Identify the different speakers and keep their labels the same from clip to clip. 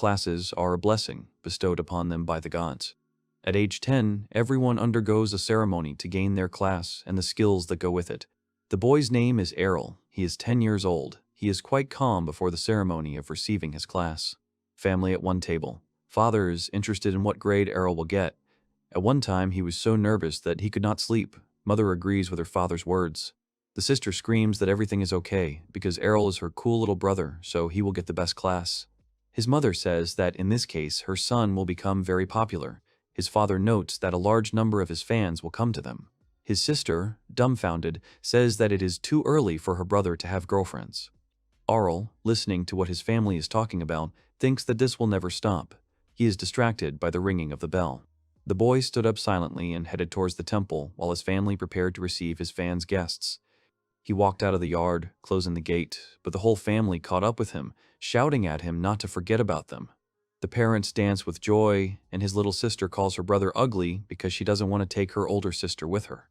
Speaker 1: classes are a blessing bestowed upon them by the gods. At age 10, everyone undergoes a ceremony to gain their class and the skills that go with it. The boy's name is Arel. He is 10 years old. He is quite calm before the ceremony of receiving his class. Family at one table. Father is interested in what grade Arel will get. At one time, he was so nervous that he could not sleep. Mother agrees with her father's words. The sister screams that everything is okay because Arel is her cool little brother, so he will get the best class. His mother says that in this case, her son will become very popular. His father notes that a large number of his fans will come to them. His sister, dumbfounded, says that it is too early for her brother to have girlfriends. Arel, listening to what his family is talking about, thinks that this will never stop. He is distracted by the ringing of the bell. The boy stood up silently and headed towards the temple while his family prepared to receive his fans' guests. He walked out of the yard, closing the gate, but the whole family caught up with him, shouting at him not to forget about them. The parents dance with joy, and his little sister calls her brother ugly because she doesn't want to take her older sister with her.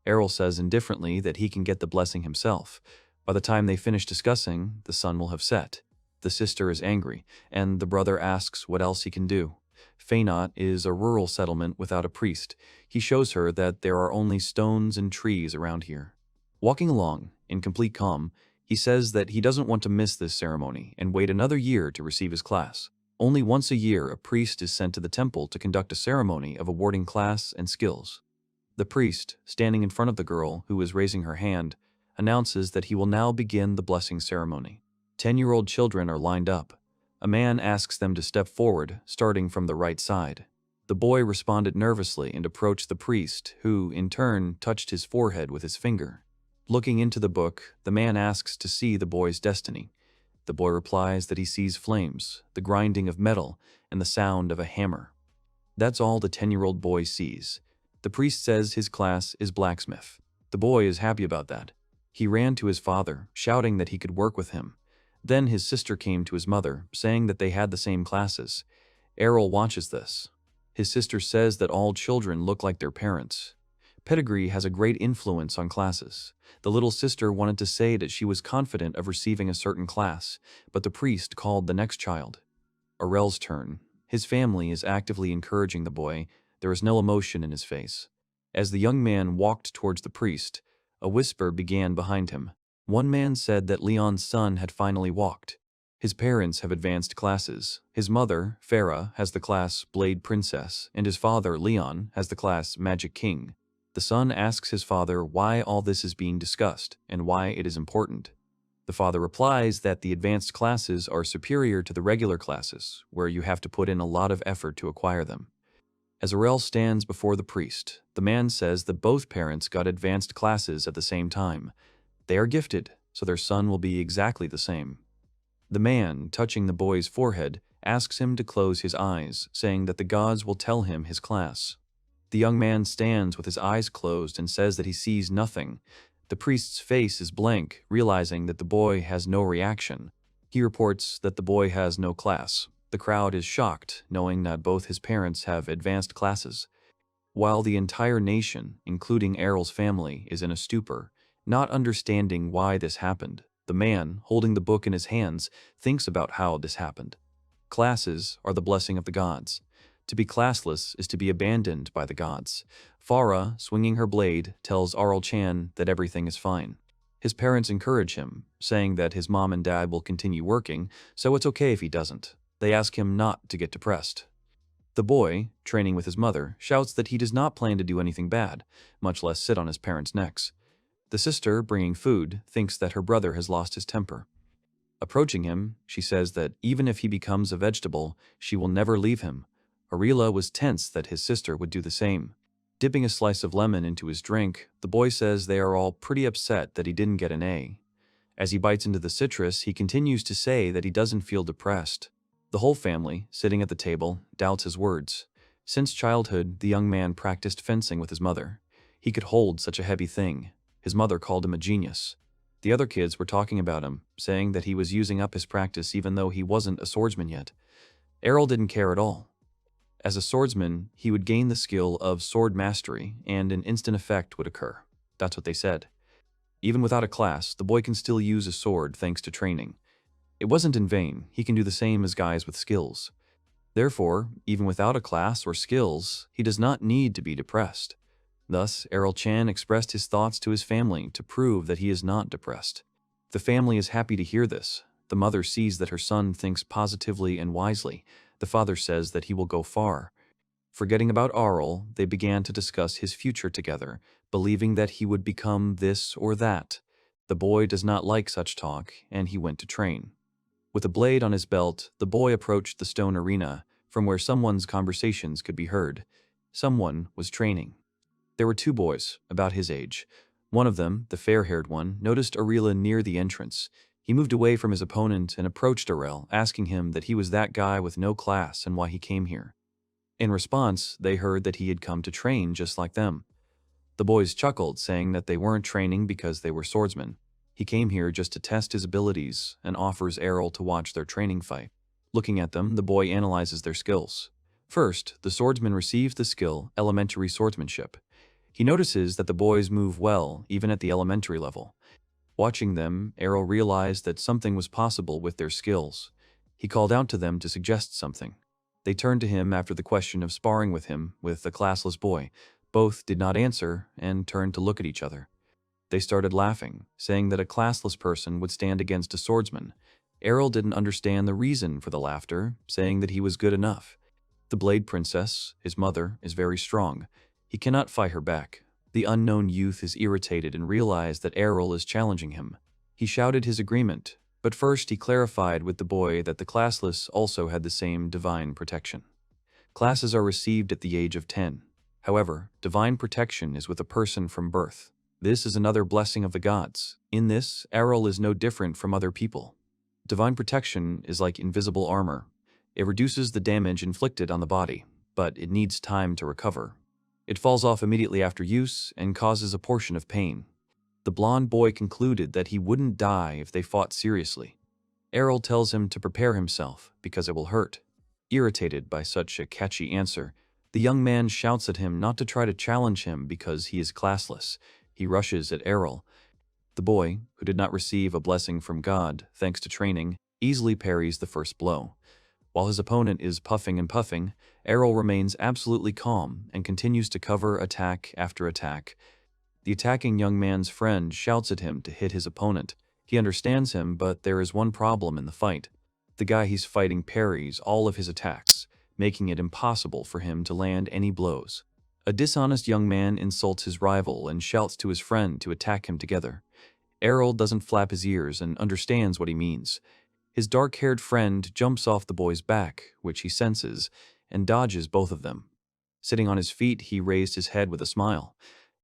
Speaker 1: Arel says indifferently that he can get the blessing himself. By the time they finish discussing, the sun will have set. The sister is angry, and the brother asks what else he can do. Fainot is a rural settlement without a priest. He shows her that there are only stones and trees around here. Walking along, in complete calm, he says that he doesn't want to miss this ceremony and wait another year to receive his class. Only once a year a priest is sent to the temple to conduct a ceremony of awarding class and skills. The priest, standing in front of the girl who is raising her hand, announces that he will now begin the blessing ceremony. 10-year-old children are lined up. A man asks them to step forward, starting from the right side. The boy responded nervously and approached the priest, who, in turn, touched his forehead with his finger. Looking into the book, the man asks to see the boy's destiny. The boy replies that he sees flames, the grinding of metal, and the sound of a hammer. That's all the 10-year-old boy sees. The priest says his class is blacksmith. The boy is happy about that. He ran to his father, shouting that he could work with him. Then his sister came to his mother, saying that they had the same classes. Arel watches this. His sister says that all children look like their parents. Pedigree has a great influence on classes. The little sister wanted to say that she was confident of receiving a certain class, but the priest called the next child. Arel's turn. His family is actively encouraging the boy. There is no emotion in his face. As the young man walked towards the priest, a whisper began behind him. One man said that Leon's son had finally walked. His parents have advanced classes. His mother, Farah, has the class Blade Princess, and his father, Leon, has the class Magic King. The son asks his father why all this is being discussed and why it is important. The father replies that the advanced classes are superior to the regular classes, where you have to put in a lot of effort to acquire them. As Arel stands before the priest, the man says that both parents got advanced classes at the same time. They are gifted, so their son will be exactly the same. The man, touching the boy's forehead, asks him to close his eyes, saying that the gods will tell him his class. The young man stands with his eyes closed and says that he sees nothing. The priest's face is blank, realizing that the boy has no reaction. He reports that the boy has no class. The crowd is shocked, knowing that both his parents have advanced classes. While the entire nation, including Arel's family, is in a stupor, not understanding why this happened, the man, holding the book in his hands, thinks about how this happened. Classes are the blessing of the gods. To be classless is to be abandoned by the gods. Farah, swinging her blade, tells Arel-chan that everything is fine. His parents encourage him, saying that his mom and dad will continue working, so it's okay if he doesn't. They ask him not to get depressed. The boy, training with his mother, shouts that he does not plan to do anything bad, much less sit on his parents' necks. The sister, bringing food, thinks that her brother has lost his temper. Approaching him, she says that even if he becomes a vegetable, she will never leave him. Arela was tense that his sister would do the same. Dipping a slice of lemon into his drink, the boy says they are all pretty upset that he didn't get an A. As he bites into the citrus, he continues to say that he doesn't feel depressed. The whole family, sitting at the table, doubts his words. Since childhood, the young man practiced fencing with his mother. He could hold such a heavy thing. His mother called him a genius. The other kids were talking about him, saying that he was using up his practice even though he wasn't a swordsman yet. Arel didn't care at all. As a swordsman, he would gain the skill of sword mastery, and an instant effect would occur. That's what they said. Even without a class, the boy can still use a sword thanks to training. It wasn't in vain. He can do the same as guys with skills. Therefore, even without a class or skills, he does not need to be depressed. Thus, Arel Chan expressed his thoughts to his family to prove that he is not depressed. The family is happy to hear this. The mother sees that her son thinks positively and wisely. The father says that he will go far. Forgetting about Arel, they began to discuss his future together, believing that he would become this or that. The boy does not like such talk, and he went to train. With a blade on his belt, the boy approached the stone arena, from where someone's conversations could be heard. Someone was training. There were two boys, about his age. One of them, the fair-haired one, noticed Arela near the entrance. He moved away from his opponent and approached Arel, asking him that he was that guy with no class and why he came here. In response, they heard that he had come to train just like them. The boys chuckled, saying that they weren't training because they were swordsmen. He came here just to test his abilities and offers Arel to watch their training fight. Looking at them, the boy analyzes their skills. First, the swordsman receives the skill elementary swordsmanship. He notices that the boys move well, even at the elementary level. Watching them, Arel realized that something was possible with their skills. He called out to them to suggest something. They turned to him after the question of sparring with him, with the classless boy. Both did not answer and turned to look at each other. They started laughing, saying that a classless person would stand against a swordsman. Arel didn't understand the reason for the laughter, saying that he was good enough. The Blade Princess, his mother, is very strong. He cannot fight her back. The unknown youth is irritated and realized that Arel is challenging him. He shouted his agreement, but first he clarified with the boy that the classless also had the same divine protection. Classes are received at the age of 10. However, divine protection is with a person from birth. This is another blessing of the gods. In this, Arel is no different from other people. Divine protection is like invisible armor. It reduces the damage inflicted on the body, but it needs time to recover. It falls off immediately after use and causes a portion of pain. The blonde boy concluded that he wouldn't die if they fought seriously. Arel tells him to prepare himself because it will hurt. Irritated by such a catchy answer, the young man shouts at him not to try to challenge him because he is classless. He rushes at Arel. The boy, who did not receive a blessing from God thanks to training, easily parries the first blow. While his opponent is puffing and puffing, Arel remains absolutely calm and continues to cover attack after attack. The attacking young man's friend shouts at him to hit his opponent. He understands him, but there is one problem in the fight. The guy he's fighting parries all of his attacks, making it impossible for him to land any blows. A dishonest young man insults his rival and shouts to his friend to attack him together. Arel doesn't flap his ears and understands what he means. His dark-haired friend jumps off the boy's back, which he senses, and dodges both of them. Sitting on his feet, he raised his head with a smile.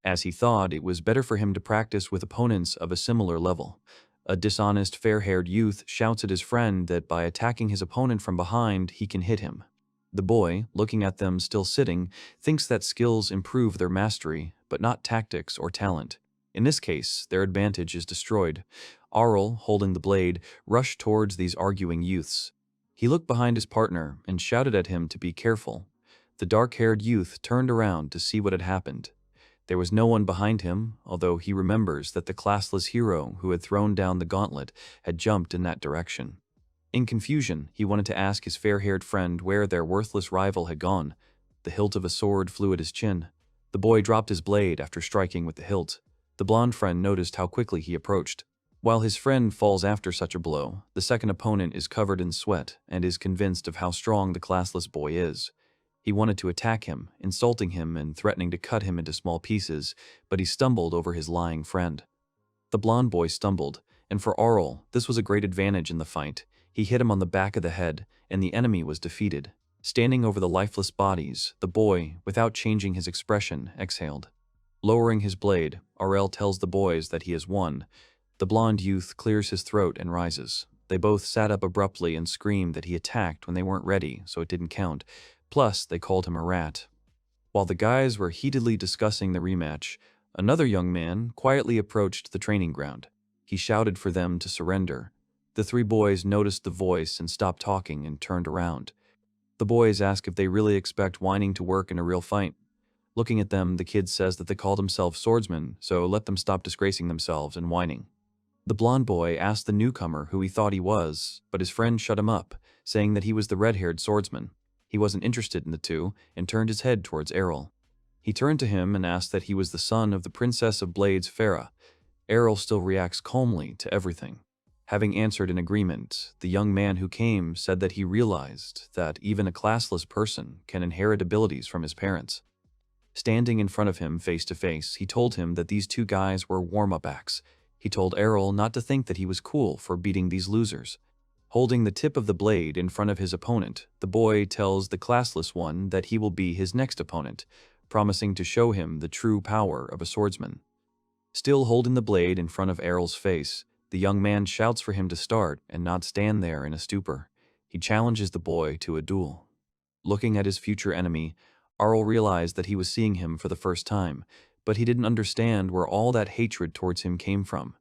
Speaker 1: As he thought, it was better for him to practice with opponents of a similar level. A dishonest, fair-haired youth shouts at his friend that by attacking his opponent from behind, he can hit him. The boy, looking at them still sitting, thinks that skills improve their mastery, but not tactics or talent. In this case, their advantage is destroyed. Arel, holding the blade, rushed towards these arguing youths. He looked behind his partner and shouted at him to be careful. The dark-haired youth turned around to see what had happened. There was no one behind him, although he remembers that the classless hero who had thrown down the gauntlet had jumped in that direction. In confusion, he wanted to ask his fair-haired friend where their worthless rival had gone. The hilt of a sword flew at his chin. The boy dropped his blade after striking with the hilt. The blonde friend noticed how quickly he approached. While his friend falls after such a blow, the second opponent is covered in sweat and is convinced of how strong the classless boy is. He wanted to attack him, insulting him and threatening to cut him into small pieces, but he stumbled over his lying friend. The blonde boy stumbled, and for Arel, this was a great advantage in the fight. He hit him on the back of the head, and the enemy was defeated. Standing over the lifeless bodies, the boy, without changing his expression, exhaled. Lowering his blade, Arel tells the boys that he has won. The blonde youth clears his throat and rises. They both sat up abruptly and screamed that he attacked when they weren't ready, so it didn't count. Plus, they called him a rat. While the guys were heatedly discussing the rematch, another young man quietly approached the training ground. He shouted for them to surrender. The three boys noticed the voice and stopped talking and turned around. The boys ask if they really expect whining to work in a real fight. Looking at them, the kid says that they call themselves swordsmen, so let them stop disgracing themselves and whining. The blonde boy asked the newcomer who he thought he was, but his friend shut him up, saying that he was the red-haired swordsman. He wasn't interested in the two and turned his head towards Arel. He turned to him and asked that he was the son of the Princess of Blades, Farah. Arel still reacts calmly to everything. Having answered in agreement, the young man who came said that he realized that even a classless person can inherit abilities from his parents. Standing in front of him face to face, he told him that these two guys were warm-up acts. He told Arel not to think that he was cool for beating these losers. Holding the tip of the blade in front of his opponent, the boy tells the classless one that he will be his next opponent, promising to show him the true power of a swordsman. Still holding the blade in front of Arel's face, the young man shouts for him to start and not stand there in a stupor. He challenges the boy to a duel. Looking at his future enemy, Arel realized that he was seeing him for the first time, but he didn't understand where all that hatred towards him came from.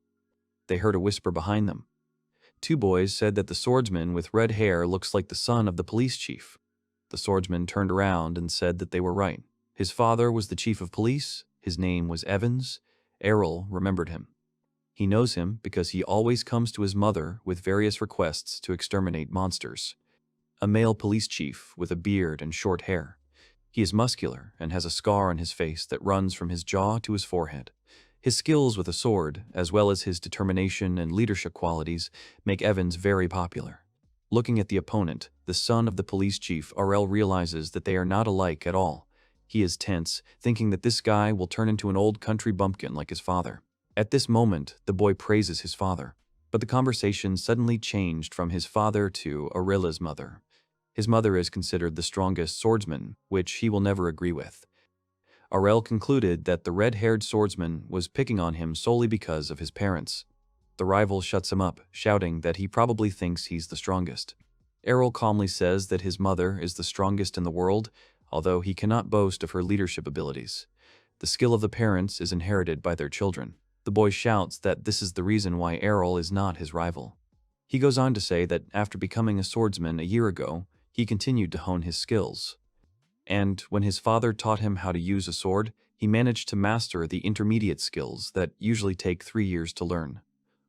Speaker 1: They heard a whisper behind them. Two boys said that the swordsman with red hair looks like the son of the police chief. The swordsman turned around and said that they were right. His father was the chief of police. His name was Evans. Arel remembered him. He knows him because he always comes to his mother with various requests to exterminate monsters. A male police chief with a beard and short hair. He is muscular and has a scar on his face that runs from his jaw to his forehead. His skills with a sword, as well as his determination and leadership qualities, make Evans very popular. Looking at the opponent, the son of the police chief, Arel realizes that they are not alike at all. He is tense, thinking that this guy will turn into an old country bumpkin like his father. At this moment, the boy praises his father, but the conversation suddenly changed from his father to Arela's mother. His mother is considered the strongest swordsman, which he will never agree with. Arel concluded that the red-haired swordsman was picking on him solely because of his parents. The rival shuts him up, shouting that he probably thinks he's the strongest. Arel calmly says that his mother is the strongest in the world, although he cannot boast of her leadership abilities. The skill of the parents is inherited by their children. The boy shouts that this is the reason why Arel is not his rival. He goes on to say that after becoming a swordsman a year ago, he continued to hone his skills. And when his father taught him how to use a sword, he managed to master the intermediate skills that usually take 3 years to learn.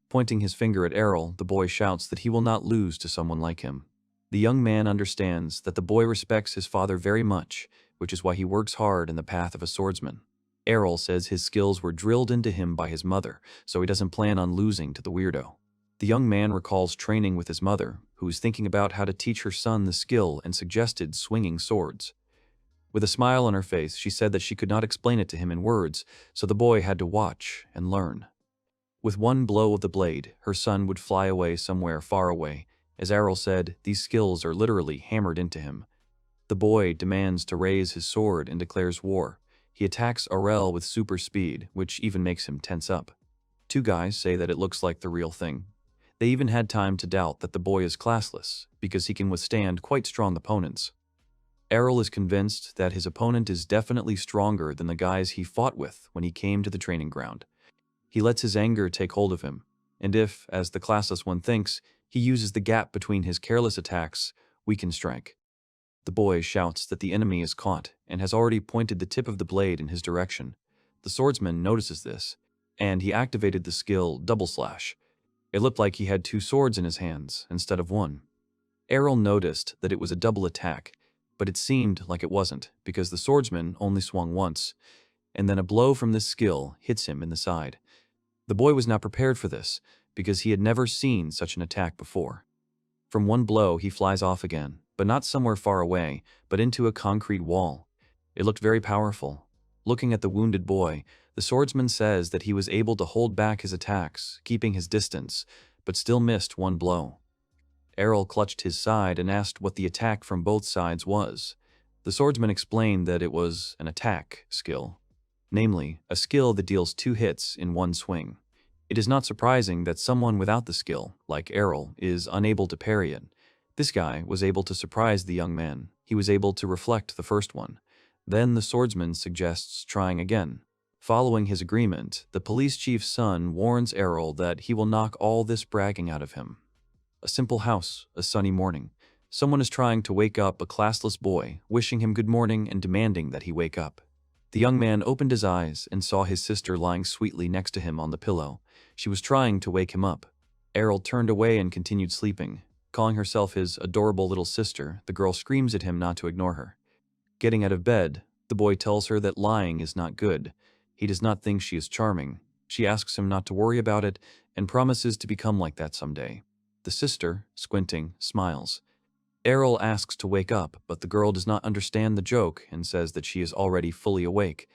Speaker 1: Pointing his finger at Arel, the boy shouts that he will not lose to someone like him. The young man understands that the boy respects his father very much, which is why he works hard in the path of a swordsman. Arel says his skills were drilled into him by his mother, so he doesn't plan on losing to the weirdo. The young man recalls training with his mother, who was thinking about how to teach her son the skill and suggested swinging swords. With a smile on her face, she said that she could not explain it to him in words, so the boy had to watch and learn. With one blow of the blade, her son would fly away somewhere far away. As Arel said, these skills are literally hammered into him. The boy demands to raise his sword and declares war. He attacks Arel with super speed, which even makes him tense up. Two guys say that it looks like the real thing. They even had time to doubt that the boy is classless, because he can withstand quite strong opponents. Arel is convinced that his opponent is definitely stronger than the guys he fought with when he came to the training ground. He lets his anger take hold of him, and if, as the classless one thinks, he uses the gap between his careless attacks, we can strike. The boy shouts that the enemy is caught and has already pointed the tip of the blade in his direction. The swordsman notices this, and he activated the skill Double Slash. It looked like he had 2 swords in his hands instead of 1. Arel noticed that it was a double attack, but it seemed like it wasn't because the swordsman only swung once, and then a blow from this skill hits him in the side. The boy was not prepared for this because he had never seen such an attack before. From one blow, he flies off again, but not somewhere far away, but into a concrete wall. It looked very powerful. Looking at the wounded boy, the swordsman says that he was able to hold back his attacks, keeping his distance, but still missed one blow. Arel clutched his side and asked what the attack from both sides was. The swordsman explained that it was an attack skill, namely, a skill that deals 2 hits in one swing. It is not surprising that someone without the skill, like Arel, is unable to parry it. This guy was able to surprise the young man. He was able to reflect the first one. Then the swordsman suggests trying again. Following his agreement, the police chief's son warns Arel that he will knock all this bragging out of him. A simple house, a sunny morning. Someone is trying to wake up a classless boy, wishing him good morning and demanding that he wake up. The young man opened his eyes and saw his sister lying sweetly next to him on the pillow. She was trying to wake him up. Arel turned away and continued sleeping. Calling herself his adorable little sister, the girl screams at him not to ignore her. Getting out of bed, the boy tells her that lying is not good. He does not think she is charming. She asks him not to worry about it and promises to become like that someday. The sister, squinting, smiles. Arel asks to wake up, but the girl does not understand the joke and says that she is already fully awake.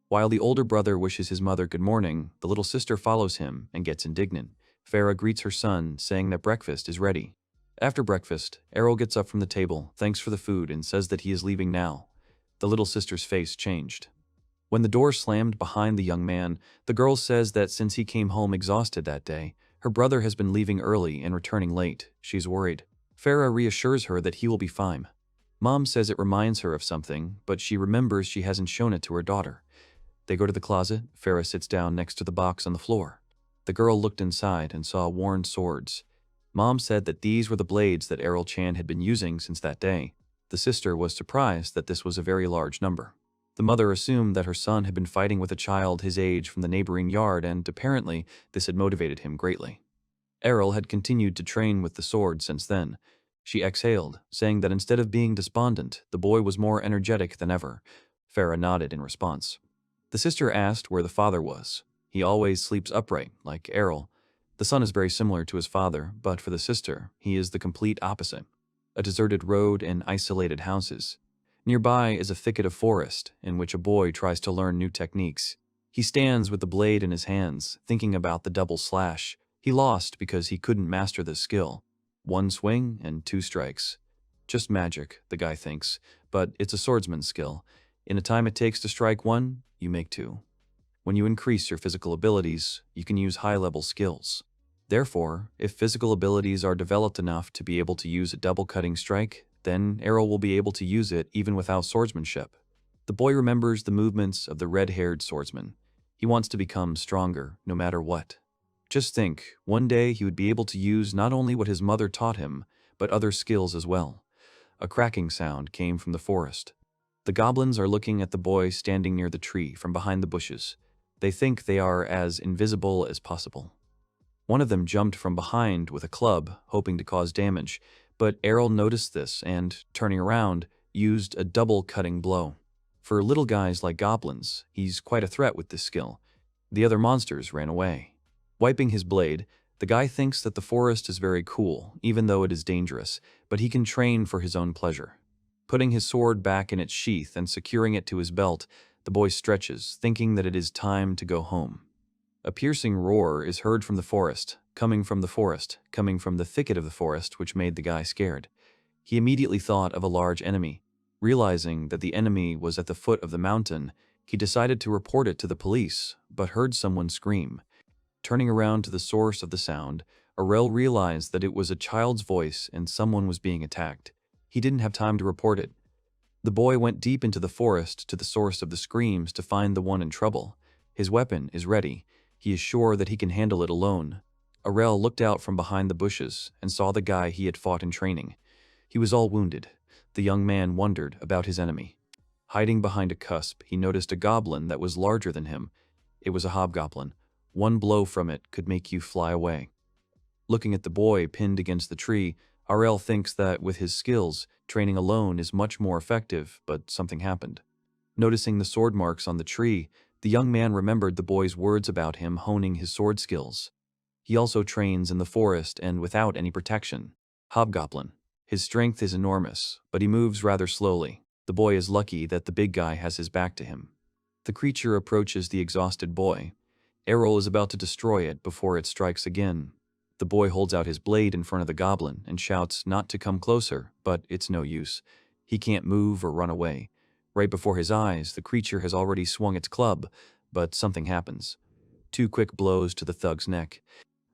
Speaker 1: While the older brother wishes his mother good morning, the little sister follows him and gets indignant. Farah greets her son, saying that breakfast is ready. After breakfast, Arel gets up from the table, thanks for the food, and says that he is leaving now. The little sister's face changed. When the door slammed behind the young man, the girl says that since he came home exhausted that day, her brother has been leaving early and returning late. She's worried. Farah reassures her that he will be fine. Mom says it reminds her of something, but she remembers she hasn't shown it to her daughter. They go to the closet. Farah sits down next to the box on the floor. The girl looked inside and saw worn swords. Mom said that these were the blades that Arel Chan had been using since that day. The sister was surprised that this was a very large number. The mother assumed that her son had been fighting with a child his age from the neighboring yard, and apparently this had motivated him greatly. Arel had continued to train with the sword since then. She exhaled, saying that instead of being despondent, the boy was more energetic than ever. Farah nodded in response. The sister asked where the father was. He always sleeps upright, like Arel. The son is very similar to his father, but for the sister, he is the complete opposite. A deserted road and isolated houses. Nearby is a thicket of forest, in which a boy tries to learn new techniques. He stands with the blade in his hands, thinking about the double slash. He lost because he couldn't master this skill. 1 swing and 2 strikes. Just magic, the guy thinks, but it's a swordsman's skill. In the time it takes to strike 1, you make 2. When you increase your physical abilities, you can use high-level skills. Therefore, if physical abilities are developed enough to be able to use a double-cutting strike, then Arel will be able to use it even without swordsmanship. The boy remembers the movements of the red-haired swordsman. He wants to become stronger, no matter what. Just think, one day he would be able to use not only what his mother taught him, but other skills as well. A cracking sound came from the forest. The goblins are looking at the boy standing near the tree from behind the bushes. They think they are as invisible as possible. One of them jumped from behind with a club, hoping to cause damage, but Arel noticed this and, turning around, used a double-cutting blow. For little guys like goblins, he's quite a threat with this skill. The other monsters ran away. Wiping his blade, the guy thinks that the forest is very cool, even though it is dangerous, but he can train for his own pleasure. Putting his sword back in its sheath and securing it to his belt, the boy stretches, thinking that it is time to go home. A piercing roar is heard from the forest, coming from the thicket of the forest, which made the guy scared. He immediately thought of a large enemy. Realizing that the enemy was at the foot of the mountain, he decided to report it to the police, but heard someone scream. Turning around to the source of the sound, Arel realized that it was a child's voice and someone was being attacked. He didn't have time to report it. The boy went deep into the forest to the source of the screams to find the one in trouble. His weapon is ready. He is sure that he can handle it alone. Arel looked out from behind the bushes and saw the guy he had fought in training. He was all wounded. The young man wondered about his enemy. Hiding behind a cusp, he noticed a goblin that was larger than him. It was a hobgoblin. One blow from it could make you fly away. Looking at the boy pinned against the tree, Arel thinks that with his skills, training alone is much more effective, but something happened. Noticing the sword marks on the tree, the young man remembered the boy's words about him honing his sword skills. He also trains in the forest and without any protection. Hobgoblin. His strength is enormous, but he moves rather slowly. The boy is lucky that the big guy has his back to him. The creature approaches the exhausted boy. Arel is about to destroy it before it strikes again. The boy holds out his blade in front of the goblin and shouts not to come closer, but it's no use. He can't move or run away. Right before his eyes, the creature has already swung its club, but something happens. 2 quick blows to the thug's neck.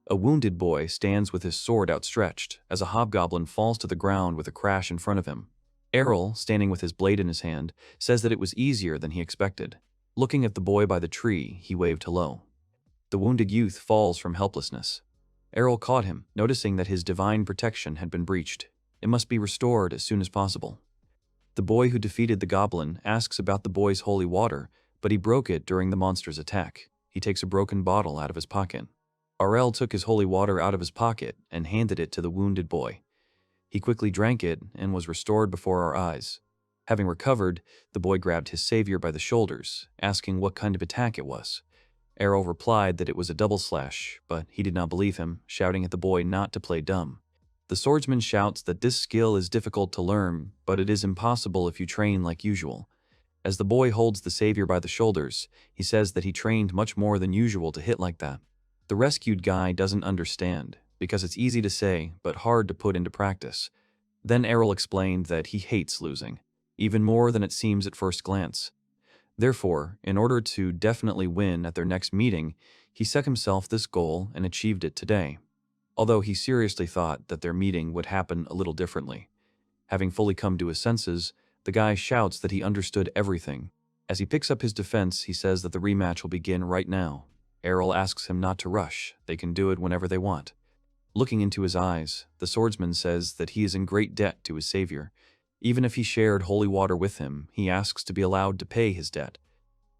Speaker 1: A wounded boy stands with his sword outstretched as a hobgoblin falls to the ground with a crash in front of him. Arel, standing with his blade in his hand, says that it was easier than he expected. Looking at the boy by the tree, he waved hello. The wounded youth falls from helplessness. Arel caught him, noticing that his divine protection had been breached. It must be restored as soon as possible. The boy who defeated the goblin asks about the boy's holy water, but he broke it during the monster's attack. He takes a broken bottle out of his pocket. Arel took his holy water out of his pocket and handed it to the wounded boy. He quickly drank it and was restored before our eyes. Having recovered, the boy grabbed his savior by the shoulders, asking what kind of attack it was. Arel replied that it was a double slash, but he did not believe him, shouting at the boy not to play dumb. The swordsman shouts that this skill is difficult to learn, but it is impossible if you train like usual. As the boy holds the savior by the shoulders, he says that he trained much more than usual to hit like that. The rescued guy doesn't understand, because it's easy to say, but hard to put into practice. Then Arel explained that he hates losing, even more than it seems at first glance. Therefore, in order to definitely win at their next meeting, he set himself this goal and achieved it today, although he seriously thought that their meeting would happen a little differently. Having fully come to his senses, the guy shouts that he understood everything. As he picks up his defense, he says that the rematch will begin right now. Arel asks him not to rush, they can do it whenever they want. Looking into his eyes, the swordsman says that he is in great debt to his savior. Even if he shared holy water with him, he asks to be allowed to pay his debt.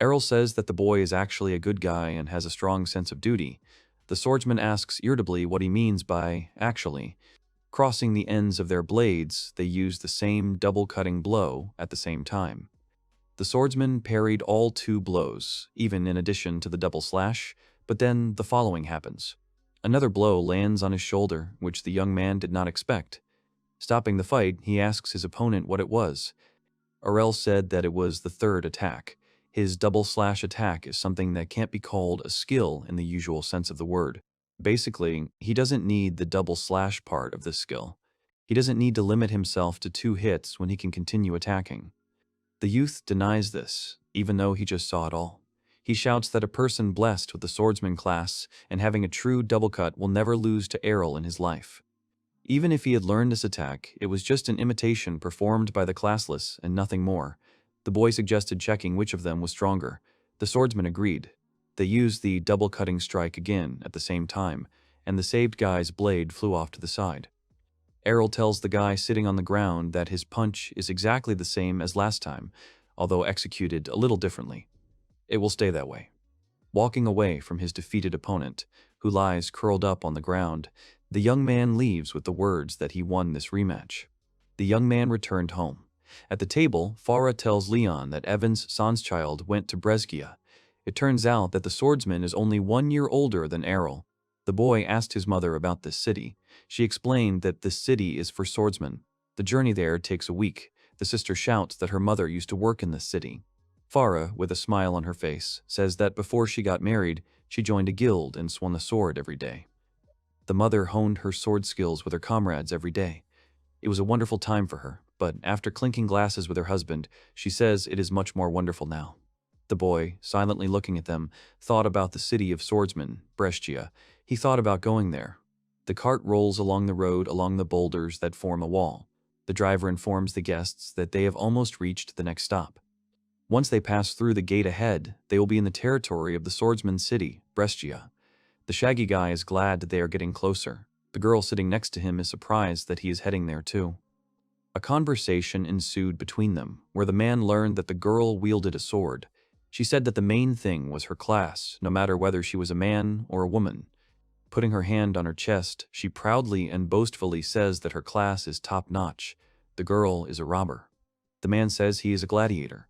Speaker 1: Arel says that the boy is actually a good guy and has a strong sense of duty. The swordsman asks irritably what he means by actually. Crossing the ends of their blades, they use the same double-cutting blow at the same time. The swordsman parried all 2 blows, even in addition to the double slash, but then the following happens. Another blow lands on his shoulder, which the young man did not expect. Stopping the fight, he asks his opponent what it was. Arel said that it was the 3rd attack. His double slash attack is something that can't be called a skill in the usual sense of the word. Basically, he doesn't need the double slash part of this skill. He doesn't need to limit himself to 2 hits when he can continue attacking. The youth denies this, even though he just saw it all. He shouts that a person blessed with the swordsman class and having a true double cut will never lose to Arel in his life. Even if he had learned this attack, it was just an imitation performed by the Classless and nothing more. The boy suggested checking which of them was stronger. The swordsman agreed. They used the double-cutting strike again at the same time, and the saved guy's blade flew off to the side. Arel tells the guy sitting on the ground that his punch is exactly the same as last time, although executed a little differently. It will stay that way. Walking away from his defeated opponent, who lies curled up on the ground, the young man leaves with the words that he won this rematch. The young man returned home. At the table, Farah tells Leon that Evan's son's child went to Brescia. It turns out that the swordsman is only 1 year older than Arel. The boy asked his mother about this city. She explained that this city is for swordsmen. The journey there takes a week. The sister shouts that her mother used to work in this city. Farah, with a smile on her face, says that before she got married, she joined a guild and swung a sword every day. The mother honed her sword skills with her comrades every day. It was a wonderful time for her, but after clinking glasses with her husband, she says it is much more wonderful now. The boy, silently looking at them, thought about the city of swordsmen, Brescia. He thought about going there. The cart rolls along the road along the boulders that form a wall. The driver informs the guests that they have almost reached the next stop. Once they pass through the gate ahead, they will be in the territory of the swordsman's city, Brescia. The shaggy guy is glad that they are getting closer. The girl sitting next to him is surprised that he is heading there too. A conversation ensued between them, where the man learned that the girl wielded a sword. She said that the main thing was her class, no matter whether she was a man or a woman. Putting her hand on her chest, she proudly and boastfully says that her class is top-notch. The girl is a robber. The man says he is a gladiator.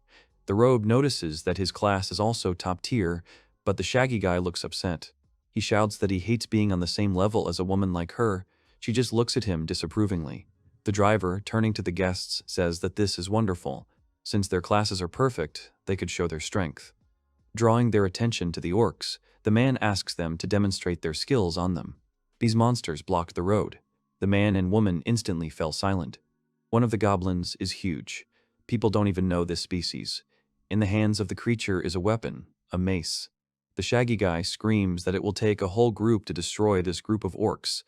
Speaker 1: The robe notices that his class is also top-tier, but the shaggy guy looks upset. He shouts that he hates being on the same level as a woman like her. She just looks at him disapprovingly. The driver, turning to the guests, says that this is wonderful. Since their classes are perfect, they could show their strength. Drawing their attention to the orcs, the man asks them to demonstrate their skills on them. These monsters blocked the road. The man and woman instantly fell silent. One of the goblins is huge. People don't even know this species. In the hands of the creature is a weapon, a mace. The shaggy guy screams that it will take a whole group to destroy this group of orcs.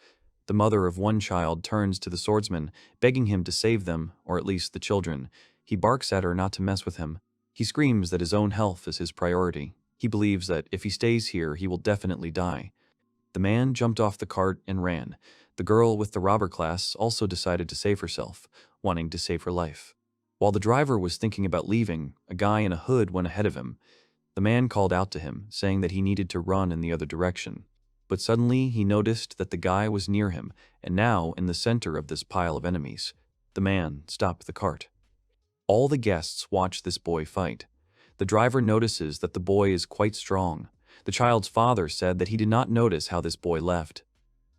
Speaker 1: The mother of one child turns to the swordsman, begging him to save them, or at least the children. He barks at her not to mess with him. He screams that his own health is his priority. He believes that if he stays here, he will definitely die. The man jumped off the cart and ran. The girl with the robber class also decided to save herself, wanting to save her life. While the driver was thinking about leaving, a guy in a hood went ahead of him. The man called out to him, saying that he needed to run in the other direction. But suddenly he noticed that the guy was near him, and now in the center of this pile of enemies. The man stopped the cart. All the guests watch this boy fight. The driver notices that the boy is quite strong. The child's father said that he did not notice how this boy left.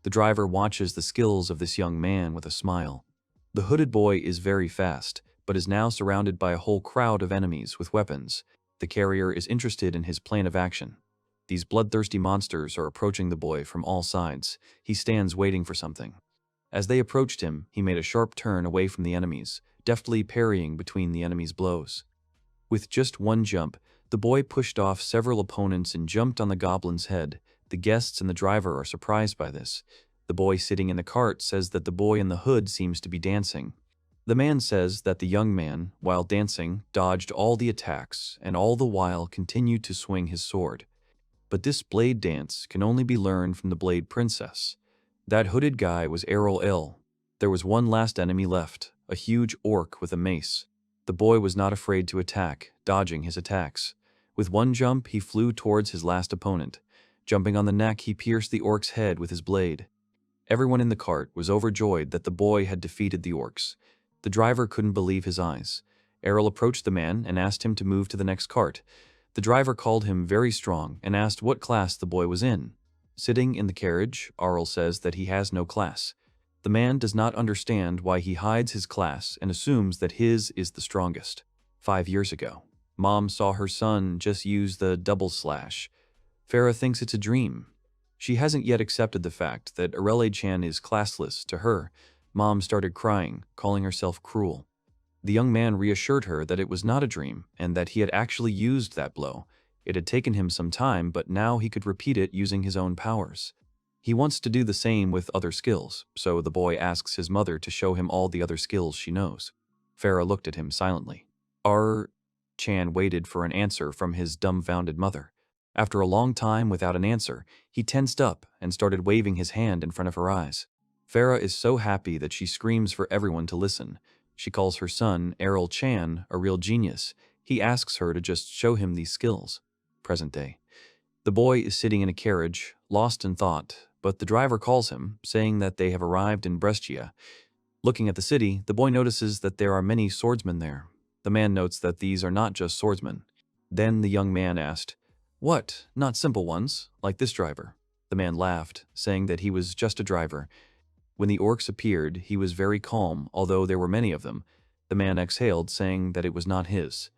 Speaker 1: The driver watches the skills of this young man with a smile. The hooded boy is very fast, but is now surrounded by a whole crowd of enemies with weapons. The carrier is interested in his plan of action. These bloodthirsty monsters are approaching the boy from all sides. He stands waiting for something. As they approached him, he made a sharp turn away from the enemies, deftly parrying between the enemies' blows. With just one jump, the boy pushed off several opponents and jumped on the goblin's head. The guests and the driver are surprised by this. The boy sitting in the cart says that the boy in the hood seems to be dancing. The man says that the young man, while dancing, dodged all the attacks and all the while continued to swing his sword. But this blade dance can only be learned from the Blade Princess. That hooded guy was Arel. There was one last enemy left, a huge orc with a mace. The boy was not afraid to attack, dodging his attacks. With one jump, he flew towards his last opponent. Jumping on the neck, he pierced the orc's head with his blade. Everyone in the cart was overjoyed that the boy had defeated the orcs. The driver couldn't believe his eyes. Arel approached the man and asked him to move to the next cart. The driver called him very strong and asked what class the boy was in. Sitting in the carriage, Arel says that he has no class. The man does not understand why he hides his class and assumes that his is the strongest. 5 years ago, Mom saw her son just use the double slash. Farah thinks it's a dream. She hasn't yet accepted the fact that Arele-chan is classless to her. Mom started crying, calling herself cruel. The young man reassured her that it was not a dream and that he had actually used that blow. It had taken him some time, but now he could repeat it using his own powers. He wants to do the same with other skills, so the boy asks his mother to show him all the other skills she knows. Farah looked at him silently. Chan waited for an answer from his dumbfounded mother. After a long time without an answer, he tensed up and started waving his hand in front of her eyes. Farah is so happy that she screams for everyone to listen. She calls her son, Arel-chan, a real genius. He asks her to just show him these skills. Present day. The boy is sitting in a carriage, lost in thought, but the driver calls him, saying that they have arrived in Brescia. Looking at the city, the boy notices that there are many swordsmen there. The man notes that these are not just swordsmen. Then the young man asked, "What, not simple ones, like this driver?" The man laughed, saying that he was just a driver. When the orcs appeared, he was very calm, although there were many of them. The man exhaled, saying that it was not his.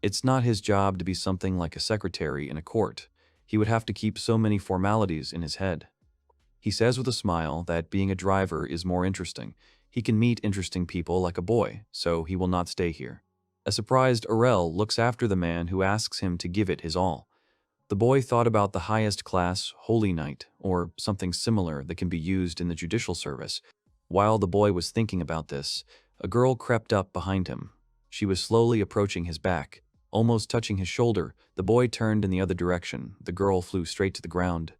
Speaker 1: It's not his job to be something like a secretary in a court. He would have to keep so many formalities in his head. He says with a smile that being a driver is more interesting. He can meet interesting people like a boy, so he will not stay here. A surprised Arel looks after the man who asks him to give it his all. The boy thought about the highest class, Holy Knight, or something similar that can be used in the judicial service. While the boy was thinking about this, a girl crept up behind him. She was slowly approaching his back. Almost touching his shoulder, the boy turned in the other direction. The girl flew straight to the ground.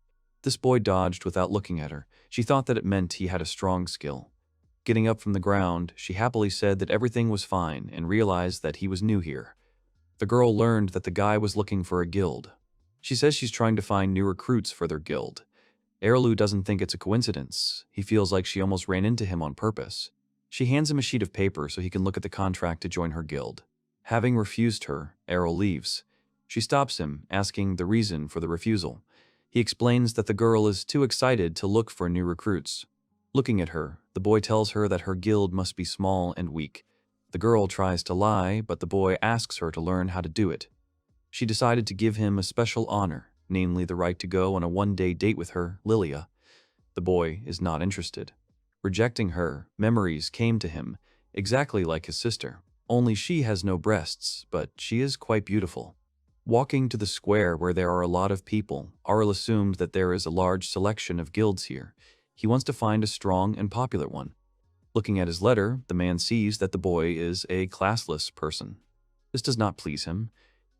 Speaker 1: This boy dodged without looking at her. She thought that it meant he had a strong skill. Getting up from the ground, she happily said that everything was fine and realized that he was new here. The girl learned that the guy was looking for a guild. She says she's trying to find new recruits for their guild. Arelu doesn't think it's a coincidence. He feels like she almost ran into him on purpose. She hands him a sheet of paper so he can look at the contract to join her guild. Having refused her, Arel leaves. She stops him, asking the reason for the refusal. He explains that the girl is too excited to look for new recruits. Looking at her, the boy tells her that her guild must be small and weak. The girl tries to lie, but the boy asks her to learn how to do it. She decided to give him a special honor, namely the right to go on a one-day date with her, Lilia. The boy is not interested. Rejecting her, memories came to him, exactly like his sister. Only she has no breasts, but she is quite beautiful. Walking to the square where there are a lot of people, Arel assumed that there is a large selection of guilds here. He wants to find a strong and popular one. Looking at his letter, the man sees that the boy is a classless person. This does not please him.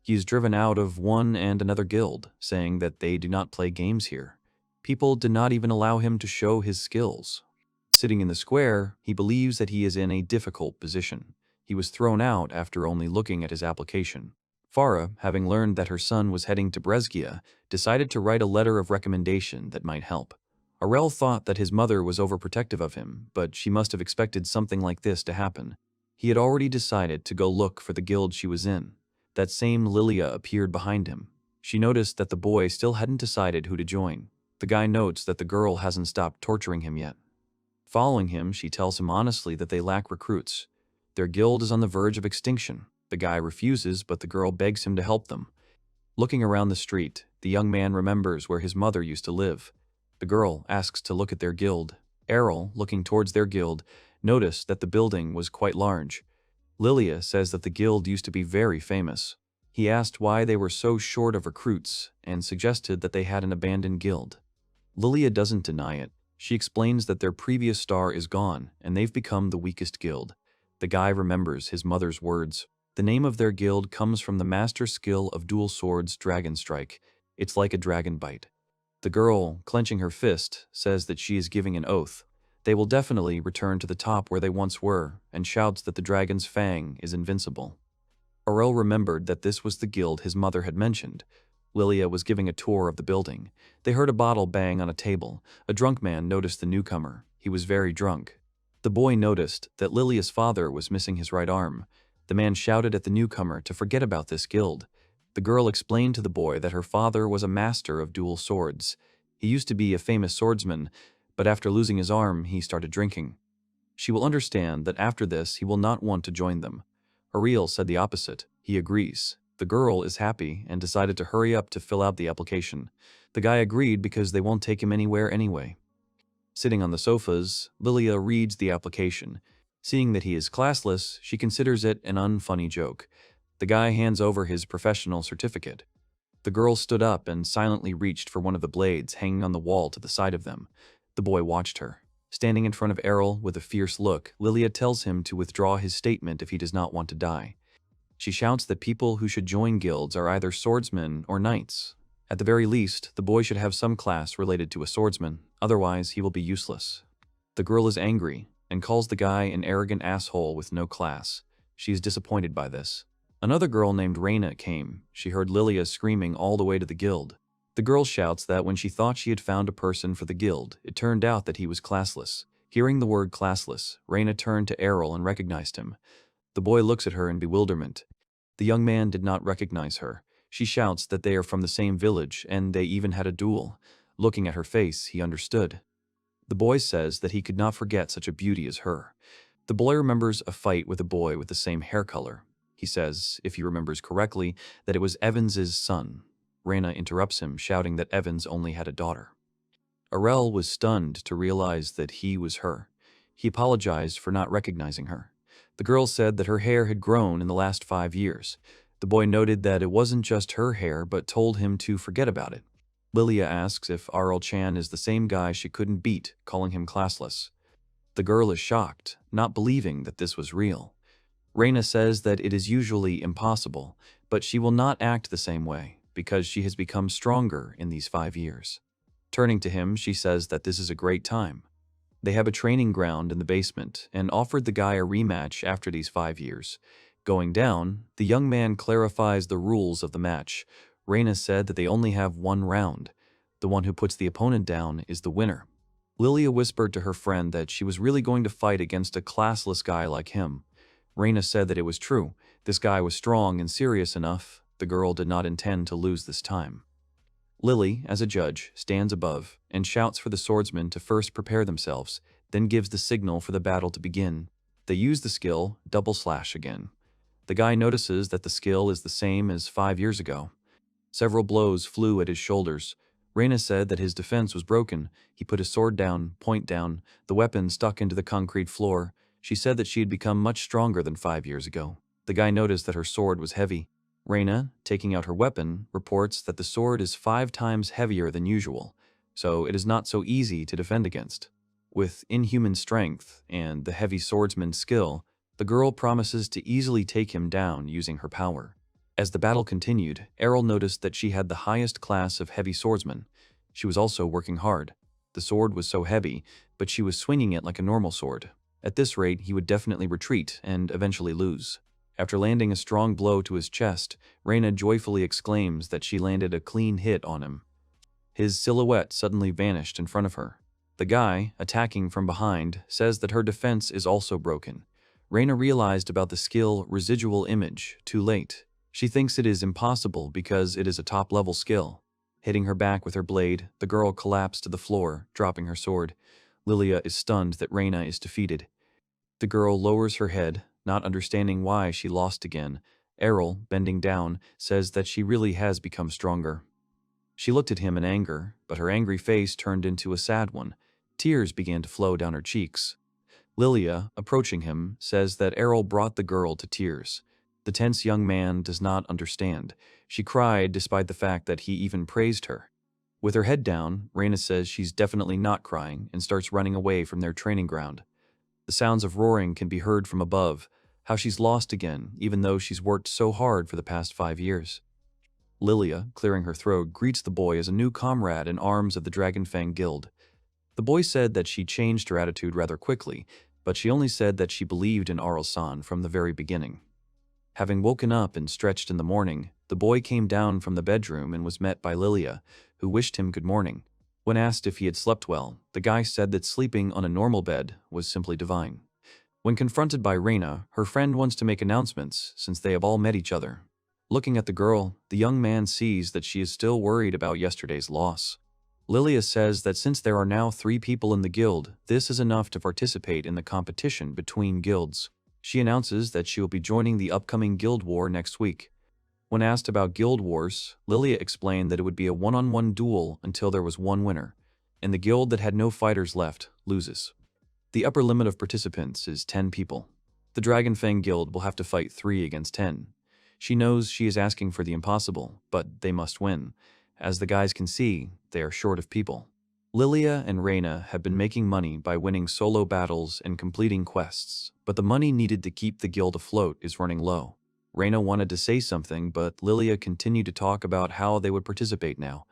Speaker 1: He is driven out of one and another guild, saying that they do not play games here. People did not even allow him to show his skills. Sitting in the square, he believes that he is in a difficult position. He was thrown out after only looking at his application. Farah, having learned that her son was heading to Brescia, decided to write a letter of recommendation that might help. Arel thought that his mother was overprotective of him, but she must have expected something like this to happen. He had already decided to go look for the guild she was in. That same Lilia appeared behind him. She noticed that the boy still hadn't decided who to join. The guy notes that the girl hasn't stopped torturing him yet. Following him, she tells him honestly that they lack recruits. Their guild is on the verge of extinction. The guy refuses, but the girl begs him to help them. Looking around the street, the young man remembers where his mother used to live. The girl asks to look at their guild. Arel, looking towards their guild, noticed that the building was quite large. Lilia says that the guild used to be very famous. He asked why they were so short of recruits and suggested that they had an abandoned guild. Lilia doesn't deny it. She explains that their previous star is gone and they've become the weakest guild. The guy remembers his mother's words. The name of their guild comes from the master skill of dual swords, Dragon Strike. It's like a dragon bite. The girl, clenching her fist, says that she is giving an oath. They will definitely return to the top where they once were, and shouts that the dragon's fang is invincible. Arel remembered that this was the guild his mother had mentioned. Lilia was giving a tour of the building. They heard a bottle bang on a table. A drunk man noticed the newcomer. He was very drunk. The boy noticed that Lilia's father was missing his right arm. The man shouted at the newcomer to forget about this guild. The girl explained to the boy that her father was a master of dual swords. He used to be a famous swordsman, but after losing his arm, he started drinking. She will understand that after this, he will not want to join them. Arel said the opposite. He agrees. The girl is happy and decided to hurry up to fill out the application. The guy agreed because they won't take him anywhere anyway. Sitting on the sofas, Lilia reads the application. Seeing that he is classless, she considers it an unfunny joke. The guy hands over his professional certificate. The girl stood up and silently reached for one of the blades hanging on the wall to the side of them. The boy watched her. Standing in front of Arel with a fierce look, Lilia tells him to withdraw his statement if he does not want to die. She shouts that people who should join guilds are either swordsmen or knights. At the very least, the boy should have some class related to a swordsman, otherwise he will be useless. The girl is angry and calls the guy an arrogant asshole with no class. She is disappointed by this. Another girl named Reina came. She heard Lilia screaming all the way to the guild. The girl shouts that when she thought she had found a person for the guild, it turned out that he was classless. Hearing the word classless, Reina turned to Arel and recognized him. The boy looks at her in bewilderment. The young man did not recognize her. She shouts that they are from the same village and they even had a duel. Looking at her face, he understood. The boy says that he could not forget such a beauty as her. The boy remembers a fight with a boy with the same hair color. He says, if he remembers correctly, that it was Evans's son. Reina interrupts him, shouting that Evans only had a daughter. Arel was stunned to realize that he was her. He apologized for not recognizing her. The girl said that her hair had grown in the last 5 years. The boy noted that it wasn't just her hair, but told him to forget about it. Lilia asks if Arel-chan is the same guy she couldn't beat, calling him classless. The girl is shocked, not believing that this was real. Reina says that it is usually impossible, but she will not act the same way, because she has become stronger in these 5 years. Turning to him, she says that this is a great time. They have a training ground in the basement and offered the guy a rematch after these 5 years. Going down, the young man clarifies the rules of the match. Reina said that they only have 1 round. The one who puts the opponent down is the winner. Lilia whispered to her friend that she was really going to fight against a classless guy like him. Reina said that it was true. This guy was strong and serious enough. The girl did not intend to lose this time. Lily, as a judge, stands above and shouts for the swordsmen to first prepare themselves, then gives the signal for the battle to begin. They use the skill, double slash again. The guy notices that the skill is the same as 5 years ago. Several blows flew at his shoulders. Reina said that his defense was broken. He put his sword down, point down. The weapon stuck into the concrete floor. She said that she had become much stronger than 5 years ago. The guy noticed that her sword was heavy. Reina, taking out her weapon, reports that the sword is 5 times heavier than usual, so it is not so easy to defend against. With inhuman strength and the heavy swordsman's skill, the girl promises to easily take him down using her power. As the battle continued, Arel noticed that she had the highest class of heavy swordsman. She was also working hard. The sword was so heavy, but she was swinging it like a normal sword. At this rate, he would definitely retreat and eventually lose. After landing a strong blow to his chest, Reina joyfully exclaims that she landed a clean hit on him. His silhouette suddenly vanished in front of her. The guy, attacking from behind, says that her defense is also broken. Reina realized about the skill Residual Image too late. She thinks it is impossible because it is a top-level skill. Hitting her back with her blade, the girl collapsed to the floor, dropping her sword. Lilia is stunned that Reina is defeated. The girl lowers her head, not understanding why she lost again. Arel, bending down, says that she really has become stronger. She looked at him in anger, but her angry face turned into a sad one. Tears began to flow down her cheeks. Lilia, approaching him, says that Arel brought the girl to tears. The tense young man does not understand. She cried despite the fact that he even praised her. With her head down, Reina says she's definitely not crying and starts running away from their training ground. The sounds of roaring can be heard from above, how she's lost again, even though she's worked so hard for the past 5 years. Lilia, clearing her throat, greets the boy as a new comrade in arms of the Dragonfang Guild. The boy said that she changed her attitude rather quickly, but she only said that she believed in Arel-san from the very beginning. Having woken up and stretched in the morning, the boy came down from the bedroom and was met by Lilia, who wished him good morning. When asked if he had slept well, the guy said that sleeping on a normal bed was simply divine. When confronted by Reina, her friend wants to make announcements since they have all met each other. Looking at the girl, the young man sees that she is still worried about yesterday's loss. Lilia says that since there are now 3 people in the guild, this is enough to participate in the competition between guilds. She announces that she will be joining the upcoming guild war next week. When asked about guild wars, Lilia explained that it would be a one-on-one duel until there was one winner, and the guild that had no fighters left loses. The upper limit of participants is 10 people. The Dragonfang Guild will have to fight 3 against 10. She knows she is asking for the impossible, but they must win. As the guys can see, they are short of people. Lilia and Reina have been making money by winning solo battles and completing quests, but the money needed to keep the guild afloat is running low. Reina wanted to say something, but Lilia continued to talk about how they would participate now.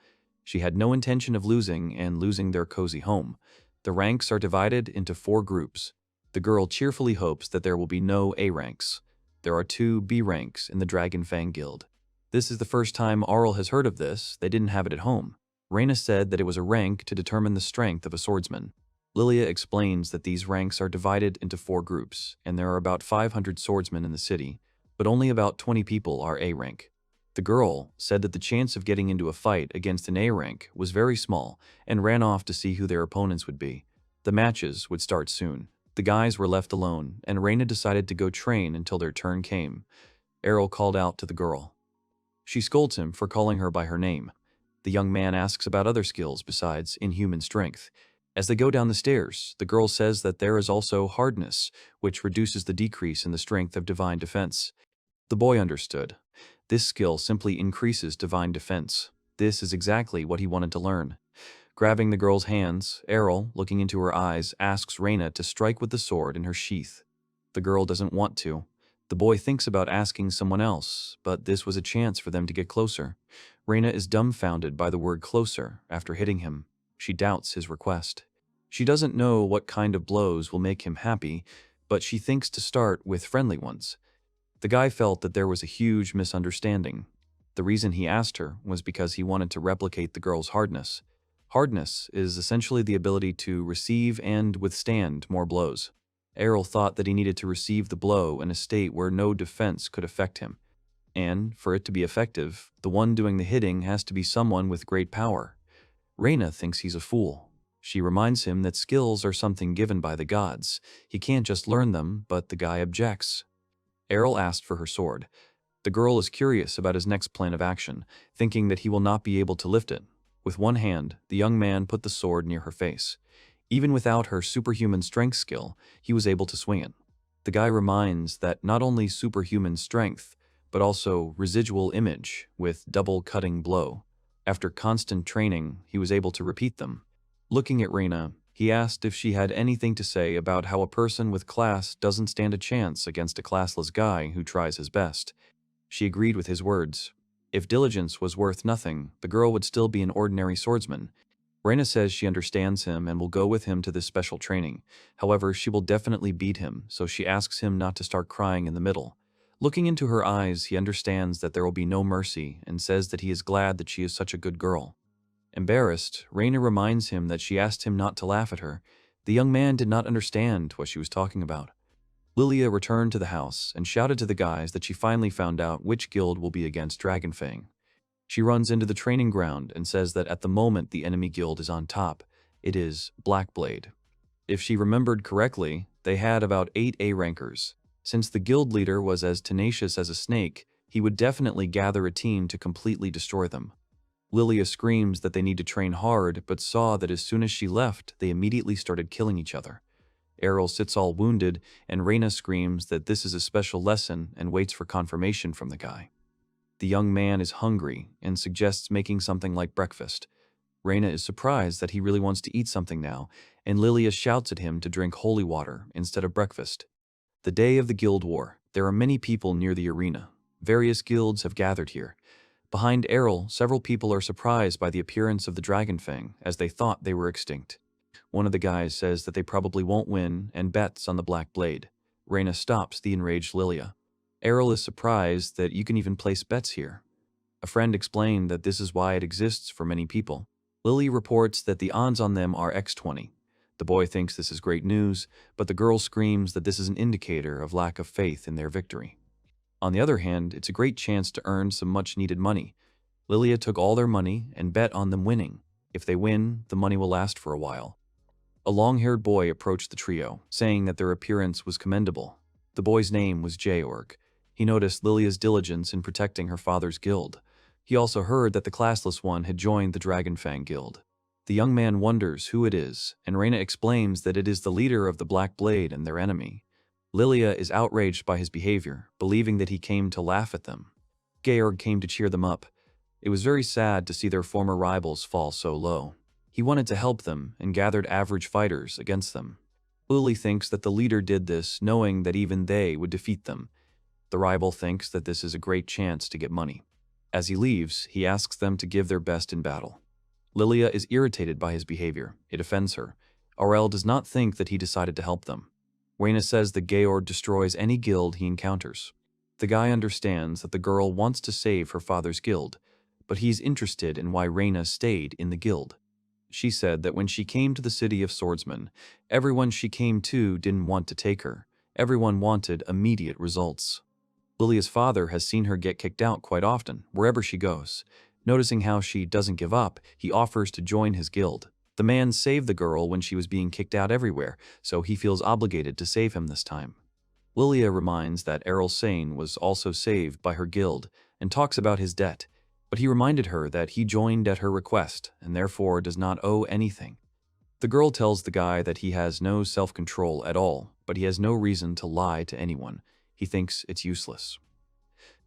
Speaker 1: She had no intention of losing and losing their cozy home. The ranks are divided into 4 groups. The girl cheerfully hopes that there will be no A ranks. There are 2 B ranks in the Dragonfang Guild. This is the first time Arel has heard of this. They didn't have it at home. Reina said that it was a rank to determine the strength of a swordsman. Lilia explains that these ranks are divided into 4 groups, and there are about 500 swordsmen in the city, but only about 20 people are A rank. The girl said that the chance of getting into a fight against an A rank was very small and ran off to see who their opponents would be. The matches would start soon. The guys were left alone, and Reina decided to go train until their turn came. Arel called out to the girl. She scolds him for calling her by her name. The young man asks about other skills besides inhuman strength. As they go down the stairs, the girl says that there is also hardness, which reduces the decrease in the strength of divine defense. The boy understood. This skill simply increases divine defense. This is exactly what he wanted to learn. Grabbing the girl's hands, Arel, looking into her eyes, asks Reina to strike with the sword in her sheath. The girl doesn't want to. The boy thinks about asking someone else, but this was a chance for them to get closer. Reina is dumbfounded by the word closer after hitting him. She doubts his request. She doesn't know what kind of blows will make him happy, but she thinks to start with friendly ones. The guy felt that there was a huge misunderstanding. The reason he asked her was because he wanted to replicate the girl's hardness. Hardness is essentially the ability to receive and withstand more blows. Arel thought that he needed to receive the blow in a state where no defense could affect him. And, for it to be effective, the one doing the hitting has to be someone with great power. Reina thinks he's a fool. She reminds him that skills are something given by the gods. He can't just learn them, but the guy objects. Arel asked for her sword. The girl is curious about his next plan of action, thinking that he will not be able to lift it. With one hand, the young man put the sword near her face. Even without her superhuman strength skill, he was able to swing it. The guy reminds that not only superhuman strength, but also residual image with double cutting blow. After constant training, he was able to repeat them. Looking at Reina, he asked if she had anything to say about how a person with class doesn't stand a chance against a classless guy who tries his best. She agreed with his words. If diligence was worth nothing, the girl would still be an ordinary swordsman. Reina says she understands him and will go with him to this special training. However, she will definitely beat him, so she asks him not to start crying in the middle. Looking into her eyes, he understands that there will be no mercy and says that he is glad that she is such a good girl. Embarrassed, Reina reminds him that she asked him not to laugh at her. The young man did not understand what she was talking about. Lilia returned to the house and shouted to the guys that she finally found out which guild will be against Dragonfang. She runs into the training ground and says that at the moment the enemy guild is on top. It is Blackblade. If she remembered correctly, they had about 8 A rankers. Since the guild leader was as tenacious as a snake, he would definitely gather a team to completely destroy them. Lilia screams that they need to train hard, but saw that as soon as she left, they immediately started killing each other. Arel sits all wounded, and Reina screams that this is a special lesson and waits for confirmation from the guy. The young man is hungry and suggests making something like breakfast. Reina is surprised that he really wants to eat something now, and Lilia shouts at him to drink holy water instead of breakfast. The day of the guild war, there are many people near the arena. Various guilds have gathered here. Behind Arel, several people are surprised by the appearance of the Dragonfang, as they thought they were extinct. One of the guys says that they probably won't win and bets on the Black Blade. Reina stops the enraged Lilia. Arel is surprised that you can even place bets here. A friend explained that this is why it exists for many people. Lily reports that the odds on them are x20. The boy thinks this is great news, but the girl screams that this is an indicator of lack of faith in their victory. On the other hand, it's a great chance to earn some much-needed money. Lilia took all their money and bet on them winning. If they win, the money will last for a while. A long-haired boy approached the trio, saying that their appearance was commendable. The boy's name was Georg. He noticed Lilia's diligence in protecting her father's guild. He also heard that the Classless one had joined the Dragonfang Guild. The young man wonders who it is, and Reina explains that it is the leader of the Black Blade and their enemy. Lilia is outraged by his behavior, believing that he came to laugh at them. Georg came to cheer them up. It was very sad to see their former rivals fall so low. He wanted to help them and gathered average fighters against them. Lily thinks that the leader did this knowing that even they would defeat them. The rival thinks that this is a great chance to get money. As he leaves, he asks them to give their best in battle. Lilia is irritated by his behavior. It offends her. Arel does not think that he decided to help them. Reina says that Georg destroys any guild he encounters. The guy understands that the girl wants to save her father's guild, but he's interested in why Reina stayed in the guild. She said that when she came to the city of swordsmen, everyone she came to didn't want to take her. Everyone wanted immediate results. Lilia's father has seen her get kicked out quite often, wherever she goes. Noticing how she doesn't give up, he offers to join his guild. The man saved the girl when she was being kicked out everywhere, so he feels obligated to save him this time. Lilia reminds that Arel Sane was also saved by her guild and talks about his debt, but he reminded her that he joined at her request and therefore does not owe anything. The girl tells the guy that he has no self-control at all, but he has no reason to lie to anyone. He thinks it's useless.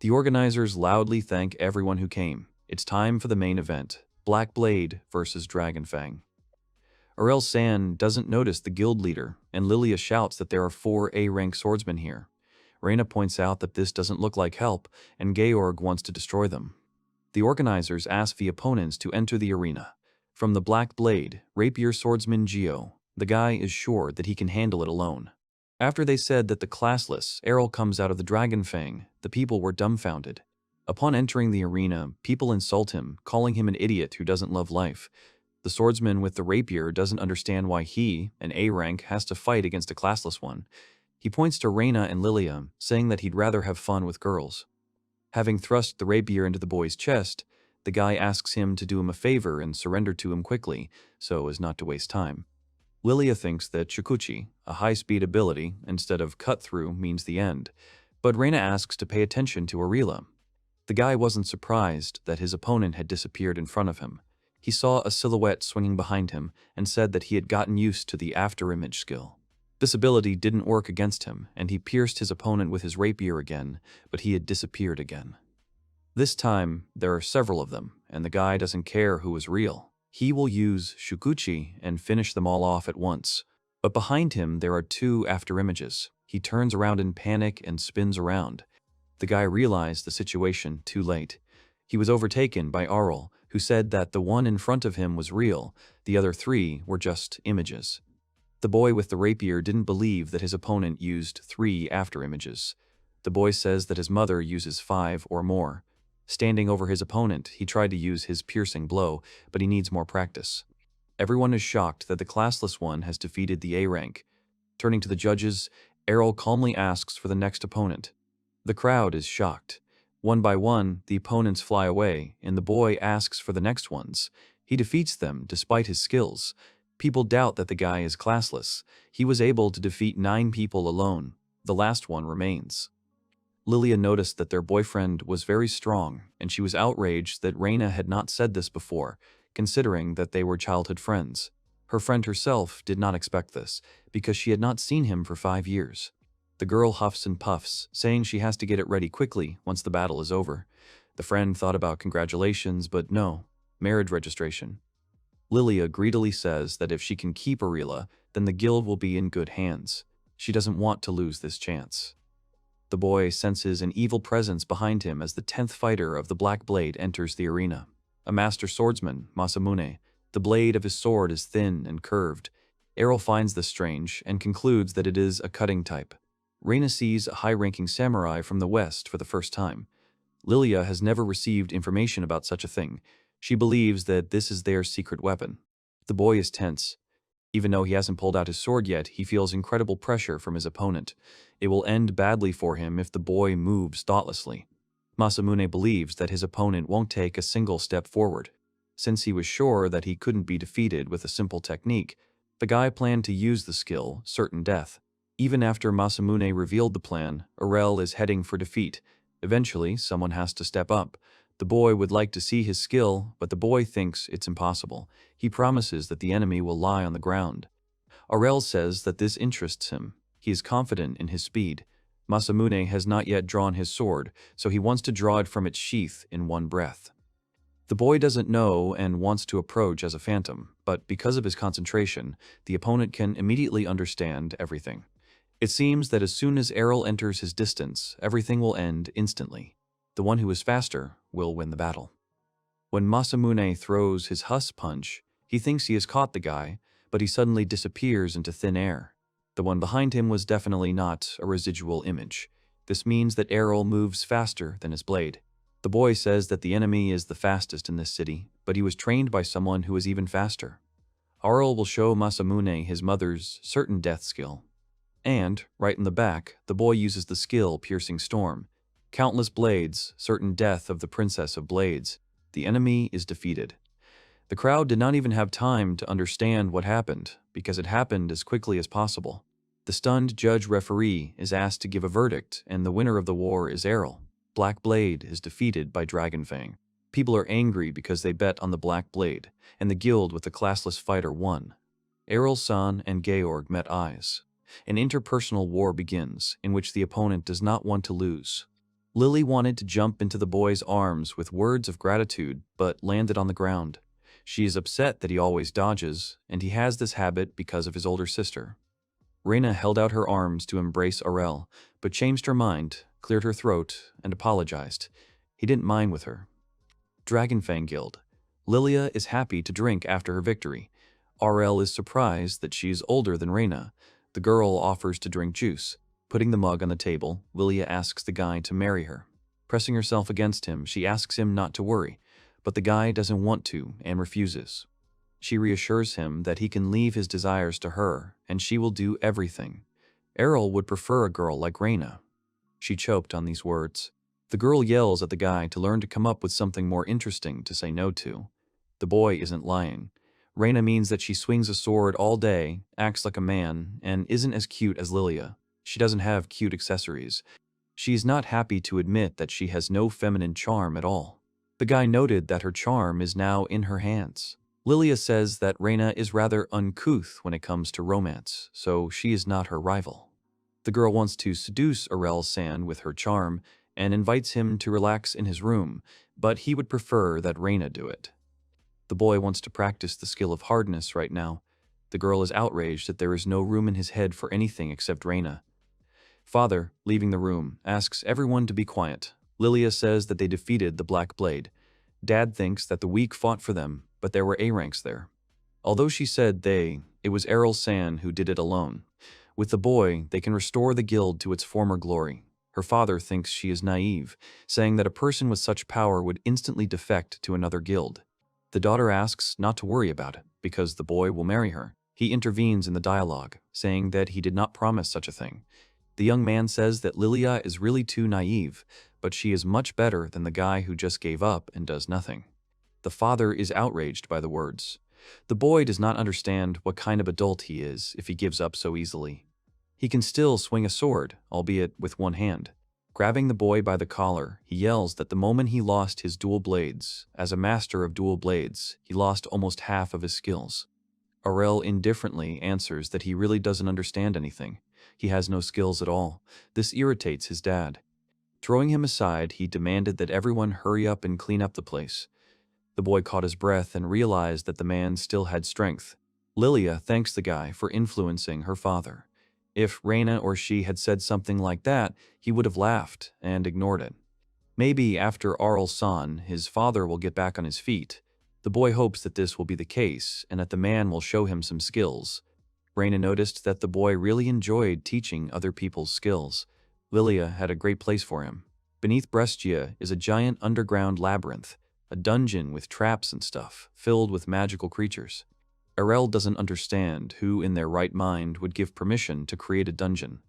Speaker 1: The organizers loudly thank everyone who came. It's time for the main event, Black Blade versus Dragonfang. Arel San doesn't notice the guild leader, and Lilia shouts that there are 4 A-rank swordsmen here. Reina points out that this doesn't look like help, and Georg wants to destroy them. The organizers ask the opponents to enter the arena. From the Black Blade, rapier swordsman Geo, the guy is sure that he can handle it alone. After they said that the Classless, Arel comes out of the Dragonfang, the people were dumbfounded. Upon entering the arena, people insult him, calling him an idiot who doesn't love life. The swordsman with the rapier doesn't understand why he, an A-rank, has to fight against a Classless one. He points to Reina and Lilia, saying that he'd rather have fun with girls. Having thrust the rapier into the boy's chest, the guy asks him to do him a favor and surrender to him quickly, so as not to waste time. Lilia thinks that Shikuchi, a high-speed ability, instead of cut-through, means the end, but Reina asks to pay attention to Arela. The guy wasn't surprised that his opponent had disappeared in front of him. He saw a silhouette swinging behind him and said that he had gotten used to the after-image skill. This ability didn't work against him, and he pierced his opponent with his rapier again, but he had disappeared again. This time, there are several of them, and the guy doesn't care who is real. He will use Shikuchi and finish them all off at once. But behind him, there are 2 afterimages. He turns around in panic and spins around. The guy realized the situation too late. He was overtaken by Arel, who said that the one in front of him was real, the other 3 were just images. The boy with the rapier didn't believe that his opponent used 3 afterimages. The boy says that his mother uses 5 or more. Standing over his opponent, he tried to use his piercing blow, but he needs more practice. Everyone is shocked that the classless one has defeated the A rank. Turning to the judges, Arel calmly asks for the next opponent. The crowd is shocked. One by one, the opponents fly away, and the boy asks for the next ones. He defeats them despite his skills. People doubt that the guy is classless. He was able to defeat 9 people alone. The last one remains. Lilia noticed that their boyfriend was very strong, and she was outraged that Reina had not said this before, considering that they were childhood friends. Her friend herself did not expect this, because she had not seen him for 5 years. The girl huffs and puffs, saying she has to get it ready quickly once the battle is over. The friend thought about congratulations, but no, marriage registration. Lilia greedily says that if she can keep Arela, then the guild will be in good hands. She doesn't want to lose this chance. The boy senses an evil presence behind him as the 10th fighter of the Black Blade enters the arena. A master swordsman, Masamune. The blade of his sword is thin and curved. Arel finds this strange and concludes that it is a cutting type. Reina sees a high-ranking samurai from the west for the first time. Lilia has never received information about such a thing. She believes that this is their secret weapon. The boy is tense. Even though he hasn't pulled out his sword yet, he feels incredible pressure from his opponent. It will end badly for him if the boy moves thoughtlessly. Masamune believes that his opponent won't take a single step forward. Since he was sure that he couldn't be defeated with a simple technique, the guy planned to use the skill, certain death. Even after Masamune revealed the plan, Arel is heading for defeat. Eventually, someone has to step up. The boy would like to see his skill, but the boy thinks it's impossible. He promises that the enemy will lie on the ground. Arel says that this interests him. He is confident in his speed. Masamune has not yet drawn his sword, so he wants to draw it from its sheath in one breath. The boy doesn't know and wants to approach as a phantom, but because of his concentration, the opponent can immediately understand everything. It seems that as soon as Arel enters his distance, everything will end instantly. The one who is faster will win the battle. When Masamune throws his Huss punch, he thinks he has caught the guy, but he suddenly disappears into thin air. The one behind him was definitely not a residual image. This means that Arel moves faster than his blade. The boy says that the enemy is the fastest in this city, but he was trained by someone who is even faster. Arel will show Masamune his mother's certain death skill. And, right in the back, the boy uses the skill Piercing Storm. Countless blades, certain death of the Princess of Blades. The enemy is defeated. The crowd did not even have time to understand what happened, because it happened as quickly as possible. The stunned judge-referee is asked to give a verdict, and the winner of the war is Arel. Black Blade is defeated by Dragonfang. People are angry because they bet on the Black Blade, and the guild with the classless fighter won. Arel-san and Georg met eyes. An interpersonal war begins, in which the opponent does not want to lose. Lily wanted to jump into the boy's arms with words of gratitude, but landed on the ground. She is upset that he always dodges, and he has this habit because of his older sister. Reina held out her arms to embrace Arel, but changed her mind, cleared her throat, and apologized. He didn't mind with her. Dragonfang Guild. Lilia is happy to drink after her victory. Arel is surprised that she is older than Reina. The girl offers to drink juice. Putting the mug on the table, Lilia asks the guy to marry her. Pressing herself against him, she asks him not to worry, but the guy doesn't want to and refuses. She reassures him that he can leave his desires to her, and she will do everything. Arel would prefer a girl like Reina. She choked on these words. The girl yells at the guy to learn to come up with something more interesting to say no to. The boy isn't lying. Reina means that she swings a sword all day, acts like a man, and isn't as cute as Lilia. She doesn't have cute accessories. She is not happy to admit that she has no feminine charm at all. The guy noted that her charm is now in her hands. Lilia says that Reina is rather uncouth when it comes to romance, so she is not her rival. The girl wants to seduce Arel-san with her charm and invites him to relax in his room, but he would prefer that Reina do it. The boy wants to practice the skill of hardness right now. The girl is outraged that there is no room in his head for anything except Reina. Father, leaving the room, asks everyone to be quiet. Lilia says that they defeated the Black Blade. Dad thinks that the weak fought for them, but there were A-ranks there. Although she said it was Arel-san who did it alone. With the boy, they can restore the guild to its former glory. Her father thinks she is naive, saying that a person with such power would instantly defect to another guild. The daughter asks not to worry about it, because the boy will marry her. He intervenes in the dialogue, saying that he did not promise such a thing. The young man says that Lilia is really too naive, but she is much better than the guy who just gave up and does nothing. The father is outraged by the words. The boy does not understand what kind of adult he is if he gives up so easily. He can still swing a sword, albeit with one hand. Grabbing the boy by the collar, he yells that the moment he lost his dual blades, as a master of dual blades, he lost almost half of his skills. Arel indifferently answers that he really doesn't understand anything. He has no skills at all. This irritates his dad. Throwing him aside, he demanded that everyone hurry up and clean up the place. The boy caught his breath and realized that the man still had strength. Lilia thanks the guy for influencing her father. If Reina or she had said something like that, he would have laughed and ignored it. Maybe after Arel-san, his father will get back on his feet. The boy hopes that this will be the case and that the man will show him some skills. Reina noticed that the boy really enjoyed teaching other people's skills. Lilia had a great place for him. Beneath Brescia is a giant underground labyrinth, a dungeon with traps and stuff, filled with magical creatures. Arel doesn't understand who in their right mind would give permission to create a dungeon.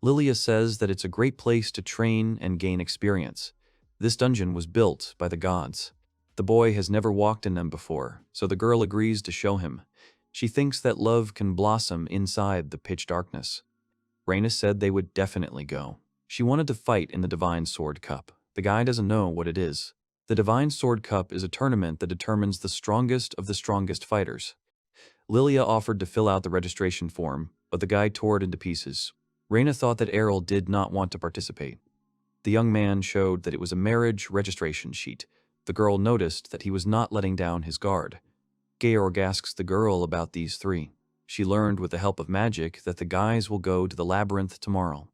Speaker 1: Lilia says that it's a great place to train and gain experience. This dungeon was built by the gods. The boy has never walked in them before, so the girl agrees to show him. She thinks that love can blossom inside the pitch darkness. Reina said they would definitely go. She wanted to fight in the Divine Sword Cup. The guy doesn't know what it is. The Divine Sword Cup is a tournament that determines the strongest of the strongest fighters. Lilia offered to fill out the registration form, but the guy tore it into pieces. Reina thought that Arel did not want to participate. The young man showed that it was a marriage registration sheet. The girl noticed that he was not letting down his guard. Georg asks the girl about these three. She learned with the help of magic that the guys will go to the labyrinth tomorrow.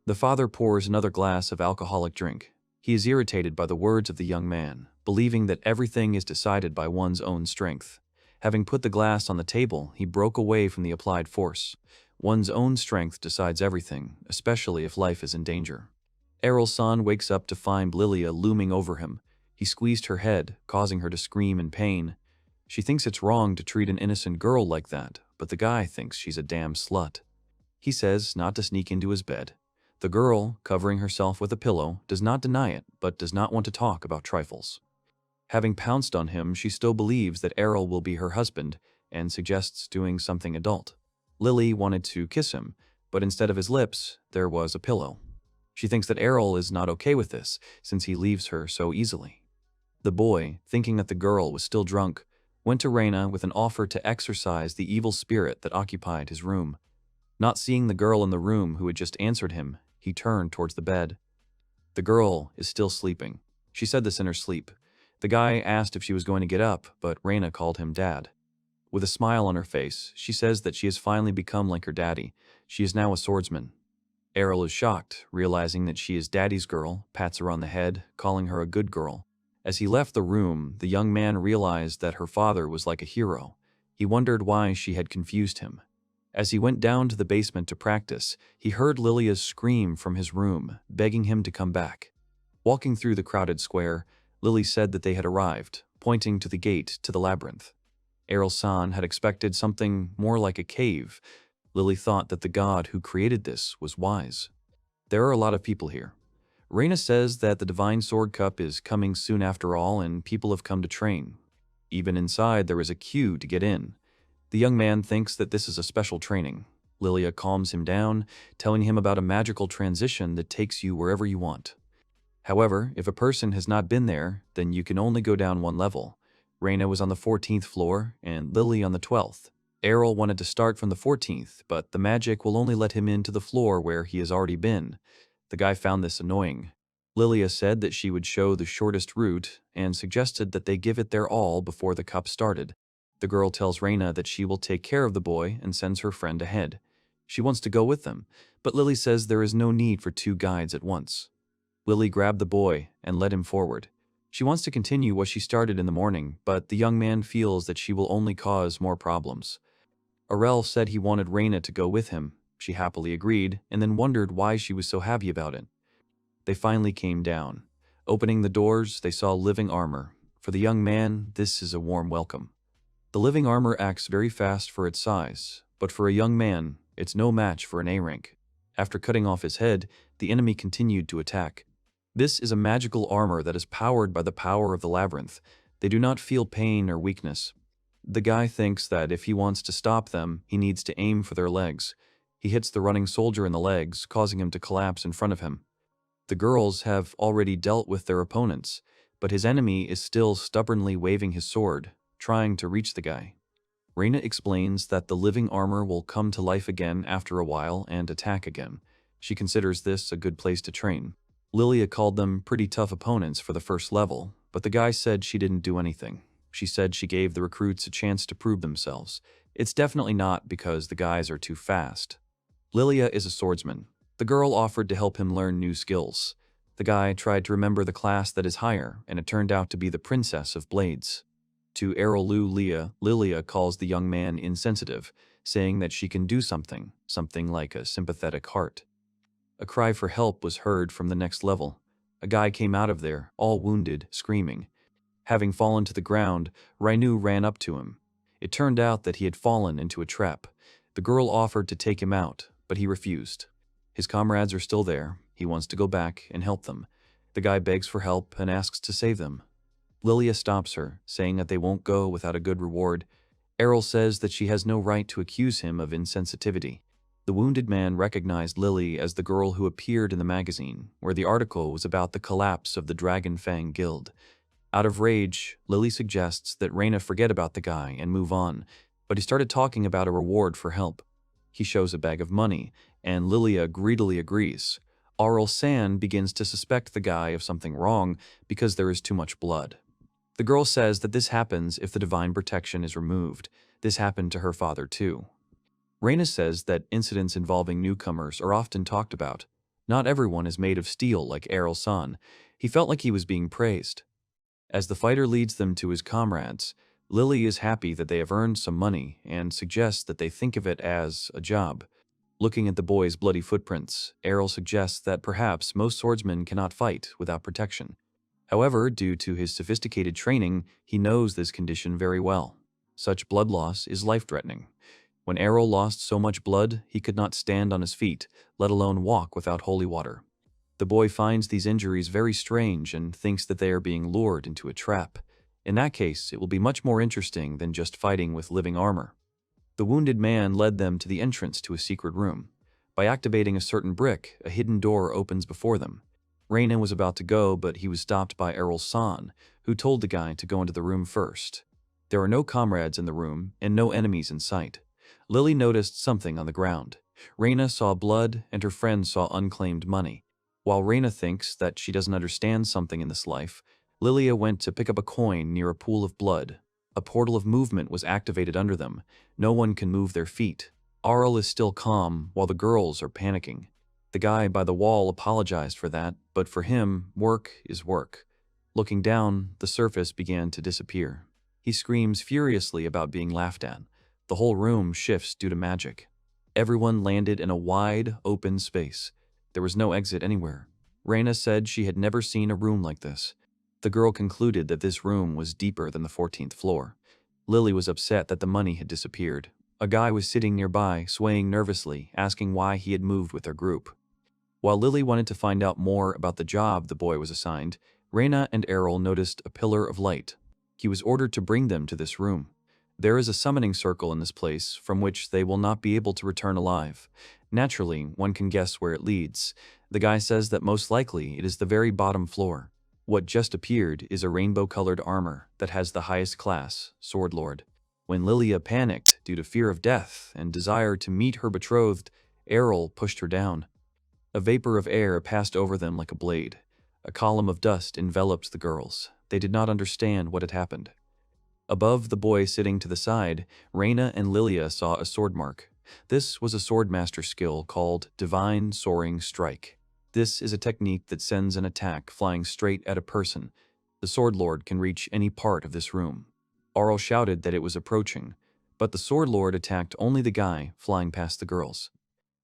Speaker 1: The father pours another glass of alcoholic drink. He is irritated by the words of the young man, believing that everything is decided by one's own strength. Having put the glass on the table, he broke away from the applied force. One's own strength decides everything, especially if life is in danger. Arel-san wakes up to find Lilia looming over him. He squeezed her head, causing her to scream in pain. She thinks it's wrong to treat an innocent girl like that, but the guy thinks she's a damn slut. He says not to sneak into his bed. The girl, covering herself with a pillow, does not deny it, but does not want to talk about trifles. Having pounced on him, she still believes that Arel will be her husband and suggests doing something adult. Lily wanted to kiss him, but instead of his lips, there was a pillow. She thinks that Arel is not okay with this, since he leaves her so easily. The boy, thinking that the girl was still drunk, went to Reina with an offer to exorcise the evil spirit that occupied his room. Not seeing the girl in the room who had just answered him, he turned towards the bed. The girl is still sleeping. She said this in her sleep. The guy asked if she was going to get up, but Reina called him Dad. With a smile on her face, she says that she has finally become like her daddy. She is now a swordsman. Arel is shocked, realizing that she is Daddy's girl, pats her on the head, calling her a good girl. As he left the room, the young man realized that her father was like a hero. He wondered why she had confused him. As he went down to the basement to practice, he heard Lilia's scream from his room, begging him to come back. Walking through the crowded square, Lily said that they had arrived, pointing to the gate to the labyrinth. Arel-san had expected something more like a cave. Lily thought that the god who created this was wise. There are a lot of people here. Reina says that the Divine Sword Cup is coming soon after all, and people have come to train. Even inside, there is a queue to get in. The young man thinks that this is a special training. Lilia calms him down, telling him about a magical transition that takes you wherever you want. However, if a person has not been there, then you can only go down one level. Reina was on the 14th floor, and Lily on the 12th. Arel wanted to start from the 14th, but the magic will only let him into the floor where he has already been. The guy found this annoying. Lilia said that she would show the shortest route, and suggested that they give it their all before the cup started. The girl tells Reina that she will take care of the boy and sends her friend ahead. She wants to go with them, but Lily says there is no need for two guides at once. Lily grabbed the boy and led him forward. She wants to continue what she started in the morning, but the young man feels that she will only cause more problems. Arel said he wanted Reina to go with him. She happily agreed, and then wondered why she was so happy about it. They finally came down. Opening the doors, they saw living armor. For the young man, this is a warm welcome. The living armor acts very fast for its size, but for a young man, it's no match for an A rank. After cutting off his head, the enemy continued to attack. This is a magical armor that is powered by the power of the labyrinth. They do not feel pain or weakness. The guy thinks that if he wants to stop them, he needs to aim for their legs. He hits the running soldier in the legs, causing him to collapse in front of him. The girls have already dealt with their opponents, but his enemy is still stubbornly waving his sword, trying to reach the guy. Reina explains that the living armor will come to life again after a while and attack again. She considers this a good place to train. Lilia called them pretty tough opponents for the first level, but the guy said she didn't do anything. She said she gave the recruits a chance to prove themselves. It's definitely not because the guys are too fast. Lilia is a swordsman. The girl offered to help him learn new skills. The guy tried to remember the class that is higher, and it turned out to be the Princess of Blades. To Arel Lilia calls the young man insensitive, saying that she can do something like a sympathetic heart. A cry for help was heard from the next level. A guy came out of there, all wounded, screaming. Having fallen to the ground, Rainu ran up to him. It turned out that he had fallen into a trap. The girl offered to take him out, but he refused. His comrades are still there. He wants to go back and help them. The guy begs for help and asks to save them. Lilia stops her, saying that they won't go without a good reward. Arel says that she has no right to accuse him of insensitivity. The wounded man recognized Lily as the girl who appeared in the magazine, where the article was about the collapse of the Dragon Fang Guild. Out of rage, Lily suggests that Reina forget about the guy and move on, but he started talking about a reward for help. He shows a bag of money, and Lilia greedily agrees. Arel San begins to suspect the guy of something wrong because there is too much blood. The girl says that this happens if the divine protection is removed. This happened to her father too. Reina says that incidents involving newcomers are often talked about. Not everyone is made of steel like Arel San. He felt like he was being praised. As the fighter leads them to his comrades, Lily is happy that they have earned some money and suggests that they think of it as a job. Looking at the boy's bloody footprints, Arel suggests that perhaps most swordsmen cannot fight without protection. However, due to his sophisticated training, he knows this condition very well. Such blood loss is life-threatening. When Arel lost so much blood, he could not stand on his feet, let alone walk without holy water. The boy finds these injuries very strange and thinks that they are being lured into a trap. In that case, it will be much more interesting than just fighting with living armor. The wounded man led them to the entrance to a secret room. By activating a certain brick, a hidden door opens before them. Reina was about to go, but he was stopped by Arel San, who told the guy to go into the room first. There are no comrades in the room and no enemies in sight. Lily noticed something on the ground. Reina saw blood and her friend saw unclaimed money. While Reina thinks that she doesn't understand something in this life, Lilia went to pick up a coin near a pool of blood. A portal of movement was activated under them. No one can move their feet. Arel is still calm while the girls are panicking. The guy by the wall apologized for that, but for him, work is work. Looking down, the surface began to disappear. He screams furiously about being laughed at. The whole room shifts due to magic. Everyone landed in a wide, open space. There was no exit anywhere. Reina said she had never seen a room like this. The girl concluded that this room was deeper than the 14th floor. Lily was upset that the money had disappeared. A guy was sitting nearby, swaying nervously, asking why he had moved with their group. While Lily wanted to find out more about the job the boy was assigned, Reina and Arel noticed a pillar of light. He was ordered to bring them to this room. There is a summoning circle in this place from which they will not be able to return alive. Naturally, one can guess where it leads. The guy says that most likely it is the very bottom floor. What just appeared is a rainbow-colored armor that has the highest class, Sword Lord. When Lilia panicked due to fear of death and desire to meet her betrothed, Arel pushed her down. A vapor of air passed over them like a blade. A column of dust enveloped the girls. They did not understand what had happened. Above the boy sitting to the side, Reina and Lilia saw a sword mark. This was a swordmaster skill called Divine Soaring Strike. This is a technique that sends an attack flying straight at a person. The Sword Lord can reach any part of this room. Arel shouted that it was approaching, but the Sword Lord attacked only the guy flying past the girls.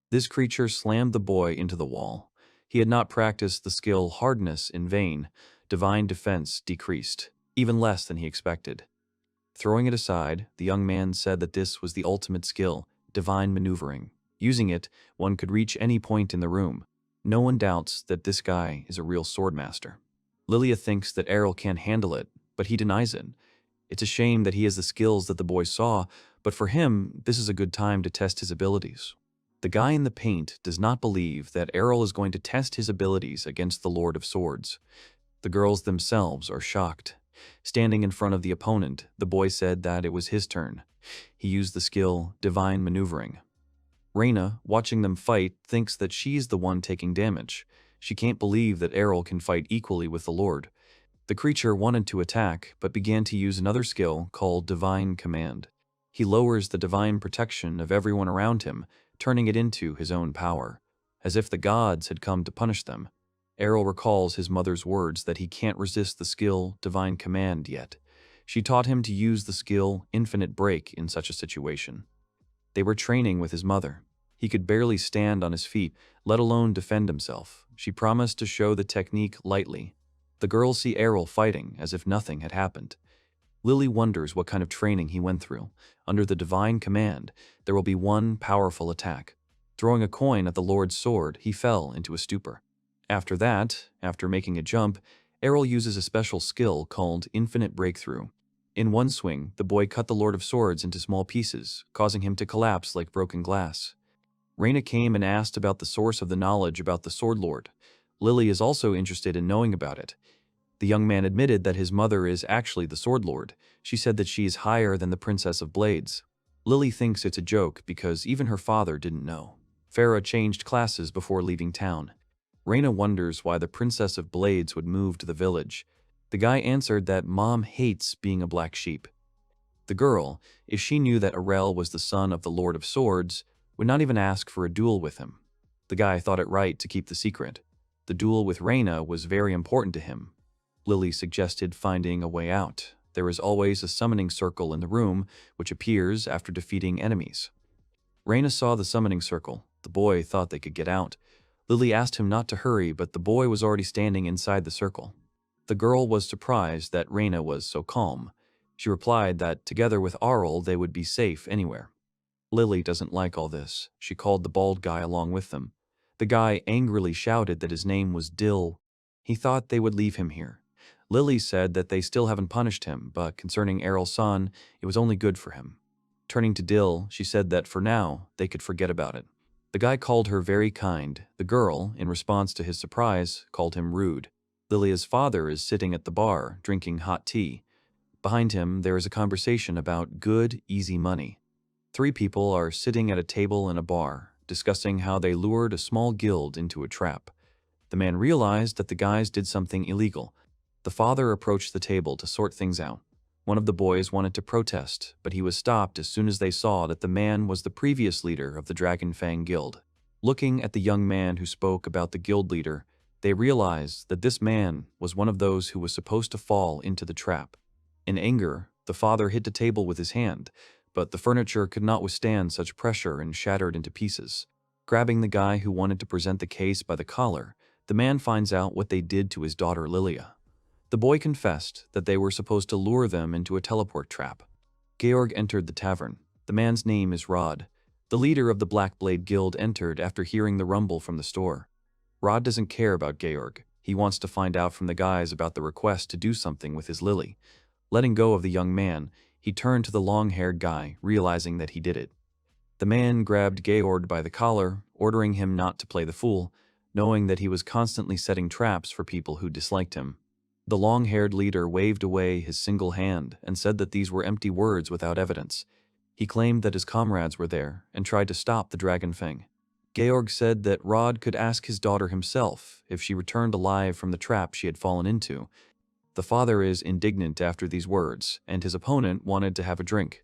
Speaker 1: This creature slammed the boy into the wall. He had not practiced the skill hardness in vain. Divine defense decreased, even less than he expected. Throwing it aside, the young man said that this was the ultimate skill, divine maneuvering. Using it, one could reach any point in the room. No one doubts that this guy is a real swordmaster. Lilia thinks that Arel can't handle it, but he denies it. It's a shame that he has the skills that the boy saw, but for him, this is a good time to test his abilities. The guy in the paint does not believe that Arel is going to test his abilities against the Lord of Swords. The girls themselves are shocked. Standing in front of the opponent, the boy said that it was his turn. He used the skill Divine Maneuvering. Reina, watching them fight, thinks that she's the one taking damage. She can't believe that Arel can fight equally with the Lord. The creature wanted to attack, but began to use another skill called Divine Command. He lowers the divine protection of everyone around him, turning it into his own power, as if the gods had come to punish them. Arel recalls his mother's words that he can't resist the skill Divine Command yet. She taught him to use the skill Infinite Break in such a situation. They were training with his mother. He could barely stand on his feet, let alone defend himself. She promised to show the technique lightly. The girls see Arel fighting as if nothing had happened. Lily wonders what kind of training he went through. Under the Divine Command, there will be one powerful attack. Throwing a coin at the Lord's sword, he fell into a stupor. After that, after making a jump, Arel uses a special skill called Infinite Breakthrough. In one swing, the boy cut the Lord of Swords into small pieces, causing him to collapse like broken glass. Reina came and asked about the source of the knowledge about the Sword Lord. Lily is also interested in knowing about it. The young man admitted that his mother is actually the Sword Lord. She said that she is higher than the Princess of Blades. Lily thinks it's a joke because even her father didn't know. Farah changed classes before leaving town. Reina wonders why the Princess of Blades would move to the village. The guy answered that Mom hates being a black sheep. The girl, if she knew that Arel was the son of the Lord of Swords, would not even ask for a duel with him. The guy thought it right to keep the secret. The duel with Reina was very important to him. Lily suggested finding a way out. There is always a summoning circle in the room, which appears after defeating enemies. Reina saw the summoning circle. The boy thought they could get out. Lily asked him not to hurry, but the boy was already standing inside the circle. The girl was surprised that Reina was so calm. She replied that together with Arel they would be safe anywhere. Lily doesn't like all this. She called the bald guy along with them. The guy angrily shouted that his name was Dill. He thought they would leave him here. Lily said that they still haven't punished him, but concerning Arel's son, it was only good for him. Turning to Dill, she said that for now, they could forget about it. The guy called her very kind. The girl, in response to his surprise, called him rude. Lilia's father is sitting at the bar, drinking hot tea. Behind him, there is a conversation about good, easy money. 3 people are sitting at a table in a bar, discussing how they lured a small guild into a trap. The man realized that the guys did something illegal. The father approached the table to sort things out. One of the boys wanted to protest, but he was stopped as soon as they saw that the man was the previous leader of the Dragon Fang Guild. Looking at the young man who spoke about the guild leader, they realized that this man was one of those who was supposed to fall into the trap. In anger, the father hit the table with his hand, but the furniture could not withstand such pressure and shattered into pieces. Grabbing the guy who wanted to present the case by the collar, the man finds out what they did to his daughter Lilia. The boy confessed that they were supposed to lure them into a teleport trap. Georg entered the tavern. The man's name is Rod. The leader of the Black Blade Guild entered after hearing the rumble from the store. Rod doesn't care about Georg. He wants to find out from the guys about the request to do something with his Lily. Letting go of the young man, he turned to the long-haired guy, realizing that he did it. The man grabbed Georg by the collar, ordering him not to play the fool, knowing that he was constantly setting traps for people who disliked him. The long-haired leader waved away his single hand and said that these were empty words without evidence. He claimed that his comrades were there and tried to stop the Dragon Fang. Georg said that Rod could ask his daughter himself if she returned alive from the trap she had fallen into. The father is indignant after these words, and his opponent wanted to have a drink.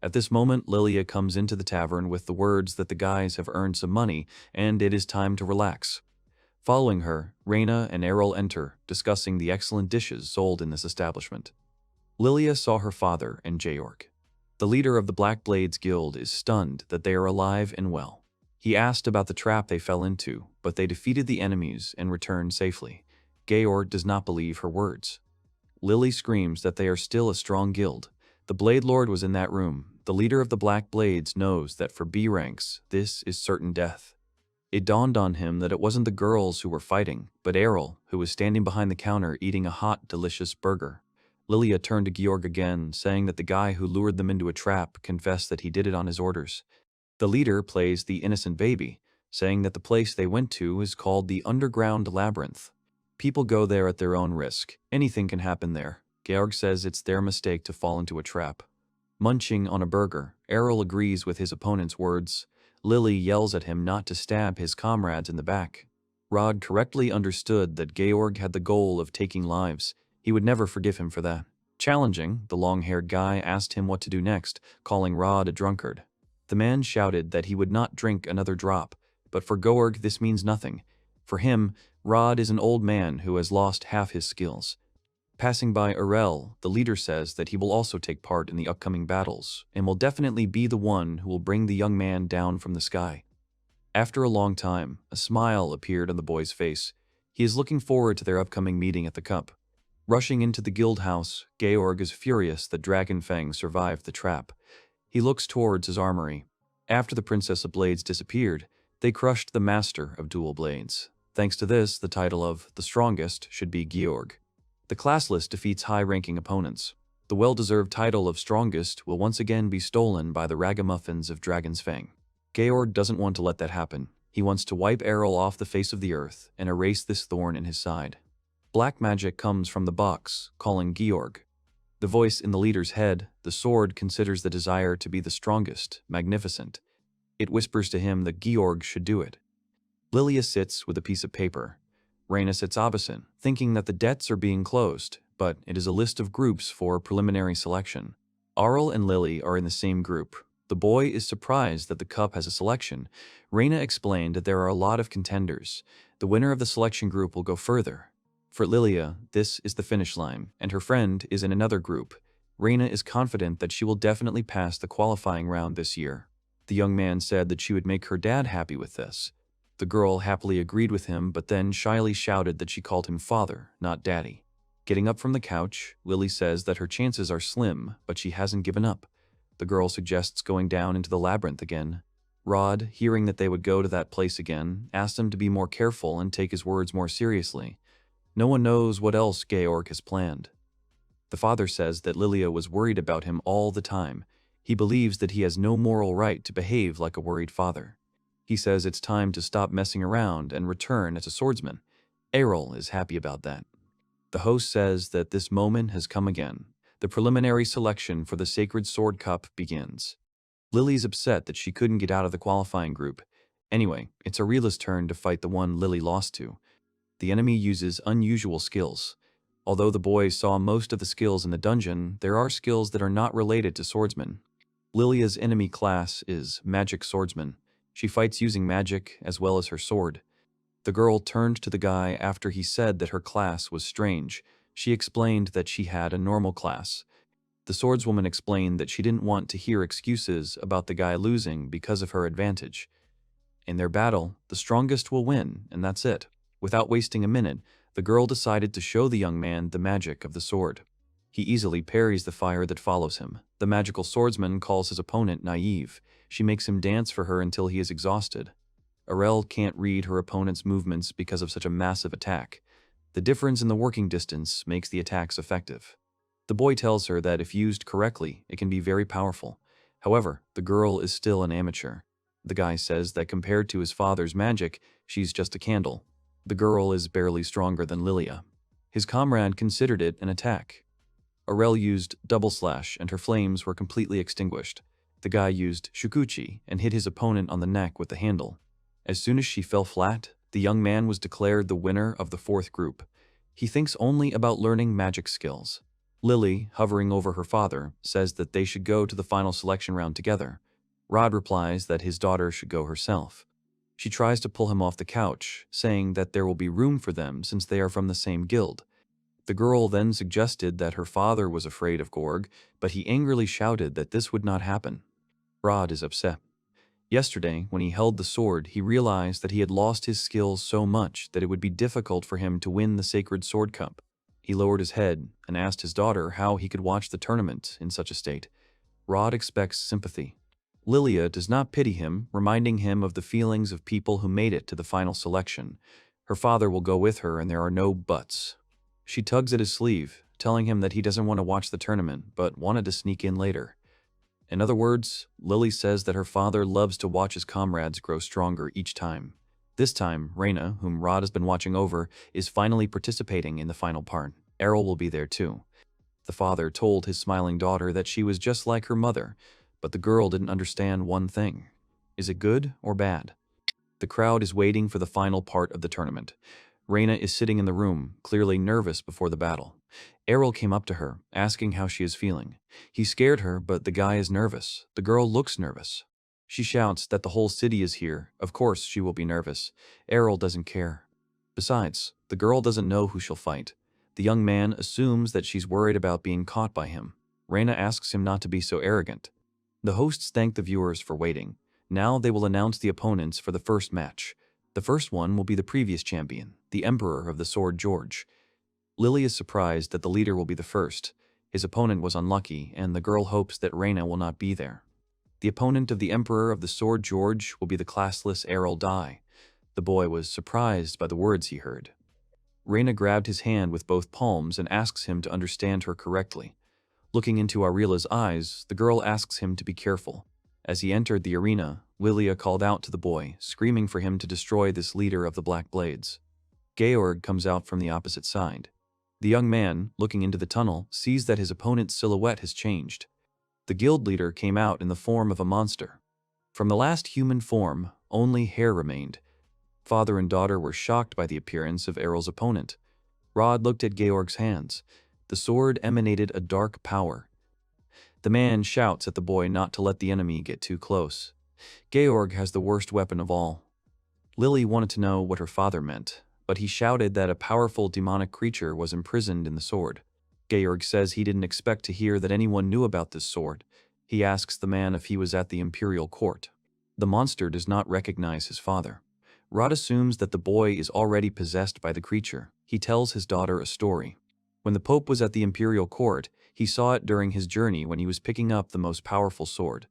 Speaker 1: At this moment, Lilia comes into the tavern with the words that the guys have earned some money and it is time to relax. Following her, Reina and Arel enter, discussing the excellent dishes sold in this establishment. Lilia saw her father and Georg. The leader of the Black Blades Guild is stunned that they are alive and well. He asked about the trap they fell into, but they defeated the enemies and returned safely. Georg does not believe her words. Lily screams that they are still a strong guild. The Blade Lord was in that room. The leader of the Black Blades knows that for B ranks, this is certain death. It dawned on him that it wasn't the girls who were fighting, but Arel, who was standing behind the counter eating a hot, delicious burger. Lilia turned to Georg again, saying that the guy who lured them into a trap confessed that he did it on his orders. The leader plays the innocent baby, saying that the place they went to is called the Underground Labyrinth. People go there at their own risk. Anything can happen there. Georg says it's their mistake to fall into a trap. Munching on a burger, Arel agrees with his opponent's words. Lily yells at him not to stab his comrades in the back. Rod correctly understood that Georg had the goal of taking lives. He would never forgive him for that. Challenging, the long-haired guy asked him what to do next, calling Rod a drunkard. The man shouted that he would not drink another drop, but for Georg this means nothing. For him, Rod is an old man who has lost half his skills. Passing by Arel, the leader says that he will also take part in the upcoming battles, and will definitely be the one who will bring the young man down from the sky. After a long time, a smile appeared on the boy's face. He is looking forward to their upcoming meeting at the cup. Rushing into the guild house, Georg is furious that Dragonfang survived the trap. He looks towards his armory. After the Princess of Blades disappeared, they crushed the Master of Dual Blades. Thanks to this, the title of the Strongest should be Georg. The Classless defeats high-ranking opponents. The well-deserved title of Strongest will once again be stolen by the ragamuffins of Dragon's Fang. Georg doesn't want to let that happen. He wants to wipe Arel off the face of the earth and erase this thorn in his side. Black magic comes from the box, calling Georg. The voice in the leader's head, the sword, considers the desire to be the strongest, magnificent. It whispers to him that Georg should do it. Lilia sits with a piece of paper. Reyna sits opposite, thinking that the debts are being closed, but it is a list of groups for preliminary selection. Arel and Lily are in the same group. The boy is surprised that the cup has a selection. Reyna explained that there are a lot of contenders. The winner of the selection group will go further. For Lilia, this is the finish line, and her friend is in another group. Reyna is confident that she will definitely pass the qualifying round this year. The young man said that she would make her dad happy with this. The girl happily agreed with him, but then shyly shouted that she called him father, not daddy. Getting up from the couch, Lily says that her chances are slim, but she hasn't given up. The girl suggests going down into the labyrinth again. Rod, hearing that they would go to that place again, asked him to be more careful and take his words more seriously. No one knows what else Georg has planned. The father says that Lilia was worried about him all the time. He believes that he has no moral right to behave like a worried father. He says it's time to stop messing around and return as a swordsman. Arel is happy about that. The host says that this moment has come again. The preliminary selection for the Sacred Sword Cup begins. Lily's upset that she couldn't get out of the qualifying group. Anyway, it's Arela's turn to fight the one Lily lost to. The enemy uses unusual skills. Although the boys saw most of the skills in the dungeon, there are skills that are not related to swordsmen. Lilia's enemy class is Magic Swordsman. She fights using magic as well as her sword. The girl turned to the guy after he said that her class was strange. She explained that she had a normal class. The swordswoman explained that she didn't want to hear excuses about the guy losing because of her advantage. In their battle, the strongest will win, and that's it. Without wasting a minute, the girl decided to show the young man the magic of the sword. He easily parries the fire that follows him. The magical swordsman calls his opponent naive. She makes him dance for her until he is exhausted. Arel can't read her opponent's movements because of such a massive attack. The difference in the working distance makes the attacks effective. The boy tells her that if used correctly, it can be very powerful. However, the girl is still an amateur. The guy says that compared to his father's magic, she's just a candle. The girl is barely stronger than Lilia. His comrade considered it an attack. Arel used double slash and her flames were completely extinguished. The guy used shukuchi and hit his opponent on the neck with the handle. As soon as she fell flat, the young man was declared the winner of the fourth group. He thinks only about learning magic skills. Lily, hovering over her father, says that they should go to the final selection round together. Rod replies that his daughter should go herself. She tries to pull him off the couch, saying that there will be room for them since they are from the same guild. The girl then suggested that her father was afraid of Georg, but he angrily shouted that this would not happen. Rod is upset. Yesterday, when he held the sword, he realized that he had lost his skills so much that it would be difficult for him to win the sacred sword cup. He lowered his head and asked his daughter how he could watch the tournament in such a state. Rod expects sympathy. Lilia does not pity him, reminding him of the feelings of people who made it to the final selection. Her father will go with her and there are no buts. She tugs at his sleeve, telling him that he doesn't want to watch the tournament, but wanted to sneak in later. In other words, Lily says that her father loves to watch his comrades grow stronger each time. This time, Reina, whom Rod has been watching over, is finally participating in the final part. Arel will be there too. The father told his smiling daughter that she was just like her mother, but the girl didn't understand one thing. Is it good or bad? The crowd is waiting for the final part of the tournament. Reina is sitting in the room, clearly nervous before the battle. Arel came up to her, asking how she is feeling. He scared her, but the guy is nervous. The girl looks nervous. She shouts that the whole city is here. Of course she will be nervous. Arel doesn't care. Besides, the girl doesn't know who she'll fight. The young man assumes that she's worried about being caught by him. Reina asks him not to be so arrogant. The hosts thank the viewers for waiting. Now they will announce the opponents for the first match. The first one will be the previous champion, the Emperor of the Sword George. Lily is surprised that the leader will be the first. His opponent was unlucky, and the girl hopes that Reina will not be there. The opponent of the Emperor of the Sword George will be the classless Arel Dai. The boy was surprised by the words he heard. Reina grabbed his hand with both palms and asks him to understand her correctly. Looking into Arela's eyes, the girl asks him to be careful. As he entered the arena, Lilia called out to the boy, screaming for him to destroy this leader of the Black Blades. Georg comes out from the opposite side. The young man, looking into the tunnel, sees that his opponent's silhouette has changed. The guild leader came out in the form of a monster. From the last human form, only hair remained. Father and daughter were shocked by the appearance of Arel's opponent. Rod looked at Georg's hands. The sword emanated a dark power. The man shouts at the boy not to let the enemy get too close. Georg has the worst weapon of all. Lily wanted to know what her father meant, but he shouted that a powerful demonic creature was imprisoned in the sword. Georg says he didn't expect to hear that anyone knew about this sword. He asks the man if he was at the imperial court. The monster does not recognize his father. Rod assumes that the boy is already possessed by the creature. He tells his daughter a story. When the Pope was at the imperial court, he saw it during his journey when he was picking up the most powerful sword.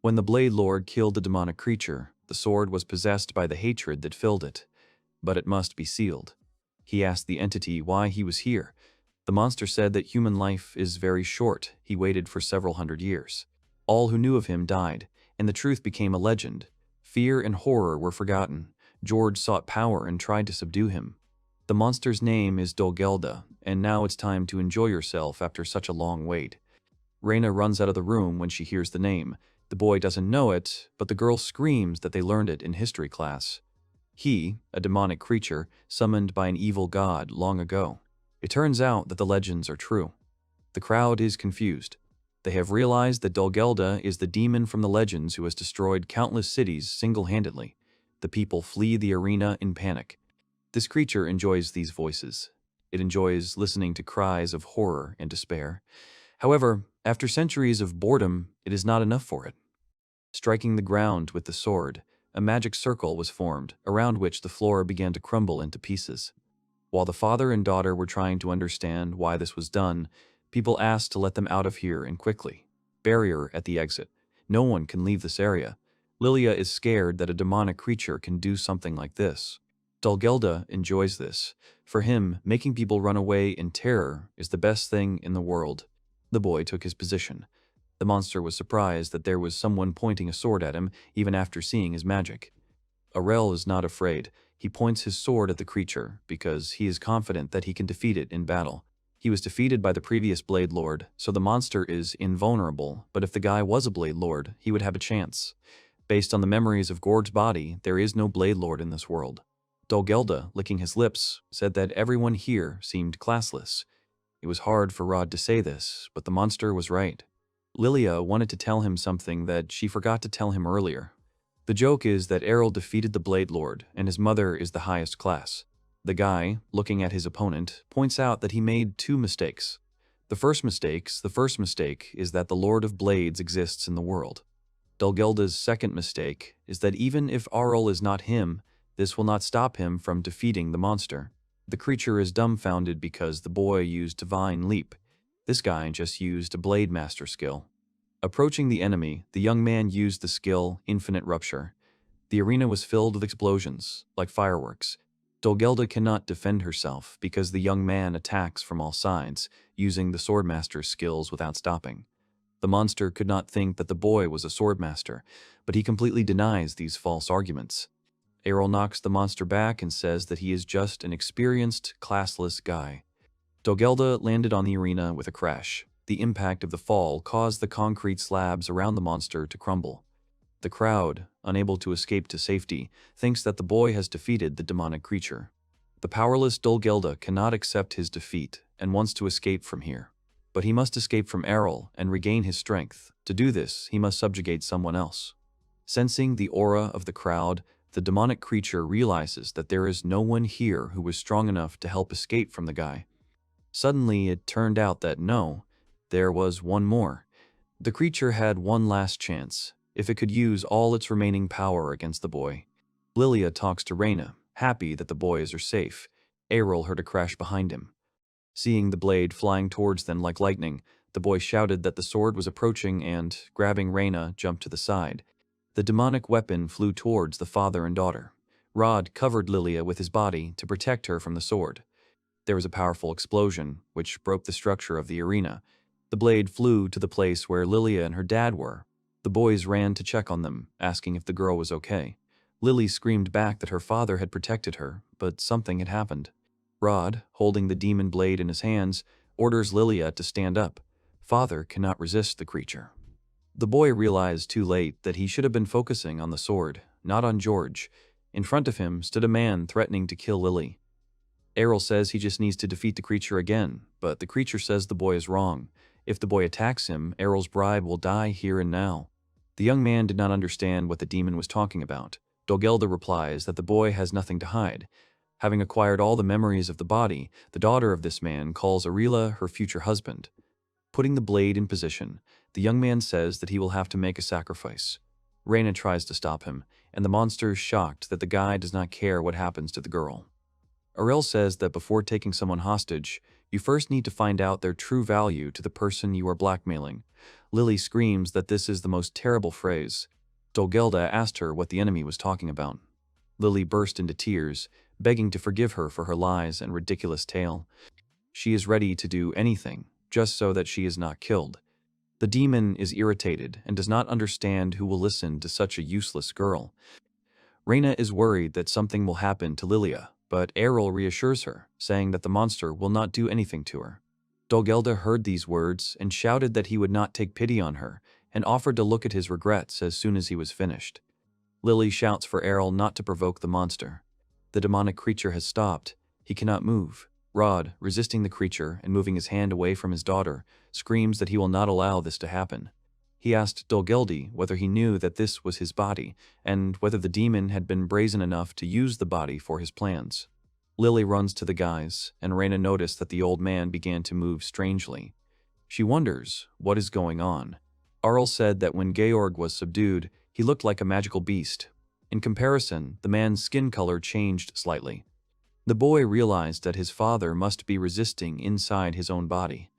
Speaker 1: When the Blade Lord killed the demonic creature, the sword was possessed by the hatred that filled it. But it must be sealed. He asked the entity why he was here. The monster said that human life is very short. He waited for several hundred years. All who knew of him died, and the truth became a legend. Fear and horror were forgotten. George sought power and tried to subdue him. The monster's name is Dolgelda, and now it's time to enjoy yourself after such a long wait. Reina runs out of the room when she hears the name. The boy doesn't know it, but the girl screams that they learned it in history class. He, a demonic creature, summoned by an evil god long ago. It turns out that the legends are true. The crowd is confused. They have realized that Dolgelda is the demon from the legends who has destroyed countless cities single-handedly. The people flee the arena in panic. This creature enjoys these voices. It enjoys listening to cries of horror and despair. However, after centuries of boredom, it is not enough for it. Striking the ground with the sword, a magic circle was formed, around which the floor began to crumble into pieces. While the father and daughter were trying to understand why this was done, people asked to let them out of here and quickly. Barrier at the exit. No one can leave this area. Lilia is scared that a demonic creature can do something like this. Dolgelda enjoys this. For him, making people run away in terror is the best thing in the world. The boy took his position. The monster was surprised that there was someone pointing a sword at him, even after seeing his magic. Arel is not afraid. He points his sword at the creature, because he is confident that he can defeat it in battle. He was defeated by the previous Blade Lord, so the monster is invulnerable, but if the guy was a Blade Lord, he would have a chance. Based on the memories of Gord's body, there is no Blade Lord in this world. Dolgelda, licking his lips, said that everyone here seemed classless. It was hard for Rod to say this, but the monster was right. Lilia wanted to tell him something that she forgot to tell him earlier. The joke is that Arel defeated the Blade Lord, and his mother is the highest class. The guy, looking at his opponent, points out that he made two mistakes. The first mistake is that the Lord of Blades exists in the world. Dulgelda's second mistake is that even if Arel is not him, this will not stop him from defeating the monster. The creature is dumbfounded because the boy used Divine Leap. This guy just used a Blade Master skill. Approaching the enemy, the young man used the skill Infinite Rupture. The arena was filled with explosions, like fireworks. Dulgelda cannot defend herself because the young man attacks from all sides, using the Swordmaster's skills without stopping. The monster could not think that the boy was a Swordmaster, but he completely denies these false arguments. Arel knocks the monster back and says that he is just an experienced, classless guy. Dulgelda landed on the arena with a crash. The impact of the fall caused the concrete slabs around the monster to crumble. The crowd, unable to escape to safety, thinks that the boy has defeated the demonic creature. The powerless Dulgelda cannot accept his defeat and wants to escape from here. But he must escape from Arel and regain his strength. To do this, he must subjugate someone else. Sensing the aura of the crowd, the demonic creature realizes that there is no one here who was strong enough to help escape from the guy. Suddenly, it turned out that no, there was one more. The creature had one last chance, if it could use all its remaining power against the boy. Lilia talks to Reyna, happy that the boys are safe. Arel heard a crash behind him. Seeing the blade flying towards them like lightning, the boy shouted that the sword was approaching and, grabbing Reyna, jumped to the side. The demonic weapon flew towards the father and daughter. Rod covered Lilia with his body to protect her from the sword. There was a powerful explosion, which broke the structure of the arena. The blade flew to the place where Lilia and her dad were. The boys ran to check on them, asking if the girl was okay. Lily screamed back that her father had protected her, but something had happened. Rod, holding the demon blade in his hands, orders Lilia to stand up. Father cannot resist the creature. The boy realized too late that he should have been focusing on the sword, not on George. In front of him stood a man threatening to kill Lily. Arel says he just needs to defeat the creature again, but the creature says the boy is wrong. If the boy attacks him, Arel's bride will die here and now. The young man did not understand what the demon was talking about. Dulgelda replies that the boy has nothing to hide. Having acquired all the memories of the body, the daughter of this man calls Arela her future husband. Putting the blade in position, the young man says that he will have to make a sacrifice. Reyna tries to stop him, and the monster is shocked that the guy does not care what happens to the girl. Arel says that before taking someone hostage, you first need to find out their true value to the person you are blackmailing. Lily screams that this is the most terrible phrase. Dulgelda asked her what the enemy was talking about. Lily burst into tears, begging to forgive her for her lies and ridiculous tale. She is ready to do anything, just so that she is not killed. The demon is irritated and does not understand who will listen to such a useless girl. Reyna is worried that something will happen to Lilia, but Arel reassures her, saying that the monster will not do anything to her. Dulgelda heard these words and shouted that he would not take pity on her, and offered to look at his regrets as soon as he was finished. Lily shouts for Arel not to provoke the monster. The demonic creature has stopped. He cannot move. Rod, resisting the creature and moving his hand away from his daughter, screams that he will not allow this to happen. He asked Dulgelda whether he knew that this was his body, and whether the demon had been brazen enough to use the body for his plans. Lily runs to the guys, and Reyna noticed that the old man began to move strangely. She wonders what is going on. Arel said that when Georg was subdued, he looked like a magical beast. In comparison, the man's skin color changed slightly. The boy realized that his father must be resisting inside his own body.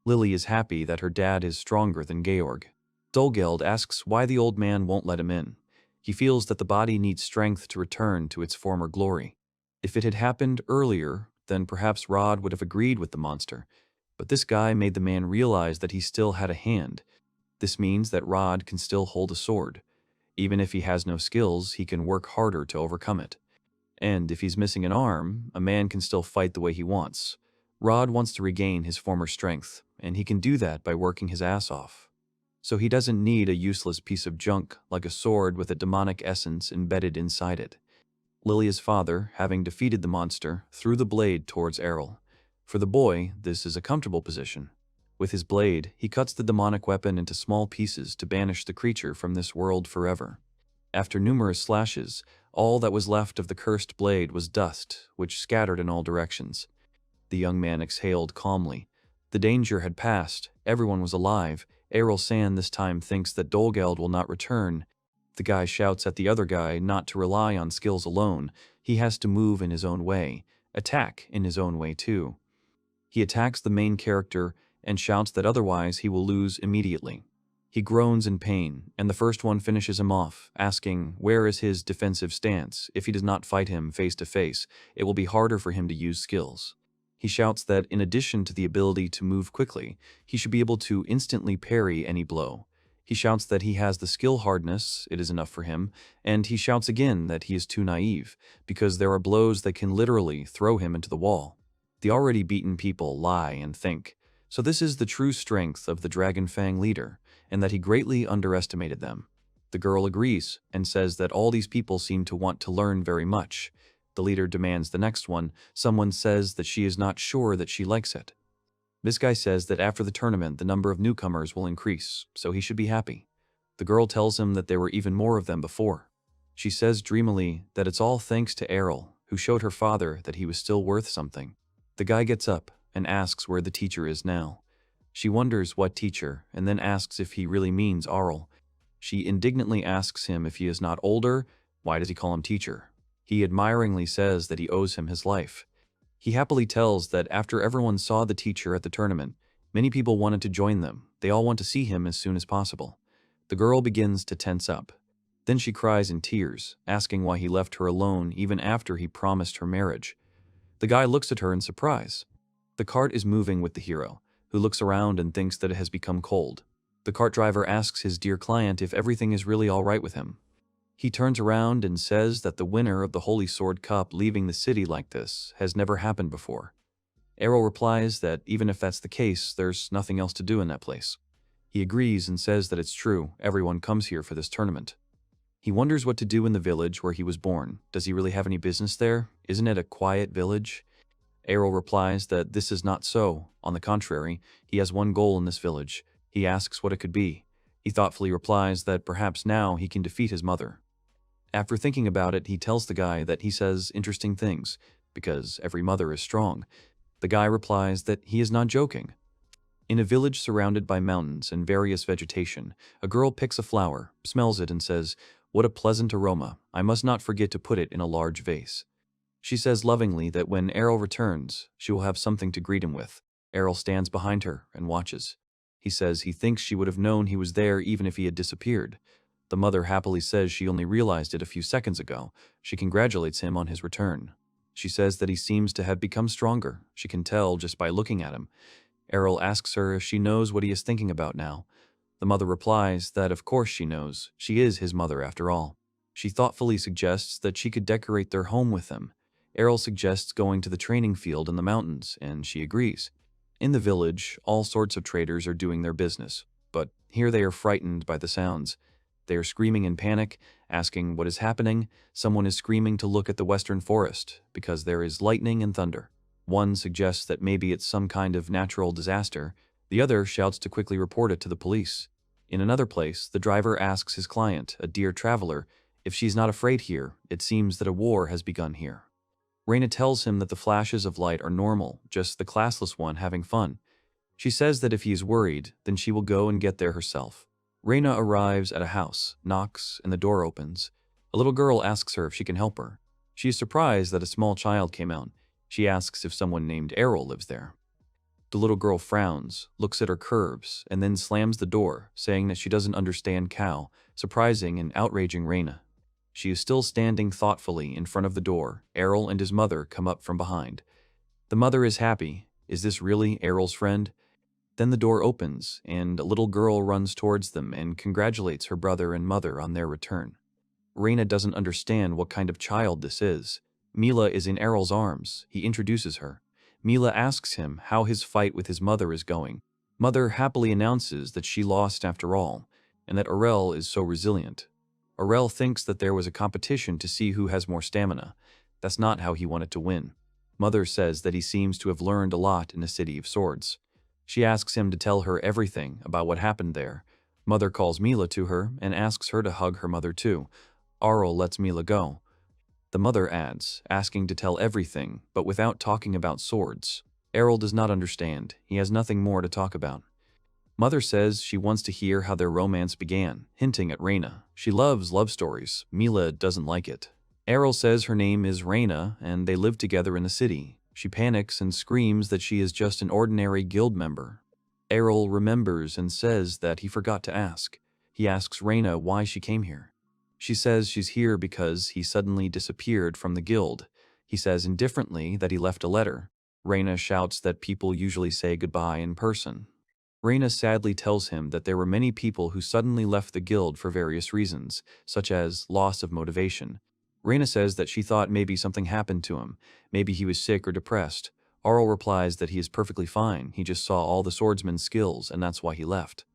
Speaker 1: Lily is happy that her dad is stronger than Georg. Dulgelda asks why the old man won't let him in. He feels that the body needs strength to return to its former glory. If it had happened earlier, then perhaps Rod would have agreed with the monster. But this guy made the man realize that he still had a hand. This means that Rod can still hold a sword. Even if he has no skills, he can work harder to overcome it. And if he's missing an arm, a man can still fight the way he wants. Rod wants to regain his former strength, and he can do that by working his ass off. So he doesn't need a useless piece of junk like a sword with a demonic essence embedded inside it. Lilia's father, having defeated the monster, threw the blade towards Arel. For the boy, this is a comfortable position. With his blade, he cuts the demonic weapon into small pieces to banish the creature from this world forever. After numerous slashes, all that was left of the cursed blade was dust, which scattered in all directions. The young man exhaled calmly. The danger had passed, everyone was alive, Arel-san this time thinks that Dolgeld will not return. The guy shouts at the other guy not to rely on skills alone. He has to move in his own way, attack in his own way too. He attacks the main character and shouts that otherwise he will lose immediately. He groans in pain, and the first one finishes him off, asking where is his defensive stance. If he does not fight him face to face, it will be harder for him to use skills. He shouts that in addition to the ability to move quickly, he should be able to instantly parry any blow. He shouts that he has the skill hardness, it is enough for him, and he shouts again that he is too naive, because there are blows that can literally throw him into the wall. The already beaten people lie and think. So this is the true strength of the Dragon Fang leader, and that he greatly underestimated them. The girl agrees, and says that all these people seem to want to learn very much. The leader demands the next one. Someone says that she is not sure that she likes it. This guy says that after the tournament the number of newcomers will increase, so he should be happy. The girl tells him that there were even more of them before. She says dreamily that it's all thanks to Arel, who showed her father that he was still worth something. The guy gets up and asks where the teacher is now. She wonders what teacher, and then asks if he really means Arel. She indignantly asks him if he is not older. Why does he call him teacher? He admiringly says that he owes him his life. He happily tells that after everyone saw the teacher at the tournament, many people wanted to join them. They all want to see him as soon as possible. The girl begins to tense up. Then she cries in tears, asking why he left her alone even after he promised her marriage. The guy looks at her in surprise. The cart is moving with the hero, who looks around and thinks that it has become cold. The cart driver asks his dear client if everything is really all right with him. He turns around and says that the winner of the Holy Sword Cup leaving the city like this has never happened before. Arel replies that even if that's the case, there's nothing else to do in that place. He agrees and says that it's true, everyone comes here for this tournament. He wonders what to do in the village where he was born. Does he really have any business there? Isn't it a quiet village? Arel replies that this is not so. On the contrary, he has one goal in this village. He asks what it could be. He thoughtfully replies that perhaps now he can defeat his mother. After thinking about it, he tells the guy that he says interesting things, because every mother is strong. The guy replies that he is not joking. In a village surrounded by mountains and various vegetation, a girl picks a flower, smells it, and says, "What a pleasant aroma. I must not forget to put it in a large vase." She says lovingly that when Arel returns, she will have something to greet him with. Arel stands behind her and watches. He says he thinks she would have known he was there even if he had disappeared. The mother happily says she only realized it a few seconds ago. She congratulates him on his return. She says that he seems to have become stronger. She can tell just by looking at him. Arel asks her if she knows what he is thinking about now. The mother replies that of course she knows. She is his mother after all. She thoughtfully suggests that she could decorate their home with him. Arel suggests going to the training field in the mountains, and she agrees. In the village, all sorts of traders are doing their business, but here they are frightened by the sounds. They are screaming in panic, asking what is happening. Someone is screaming to look at the western forest, because there is lightning and thunder. One suggests that maybe it's some kind of natural disaster. The other shouts to quickly report it to the police. In another place, the driver asks his client, a dear traveler, if she's not afraid here. It seems that a war has begun here. Reina tells him that the flashes of light are normal, just the classless one having fun. She says that if he is worried, then she will go and get there herself. Reina arrives at a house, knocks, and the door opens. A little girl asks her if she can help her. She is surprised that a small child came out. She asks if someone named Arel lives there. The little girl frowns, looks at her curves, and then slams the door, saying that she doesn't understand cow, surprising and outraging Reina. She is still standing thoughtfully in front of the door. Arel and his mother come up from behind. The mother is happy. Is this really Arel's friend? Then the door opens, and a little girl runs towards them and congratulates her brother and mother on their return. Reina doesn't understand what kind of child this is. Mila is in Arel's arms. He introduces her. Mila asks him how his fight with his mother is going. Mother happily announces that she lost after all, and that Arel is so resilient. Arel thinks that there was a competition to see who has more stamina. That's not how he wanted to win. Mother says that he seems to have learned a lot in the City of Swords. She asks him to tell her everything about what happened there. Mother calls Mila to her and asks her to hug her mother too. Arel lets Mila go. The mother adds, asking to tell everything, but without talking about swords. Arel does not understand. He has nothing more to talk about. Mother says she wants to hear how their romance began, hinting at Reina. She loves love stories. Mila doesn't like it. Arel says her name is Reina and they live together in the city. She panics and screams that she is just an ordinary guild member. Arel remembers and says that he forgot to ask. He asks Reina why she came here. She says she's here because he suddenly disappeared from the guild. He says indifferently that he left a letter. Reina shouts that people usually say goodbye in person. Reina sadly tells him that there were many people who suddenly left the guild for various reasons, such as loss of motivation. Reina says that she thought maybe something happened to him, maybe he was sick or depressed. Arel replies that he is perfectly fine, he just saw all the swordsman's skills and that's why he left.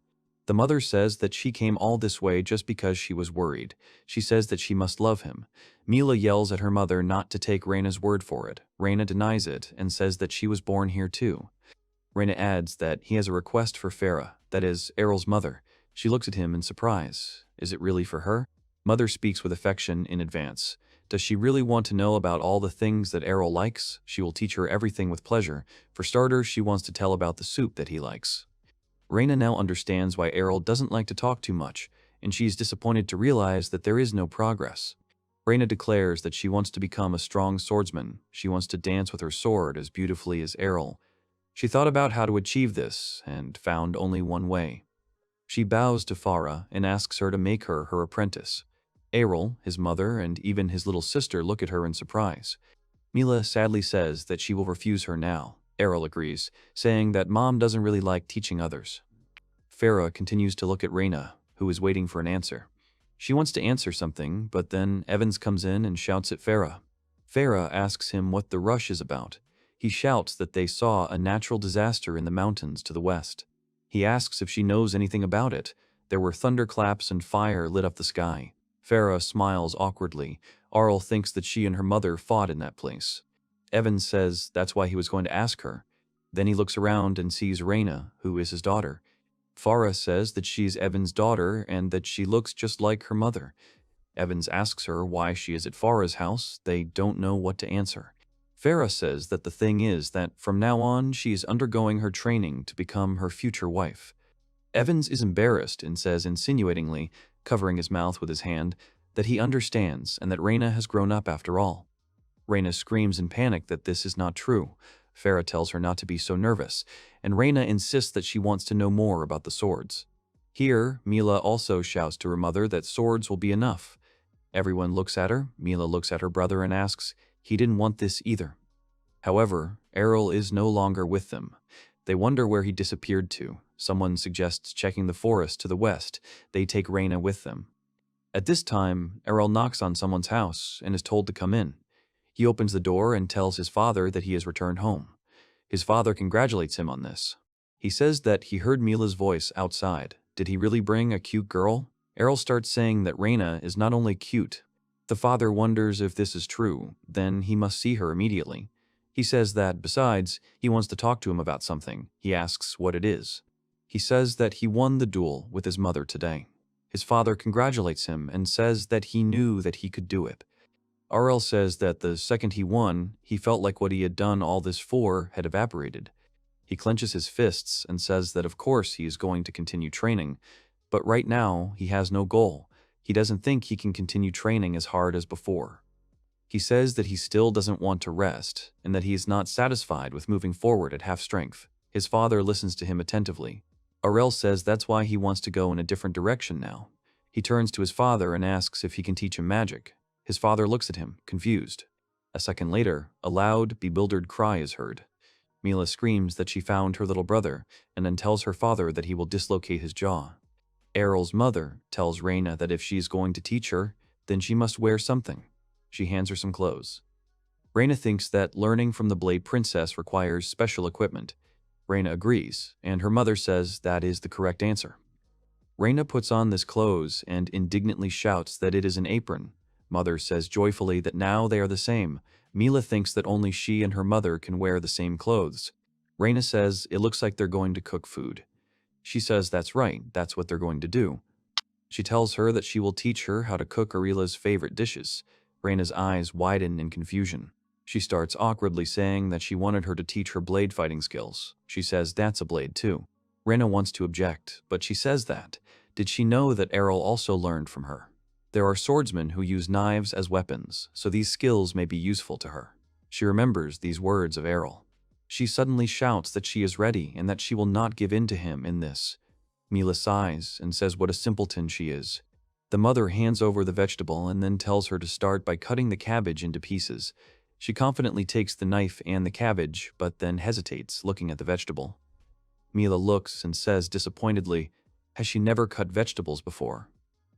Speaker 1: The mother says that she came all this way just because she was worried. She says that she must love him. Mila yells at her mother not to take Reina's word for it. Reina denies it and says that she was born here too. Reina adds that he has a request for Farah, that is, Arel's mother. She looks at him in surprise. Is it really for her? Mother speaks with affection in advance. Does she really want to know about all the things that Arel likes? She will teach her everything with pleasure. For starters, she wants to tell about the soup that he likes. Reina now understands why Arel doesn't like to talk too much, and she is disappointed to realize that there is no progress. Reina declares that she wants to become a strong swordsman. She wants to dance with her sword as beautifully as Arel. She thought about how to achieve this, and found only one way. She bows to Farah and asks her to make her her apprentice. Arel, his mother, and even his little sister look at her in surprise. Mila sadly says that she will refuse her now. Arel agrees, saying that Mom doesn't really like teaching others. Farah continues to look at Reina, who is waiting for an answer. She wants to answer something, but then Evans comes in and shouts at Farah. Farah asks him what the rush is about. He shouts that they saw a natural disaster in the mountains to the west. He asks if she knows anything about it. There were thunderclaps and fire lit up the sky. Farah smiles awkwardly. Arel thinks that she and her mother fought in that place. Evans says that's why he was going to ask her. Then he looks around and sees Reina, who is his daughter. Farah says that she's Evans' daughter and that she looks just like her mother. Evans asks her why she is at Farah's house. They don't know what to answer. Farah says that the thing is that from now on she is undergoing her training to become her future wife. Evans is embarrassed and says insinuatingly, covering his mouth with his hand, that he understands and that Reina has grown up after all. Reina screams in panic that this is not true. Farah tells her not to be so nervous, and Reina insists that she wants to know more about the swords. Here, Mila also shouts to her mother that swords will be enough. Everyone looks at her. Mila looks at her brother and asks, he didn't want this either. However, Arel is no longer with them. They wonder where he disappeared to. Someone suggests checking the forest to the west. They take Reina with them. At this time, Arel knocks on someone's house and is told to come in. He opens the door and tells his father that he has returned home. His father congratulates him on this. He says that he heard Mila's voice outside. Did he really bring a cute girl? Arel starts saying that Reina is not only cute. The father wonders if this is true, then he must see her immediately. He says that, besides, he wants to talk to him about something. He asks what it is. He says that he won the duel with his mother today. His father congratulates him and says that he knew that he could do it. Arel says that the second he won, he felt like what he had done all this for had evaporated. He clenches his fists and says that of course he is going to continue training, but right now he has no goal. He doesn't think he can continue training as hard as before. He says that he still doesn't want to rest and that he is not satisfied with moving forward at half strength. His father listens to him attentively. Arel says that's why he wants to go in a different direction now. He turns to his father and asks if he can teach him magic. His father looks at him, confused. A second later, a loud, bewildered cry is heard. Mila screams that she found her little brother and then tells her father that he will dislocate his jaw. Arel's mother tells Reina that if she is going to teach her, then she must wear something. She hands her some clothes. Reina thinks that learning from the Blade Princess requires special equipment. Reina agrees, and her mother says that is the correct answer. Reina puts on this clothes and indignantly shouts that it is an apron. Mother says joyfully that now they are the same. Mila thinks that only she and her mother can wear the same clothes. Reina says it looks like they're going to cook food. She says that's right, that's what they're going to do. She tells her that she will teach her how to cook Arila's favorite dishes. Reina's eyes widen in confusion. She starts awkwardly saying that she wanted her to teach her blade fighting skills. She says that's a blade too. Rena wants to object, but she says that, did she know that Arel also learned from her? There are swordsmen who use knives as weapons, so these skills may be useful to her. She remembers these words of Arel. She suddenly shouts that she is ready and that she will not give in to him in this. Mila sighs and says what a simpleton she is. The mother hands over the vegetable and then tells her to start by cutting the cabbage into pieces. She confidently takes the knife and the cabbage, but then hesitates, looking at the vegetable. Mila looks and says disappointedly, has she never cut vegetables before?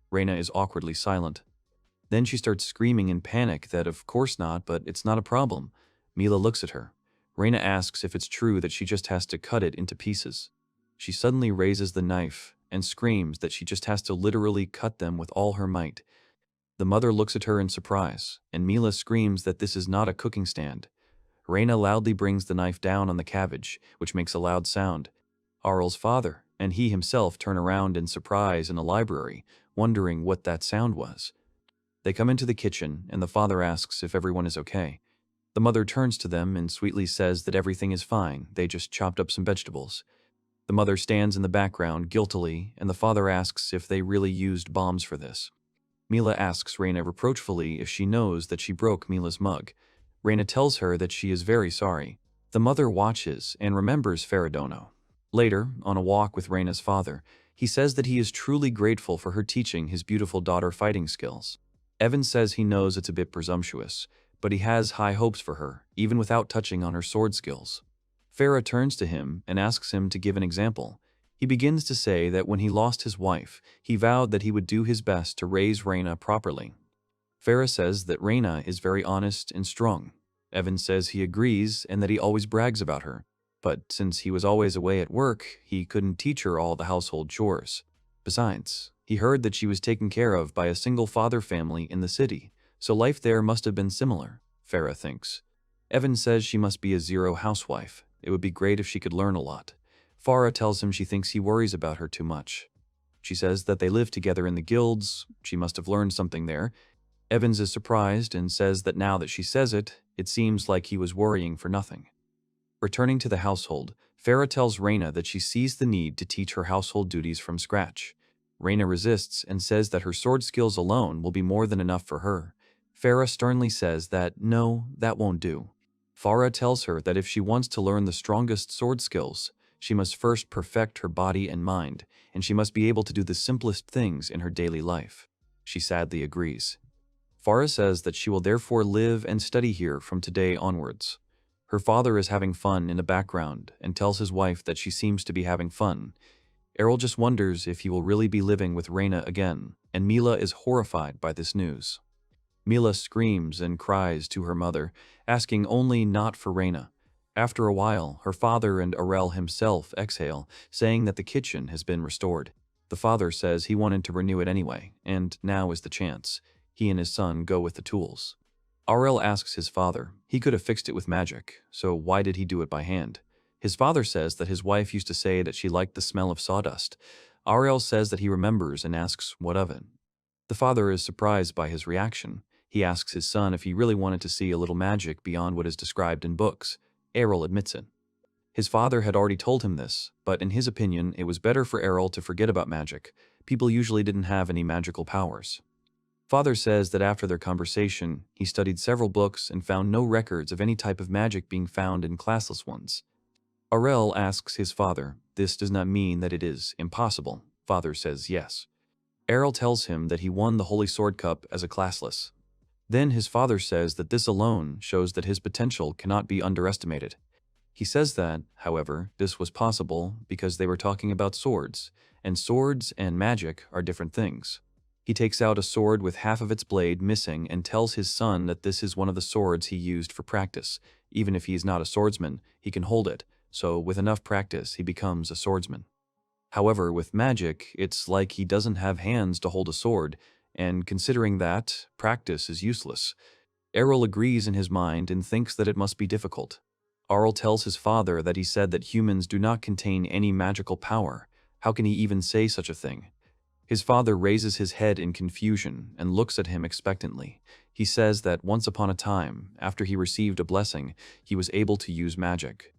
Speaker 1: Rena is awkwardly silent. Then she starts screaming in panic that of course not, but it's not a problem. Mila looks at her. Rena asks if it's true that she just has to cut it into pieces. She suddenly raises the knife and screams that she just has to literally cut them with all her might. The mother looks at her in surprise, and Mila screams that this is not a cooking stand. Rena loudly brings the knife down on the cabbage, which makes a loud sound. Arel's father and he himself turn around in surprise in a library, wondering what that sound was. They come into the kitchen, and the father asks if everyone is okay. The mother turns to them and sweetly says that everything is fine, they just chopped up some vegetables. The mother stands in the background guiltily, and the father asks if they really used bombs for this. Mila asks Rena reproachfully if she knows that she broke Mila's mug. Rena tells her that she is very sorry. The mother watches and remembers Farah. Later, on a walk with Rena's father, he says that he is truly grateful for her teaching his beautiful daughter fighting skills. Evan says he knows it's a bit presumptuous, but he has high hopes for her, even without touching on her sword skills. Farah turns to him and asks him to give an example. He begins to say that when he lost his wife, he vowed that he would do his best to raise Rena properly. Farah says that Rena is very honest and strong. Evan says he agrees and that he always brags about her, but since he was always away at work, he couldn't teach her all the household chores. Besides, he heard that she was taken care of by a single-father family in the city, so life there must have been similar, Farah thinks. Evan says she must be a zero housewife. It would be great if she could learn a lot. Farah tells him she thinks he worries about her too much. She says that they live together in the guilds. She must have learned something there. Evans is surprised and says that now that she says it, it seems like he was worrying for nothing. Returning to the household, Farah tells Rena that she sees the need to teach her household duties from scratch. Rena resists and says that her sword skills alone will be more than enough for her. Farah sternly says that no, that won't do. Farah tells her that if she wants to learn the strongest sword skills, she must first perfect her body and mind, and she must be able to do the simplest things in her daily life. She sadly agrees. Farah says that she will therefore live and study here from today onwards. Her father is having fun in the background and tells his wife that she seems to be having fun. Arel just wonders if he will really be living with Rena again, and Mila is horrified by this news. Mila screams and cries to her mother, asking only not for Rena. After a while, her father and Arel himself exhale, saying that the kitchen has been restored. The father says he wanted to renew it anyway, and now is the chance. He and his son go with the tools. Arel asks his father. He could have fixed it with magic, so why did he do it by hand? His father says that his wife used to say that she liked the smell of sawdust. Arel says that he remembers and asks what of it. The father is surprised by his reaction. He asks his son if he really wanted to see a little magic beyond what is described in books. Arel admits it. His father had already told him this, but in his opinion, it was better for Arel to forget about magic. People usually didn't have any magical powers. Father says that after their conversation, he studied several books and found no records of any type of magic being found in classless ones. Arel asks his father, this does not mean that it is impossible. Father says yes. Arel tells him that he won the Holy Sword Cup as a classless. Then his father says that this alone shows that his potential cannot be underestimated. He says that, however, this was possible because they were talking about swords, and swords and magic are different things. He takes out a sword with half of its blade missing and tells his son that this is one of the swords he used for practice. Even if he is not a swordsman, he can hold it, so with enough practice he becomes a swordsman. However, with magic, it's like he doesn't have hands to hold a sword, and considering that, practice is useless. Arel agrees in his mind and thinks that it must be difficult. Arel tells his father that he said that humans do not contain any magical power. How can he even say such a thing? His father raises his head in confusion and looks at him expectantly. He says that once upon a time, after he received a blessing, he was able to use magic.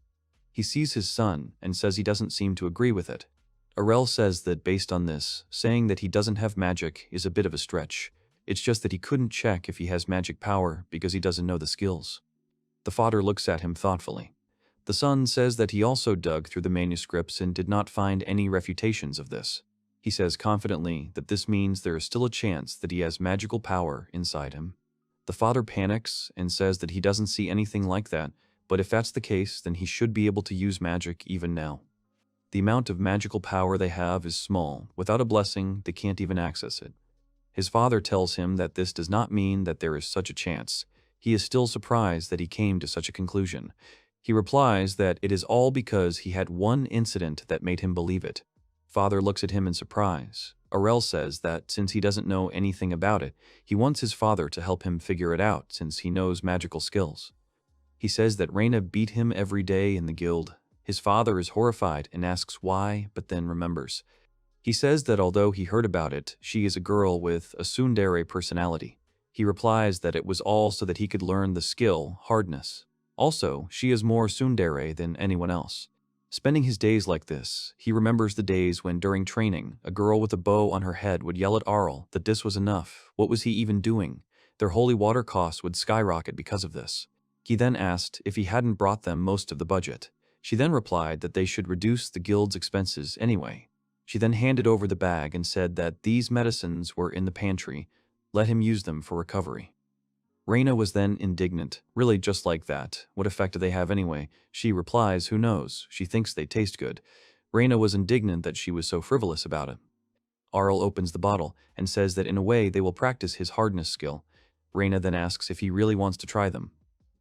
Speaker 1: He sees his son and says he doesn't seem to agree with it. Arel says that based on this, saying that he doesn't have magic is a bit of a stretch. It's just that he couldn't check if he has magic power because he doesn't know the skills. The father looks at him thoughtfully. The son says that he also dug through the manuscripts and did not find any refutations of this. He says confidently that this means there is still a chance that he has magical power inside him. The father panics and says that he doesn't see anything like that, but if that's the case, then he should be able to use magic even now. The amount of magical power they have is small. Without a blessing, they can't even access it. His father tells him that this does not mean that there is such a chance. He is still surprised that he came to such a conclusion. He replies that it is all because he had one incident that made him believe it. Father looks at him in surprise. Arel says that since he doesn't know anything about it, he wants his father to help him figure it out since he knows magical skills. He says that Reina beat him every day in the guild. His father is horrified and asks why, but then remembers. He says that although he heard about it, she is a girl with a tsundere personality. He replies that it was all so that he could learn the skill, hardness. Also, she is more tsundere than anyone else. Spending his days like this, he remembers the days when during training, a girl with a bow on her head would yell at Arel that this was enough. What was he even doing? Their holy water costs would skyrocket because of this. He then asked if he hadn't brought them most of the budget. She then replied that they should reduce the guild's expenses anyway. She then handed over the bag and said that these medicines were in the pantry. Let him use them for recovery. Reina was then indignant. Really, just like that. What effect do they have anyway? She replies, who knows? She thinks they taste good. Reina was indignant that she was so frivolous about it. Arel opens the bottle and says that in a way they will practice his hardness skill. Reina then asks if he really wants to try them.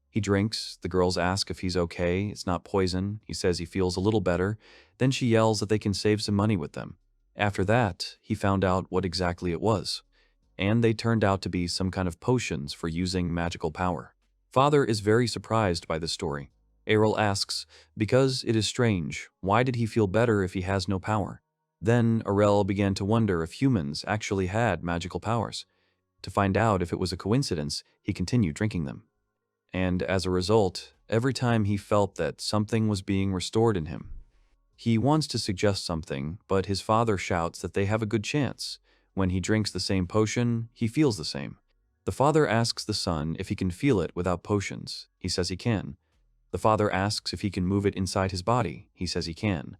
Speaker 1: He drinks. The girls ask if he's okay. It's not poison. He says he feels a little better. Then she yells that they can save some money with them. After that, he found out what exactly it was. And they turned out to be some kind of potions for using magical power. Father is very surprised by this story. Arel asks, because it is strange, why did he feel better if he has no power? Then Arel began to wonder if humans actually had magical powers. To find out if it was a coincidence, he continued drinking them. And as a result, every time he felt that something was being restored in him. He wants to suggest something, but his father shouts that they have a good chance. When he drinks the same potion, he feels the same. The father asks the son if he can feel it without potions. He says he can. The father asks if he can move it inside his body. He says he can.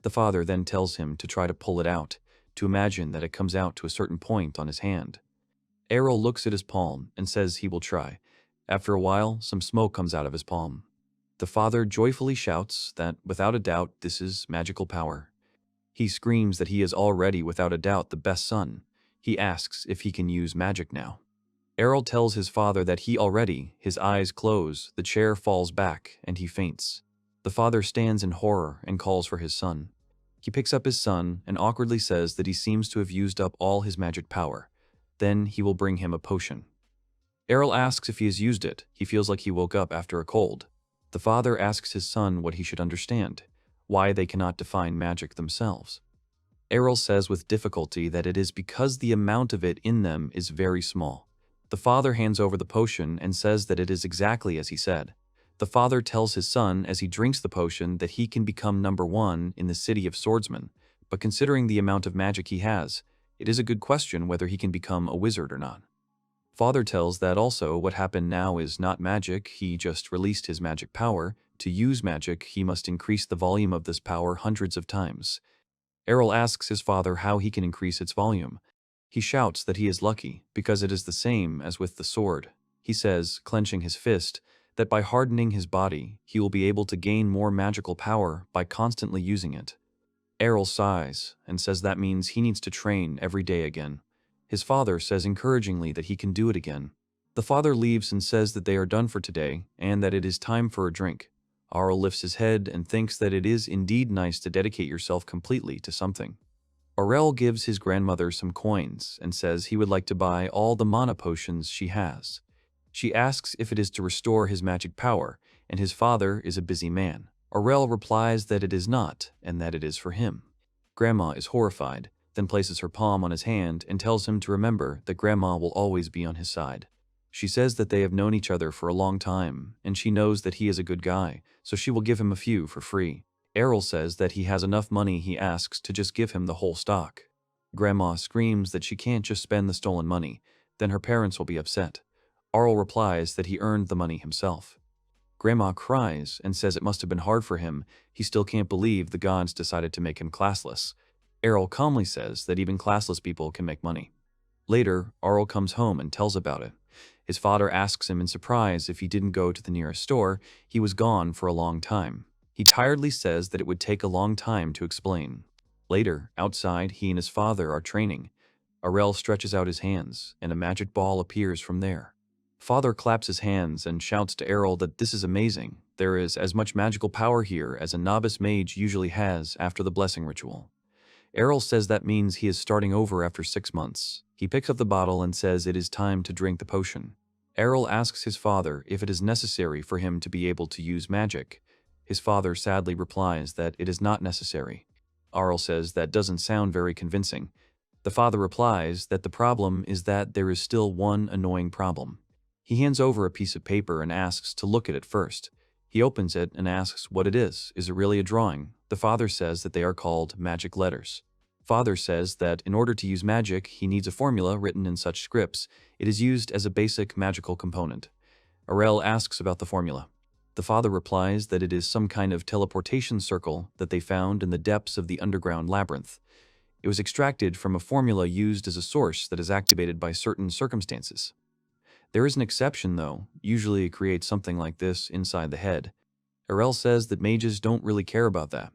Speaker 1: The father then tells him to try to pull it out, to imagine that it comes out to a certain point on his hand. Arel looks at his palm and says he will try. After a while, some smoke comes out of his palm. The father joyfully shouts that, without a doubt, this is magical power. He screams that he is already, without a doubt, the best son. He asks if he can use magic now. Arel tells his father that he already, his eyes close, the chair falls back, and he faints. The father stands in horror and calls for his son. He picks up his son and awkwardly says that he seems to have used up all his magic power. Then he will bring him a potion. Arel asks if he has used it. He feels like he woke up after a cold. The father asks his son what he should understand, why they cannot define magic themselves. Arel says with difficulty that it is because the amount of it in them is very small. The father hands over the potion and says that it is exactly as he said. The father tells his son as he drinks the potion that he can become #1 in the city of swordsmen, but considering the amount of magic he has, it is a good question whether he can become a wizard or not. Father tells that also what happened now is not magic, he just released his magic power. To use magic, he must increase the volume of this power hundreds of times. Arel asks his father how he can increase its volume. He shouts that he is lucky, because it is the same as with the sword. He says, clenching his fist, that by hardening his body, he will be able to gain more magical power by constantly using it. Arel sighs and says that means he needs to train every day again. His father says encouragingly that he can do it again. The father leaves and says that they are done for today and that it is time for a drink. Arel lifts his head and thinks that it is indeed nice to dedicate yourself completely to something. Arel gives his grandmother some coins and says he would like to buy all the mana potions she has. She asks if it is to restore his magic power, and his father is a busy man. Arel replies that it is not, and that it is for him. Grandma is horrified, then places her palm on his hand and tells him to remember that Grandma will always be on his side. She says that they have known each other for a long time, and she knows that he is a good guy, so she will give him a few for free. Arel says that he has enough money he asks to just give him the whole stock. Grandma screams that she can't just spend the stolen money, then her parents will be upset. Arel replies that he earned the money himself. Grandma cries and says it must have been hard for him, he still can't believe the gods decided to make him classless. Arel calmly says that even classless people can make money. Later, Arel comes home and tells about it. His father asks him in surprise if he didn't go to the nearest store. He was gone for a long time. He tiredly says that it would take a long time to explain. Later, outside, he and his father are training. Arel stretches out his hands, and a magic ball appears from there. Father claps his hands and shouts to Arel that this is amazing. There is as much magical power here as a novice mage usually has after the blessing ritual. Arel says that means he is starting over after 6 months. He picks up the bottle and says it is time to drink the potion. Arel asks his father if it is necessary for him to be able to use magic. His father sadly replies that it is not necessary. Arel says that doesn't sound very convincing. The father replies that the problem is that there is still one annoying problem. He hands over a piece of paper and asks to look at it first. He opens it and asks what it is. Is it really a drawing? The father says that they are called magic letters. Father says that in order to use magic, he needs a formula written in such scripts. It is used as a basic magical component. Arel asks about the formula. The father replies that it is some kind of teleportation circle that they found in the depths of the underground labyrinth. It was extracted from a formula used as a source that is activated by certain circumstances. There is an exception, though. Usually it creates something like this inside the head. Arel says that mages don't really care about that.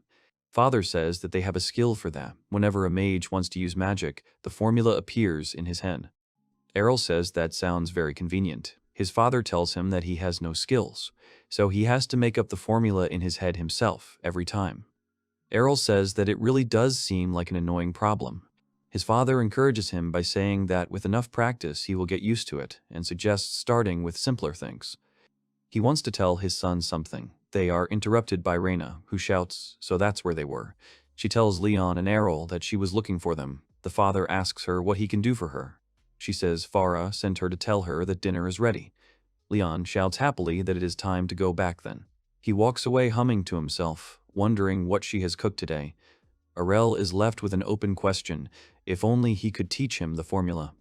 Speaker 1: Father says that they have a skill for that. Whenever a mage wants to use magic, the formula appears in his head. Arel says that sounds very convenient. His father tells him that he has no skills, so he has to make up the formula in his head himself every time. Arel says that it really does seem like an annoying problem. His father encourages him by saying that with enough practice he will get used to it and suggests starting with simpler things. He wants to tell his son something. They are interrupted by Reina, who shouts, so that's where they were. She tells Leon and Arel that she was looking for them. The father asks her what he can do for her. She says Farah sent her to tell her that dinner is ready. Leon shouts happily that it is time to go back then. He walks away humming to himself, wondering what she has cooked today. Arel is left with an open question, if only he could teach him the formula.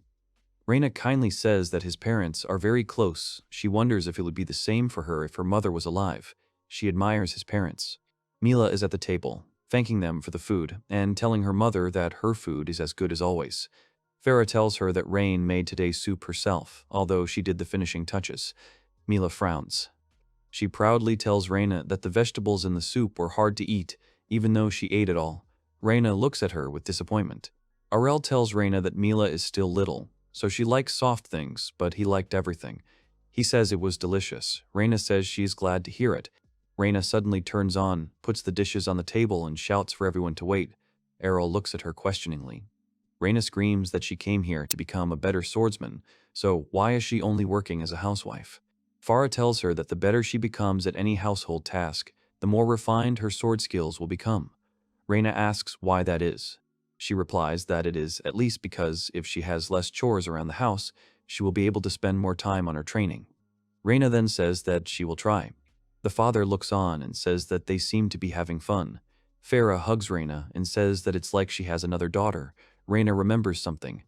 Speaker 1: Reina kindly says that his parents are very close. She wonders if it would be the same for her if her mother was alive. She admires his parents. Mila is at the table, thanking them for the food, and telling her mother that her food is as good as always. Farah tells her that Rain made today's soup herself, although she did the finishing touches. Mila frowns. She proudly tells Reina that the vegetables in the soup were hard to eat, even though she ate it all. Reina looks at her with disappointment. Arel tells Reina that Mila is still little, so she likes soft things, but he liked everything. He says it was delicious. Reina says she is glad to hear it. Reina suddenly turns on, puts the dishes on the table, and shouts for everyone to wait. Arel looks at her questioningly. Reina screams that she came here to become a better swordsman, so why is she only working as a housewife? Farah tells her that the better she becomes at any household task, the more refined her sword skills will become. Reina asks why that is. She replies that it is at least because if she has less chores around the house, she will be able to spend more time on her training. Reina then says that she will try. The father looks on and says that they seem to be having fun. Farah hugs Reina and says that it's like she has another daughter. Reina remembers something,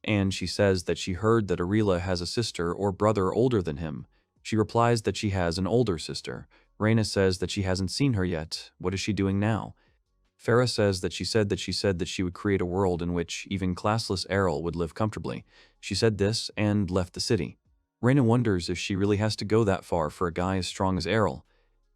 Speaker 1: and she says that she heard that Arela has a sister or brother older than him. She replies that she has an older sister. Reina says that she hasn't seen her yet. What is she doing now? Farah says that she would create a world in which even classless Arel would live comfortably. She said this and left the city. Reina wonders if she really has to go that far for a guy as strong as Arel.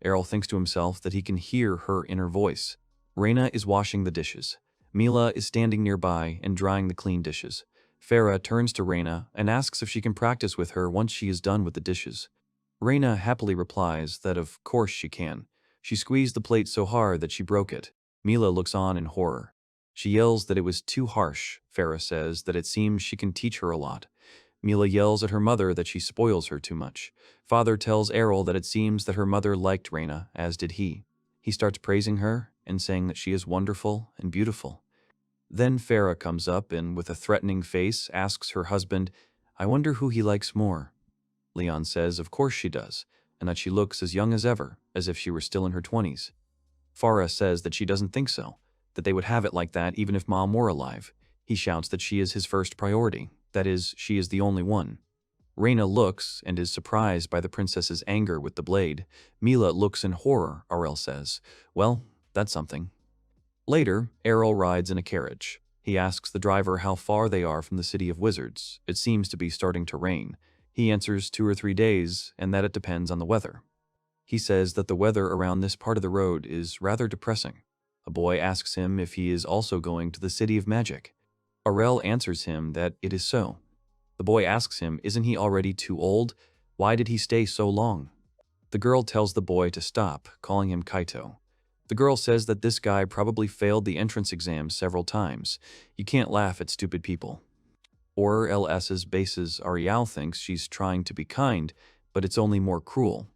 Speaker 1: Arel thinks to himself that he can hear her inner voice. Reina is washing the dishes. Mila is standing nearby and drying the clean dishes. Farah turns to Reina and asks if she can practice with her once she is done with the dishes. Reina happily replies that of course she can. She squeezed the plate so hard that she broke it. Mila looks on in horror. She yells that it was too harsh. Farah says that it seems she can teach her a lot. Mila yells at her mother that she spoils her too much. Father tells Arel that it seems that her mother liked Reina, as did he. He starts praising her and saying that she is wonderful and beautiful. Then Farah comes up and, with a threatening face, asks her husband, I wonder who he likes more. Leon says of course she does, and that she looks as young as ever, as if she were still in her 20s. Farah says that she doesn't think so, that they would have it like that even if Mom were alive. He shouts that she is his first priority, that is, she is the only one. Reina looks and is surprised by the princess's anger with the blade. Mila looks in horror, Arel says. Well, that's something. Later, Arel rides in a carriage. He asks the driver how far they are from the city of wizards. It seems to be starting to rain. He answers 2 or 3 days, and that it depends on the weather. He says that the weather around this part of the road is rather depressing. A boy asks him if he is also going to the city of magic. Arel answers him that it is so. The boy asks him, isn't he already too old? Why did he stay so long? The girl tells the boy to stop, calling him Kaito. The girl says that this guy probably failed the entrance exam several times. You can't laugh at stupid people. Or LS's bases Arel thinks she's trying to be kind, but it's only more cruel.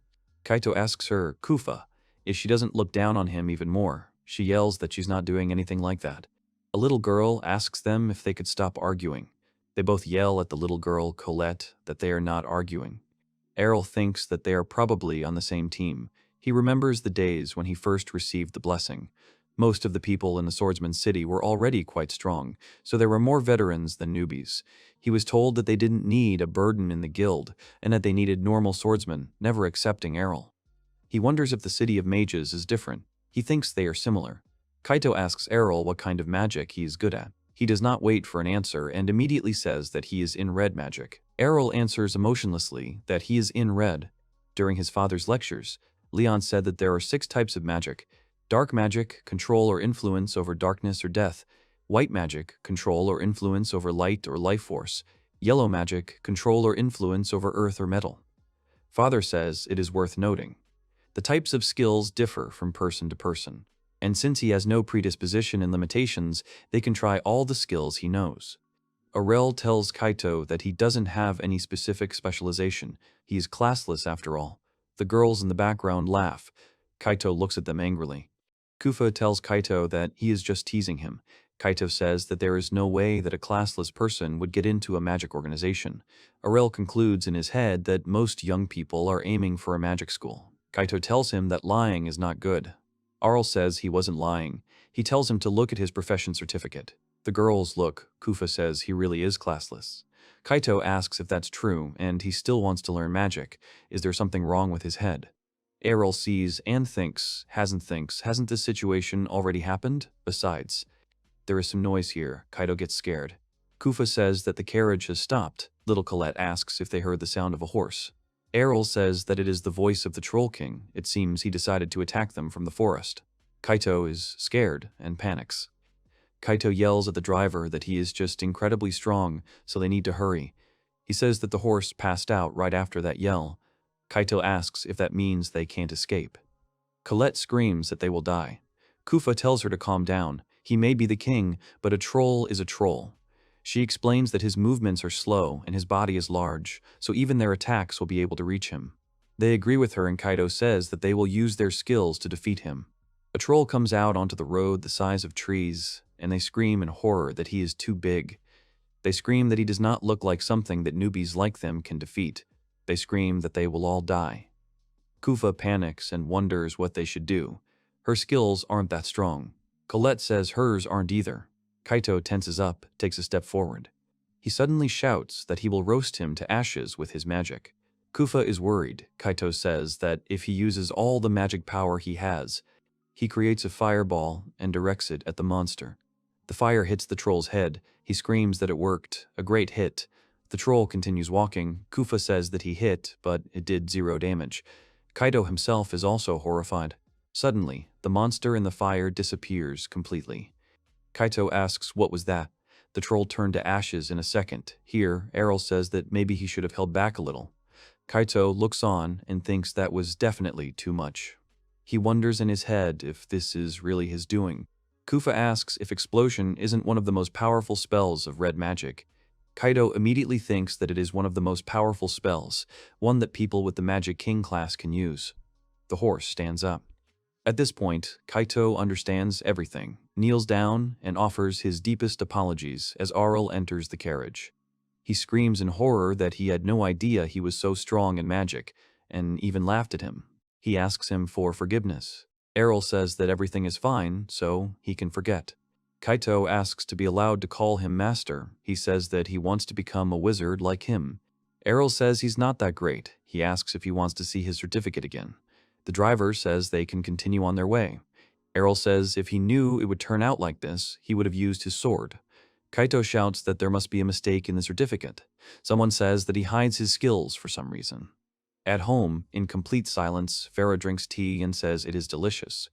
Speaker 1: Kaito asks her, Kufa, if she doesn't look down on him even more. She yells that she's not doing anything like that. A little girl asks them if they could stop arguing. They both yell at the little girl, Colette, that they are not arguing. Arel thinks that they are probably on the same team. He remembers the days when he first received the blessing. Most of the people in the swordsman's city were already quite strong, so there were more veterans than newbies. He was told that they didn't need a burden in the guild, and that they needed normal swordsmen, never accepting Arel. He wonders if the city of mages is different. He thinks they are similar. Kaito asks Arel what kind of magic he is good at. He does not wait for an answer and immediately says that he is in red magic. Arel answers emotionlessly that he is in red. During his father's lectures, Leon said that there are 6 types of magic. Dark magic, control or influence over darkness or death. White magic, control or influence over light or life force. Yellow magic, control or influence over earth or metal. Father says it is worth noting. The types of skills differ from person to person, and since he has no predisposition and limitations, they can try all the skills he knows. Arel tells Kaito that he doesn't have any specific specialization. He is classless after all. The girls in the background laugh. Kaito looks at them angrily. Kufa tells Kaito that he is just teasing him. Kaito says that there is no way that a classless person would get into a magic organization. Arel concludes in his head that most young people are aiming for a magic school. Kaito tells him that lying is not good. Arel says he wasn't lying. He tells him to look at his profession certificate. The girls look. Kufa says he really is classless. Kaito asks if that's true, and he still wants to learn magic. Is there something wrong with his head? Arel sees and thinks, hasn't this situation already happened? Besides, there is some noise here. Kaito gets scared. Kufa says that the carriage has stopped. Little Colette asks if they heard the sound of a horse. Arel says that it is the voice of the Troll King. It seems he decided to attack them from the forest. Kaito is scared and panics. Kaito yells at the driver that he is just incredibly strong, so they need to hurry. He says that the horse passed out right after that yell. Kaito asks if that means they can't escape. Colette screams that they will die. Kufa tells her to calm down. He may be the king, but a troll is a troll. She explains that his movements are slow and his body is large, so even their attacks will be able to reach him. They agree with her and Kaito says that they will use their skills to defeat him. A troll comes out onto the road the size of trees, and they scream in horror that he is too big. They scream that he does not look like something that newbies like them can defeat. They scream that they will all die. Kufa panics and wonders what they should do. Her skills aren't that strong. Colette says hers aren't either. Kaito tenses up, takes a step forward. He suddenly shouts that he will roast him to ashes with his magic. Kufa is worried. Kaito says that if he uses all the magic power he has, he creates a fireball and directs it at the monster. The fire hits the troll's head. He screams that it worked, a great hit. The troll continues walking. Kufa says that he hit, but it did 0 damage. Kaito himself is also horrified. Suddenly, the monster in the fire disappears completely. Kaito asks what was that. The troll turned to ashes in a second. Here, Arel says that maybe he should have held back a little. Kaito looks on and thinks that was definitely too much. He wonders in his head if this is really his doing. Kufa asks if explosion isn't one of the most powerful spells of red magic. Kaito immediately thinks that it is one of the most powerful spells, one that people with the Magic King class can use. The horse stands up. At this point, Kaito understands everything, kneels down, and offers his deepest apologies as Arel enters the carriage. He screams in horror that he had no idea he was so strong in magic, and even laughed at him. He asks him for forgiveness. Arel says that everything is fine, so he can forget. Kaito asks to be allowed to call him master. He says that he wants to become a wizard like him. Arel says he's not that great. He asks if he wants to see his certificate again. The driver says they can continue on their way. Arel says if he knew it would turn out like this, he would have used his sword. Kaito shouts that there must be a mistake in the certificate. Someone says that he hides his skills for some reason. At home, in complete silence, Farah drinks tea and says it is delicious.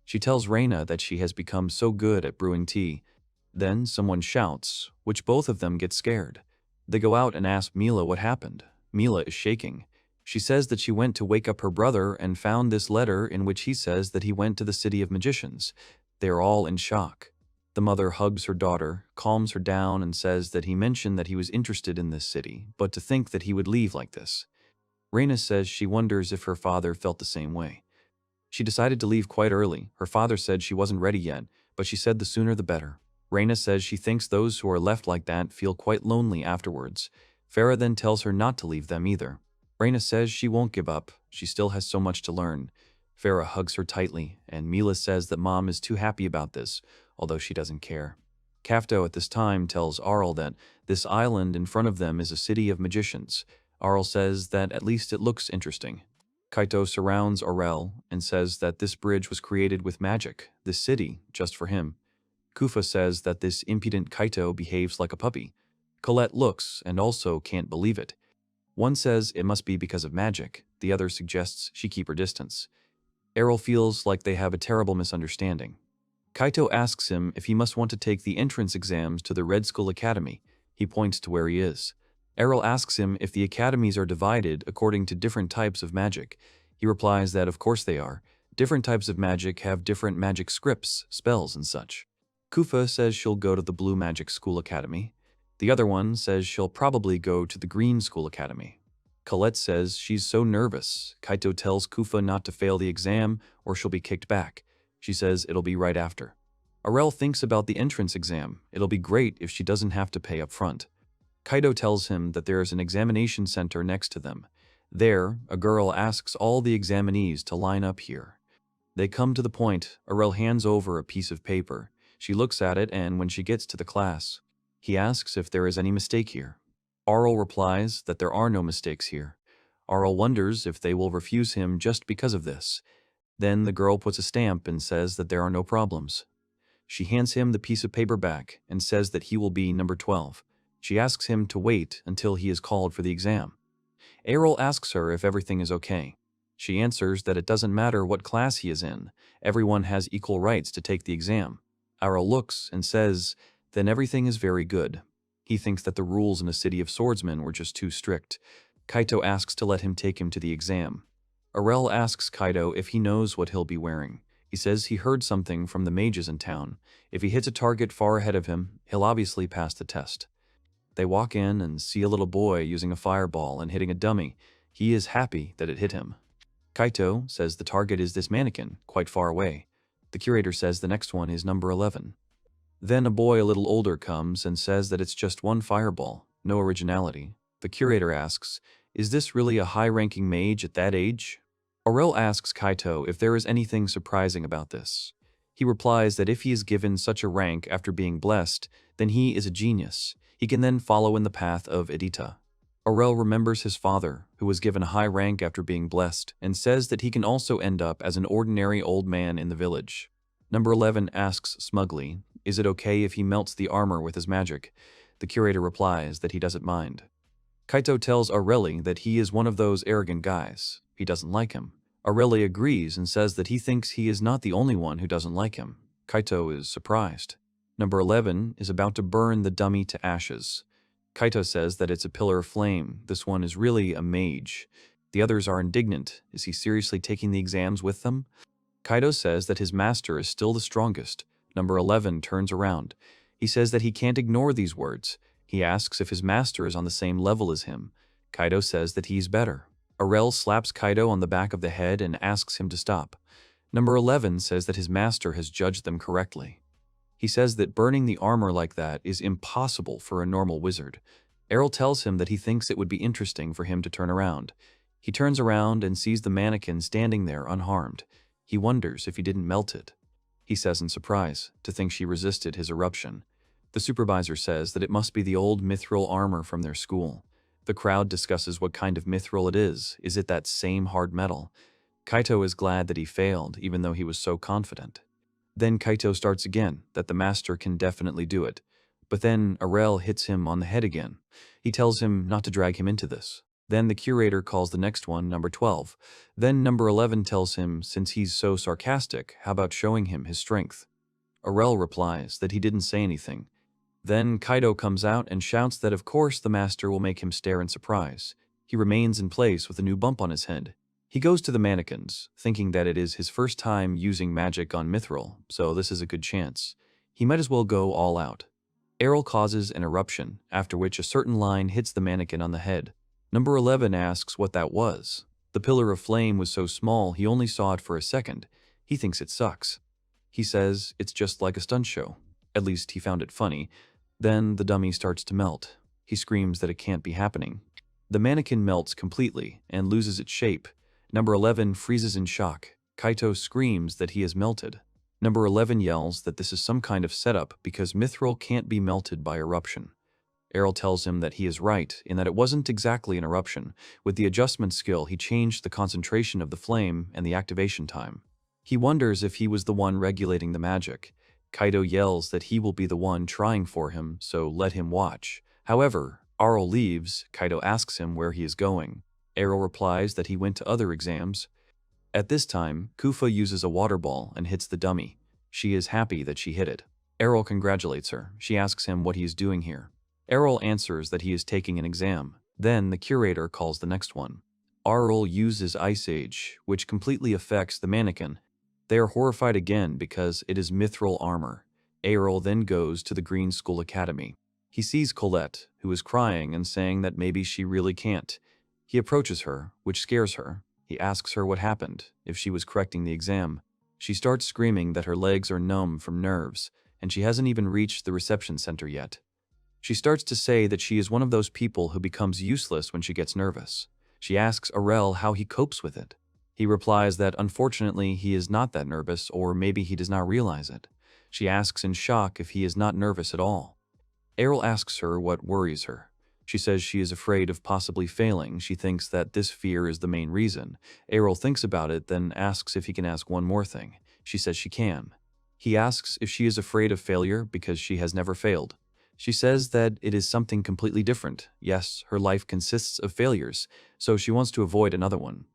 Speaker 1: She tells Reina that she has become so good at brewing tea. Then someone shouts, which both of them get scared. They go out and ask Mila what happened. Mila is shaking. She says that she went to wake up her brother and found this letter in which he says that he went to the city of magicians. They are all in shock. The mother hugs her daughter, calms her down, and says that he mentioned that he was interested in this city, but to think that he would leave like this. Reina says she wonders if her father felt the same way. She decided to leave quite early. Her father said she wasn't ready yet, but she said the sooner the better. Reina says she thinks those who are left like that feel quite lonely afterwards. Farah then tells her not to leave them either. Reina says she won't give up. She still has so much to learn. Farah hugs her tightly, and Mila says that Mom is too happy about this, although she doesn't care. Kafto at this time tells Arel that this island in front of them is a city of magicians. Arel says that at least it looks interesting. Kaito surrounds Arel and says that this bridge was created with magic, this city, just for him. Kufa says that this impudent Kaito behaves like a puppy. Colette looks and also can't believe it. One says it must be because of magic, the other suggests she keep her distance. Arel feels like they have a terrible misunderstanding. Kaito asks him if he must want to take the entrance exams to the Red Skull Academy. He points to where he is. Arel asks him if the academies are divided according to different types of magic. He replies that of course they are. Different types of magic have different magic scripts, spells, and such. Kufa says she'll go to the Blue Magic School Academy. The other one says she'll probably go to the Green School Academy. Colette says she's so nervous. Kaito tells Kufa not to fail the exam or she'll be kicked back. She says it'll be right after. Arel thinks about the entrance exam. It'll be great if she doesn't have to pay up front. Kaito tells him that there is an examination center next to them. There, a girl asks all the examinees to line up here. They come to the point. Arel hands over a piece of paper. She looks at it, and when she gets to the class, he asks if there is any mistake here. Arel replies that there are no mistakes here. Arel wonders if they will refuse him just because of this. Then the girl puts a stamp and says that there are no problems. She hands him the piece of paper back and says that he will be number 12. She asks him to wait until he is called for the exam. Arel asks her if everything is okay. She answers that it doesn't matter what class he is in. Everyone has equal rights to take the exam. Arel looks and says, then everything is very good. He thinks that the rules in a city of swordsmen were just too strict. Kaito asks to let him take him to the exam. Arel asks Kaito if he knows what he'll be wearing. He says he heard something from the mages in town. If he hits a target far ahead of him, he'll obviously pass the test. They walk in and see a little boy using a fireball and hitting a dummy. He is happy that it hit him. Kaito says the target is this mannequin, quite far away. The curator says the next one is number 11. Then a boy a little older comes and says that it's just one fireball, no originality. The curator asks, is this really a high-ranking mage at that age? Arel asks Kaito if there is anything surprising about this. He replies that if he is given such a rank after being blessed, then he is a genius. He can then follow in the path of Edita. Arel remembers his father, who was given a high rank after being blessed, and says that he can also end up as an ordinary old man in the village. Number 11 asks smugly, is it okay if he melts the armor with his magic? The curator replies that he doesn't mind. Kaito tells Areli that he is one of those arrogant guys. He doesn't like him. Areli agrees and says that he thinks he is not the only one who doesn't like him. Kaito is surprised. Number 11 is about to burn the dummy to ashes. Kaito says that it's a pillar of flame. This one is really a mage. The others are indignant. Is he seriously taking the exams with them? Kaito says that his master is still the strongest. Number 11 turns around. He says that he can't ignore these words. He asks if his master is on the same level as him. Kaito says that he's better. Arel slaps Kaito on the back of the head and asks him to stop. Number 11 says that his master has judged them correctly. He says that burning the armor like that is impossible for a normal wizard. Arel tells him that he thinks it would be interesting for him to turn around. He turns around and sees the mannequin standing there unharmed. He wonders if he didn't melt it. He says in surprise, to think she resisted his eruption. The supervisor says that it must be the old mithril armor from their school. The crowd discusses what kind of mithril it is. Is it that same hard metal? Kaito is glad that he failed, even though he was so confident. Then Kaito starts again, that the master can definitely do it. But then Arel hits him on the head again. He tells him not to drag him into this. Then the curator calls the next one number 12. Then number 11 tells him, since he's so sarcastic, how about showing him his strength? Arel replies that he didn't say anything. Then Kaito comes out and shouts that of course the master will make him stare in surprise. He remains in place with a new bump on his head. He goes to the mannequins, thinking that it is his first time using magic on mithril, so this is a good chance. He might as well go all out. Arel causes an eruption, after which a certain line hits the mannequin on the head. Number 11 asks what that was. The pillar of flame was so small he only saw it for a second. He thinks it sucks. He says it's just like a stunt show. At least he found it funny. Then the dummy starts to melt. He screams that it can't be happening. The mannequin melts completely and loses its shape. Number 11 freezes in shock. Kaito screams that he has melted. Number 11 yells that this is some kind of setup because mithril can't be melted by eruption. Arel tells him that he is right in that it wasn't exactly an eruption. With the adjustment skill, he changed the concentration of the flame and the activation time. He wonders if he was the one regulating the magic. Kaito yells that he will be the one trying for him, so let him watch. However, Arel leaves. Kaito asks him where he is going. Arel replies that he went to other exams. At this time, Kufa uses a water ball and hits the dummy. She is happy that she hit it. Arel congratulates her. She asks him what he is doing here. Arel answers that he is taking an exam. Then the curator calls the next one. Arel uses Ice Age, which completely affects the mannequin. They are horrified again because it is mithril armor. Arel then goes to the Green School Academy. He sees Colette, who is crying and saying that maybe she really can't. He approaches her, which scares her. He asks her what happened, if she was correcting the exam. She starts screaming that her legs are numb from nerves, and she hasn't even reached the reception center yet. She starts to say that she is one of those people who becomes useless when she gets nervous. She asks Arel how he copes with it. He replies that unfortunately he is not that nervous, or maybe he does not realize it. She asks in shock if he is not nervous at all. Arel asks her what worries her. She says she is afraid of possibly failing. She thinks that this fear is the main reason. Arel thinks about it, then asks if he can ask one more thing. She says she can. He asks if she is afraid of failure because she has never failed. She says that it is something completely different. Yes, her life consists of failures, so she wants to avoid another one.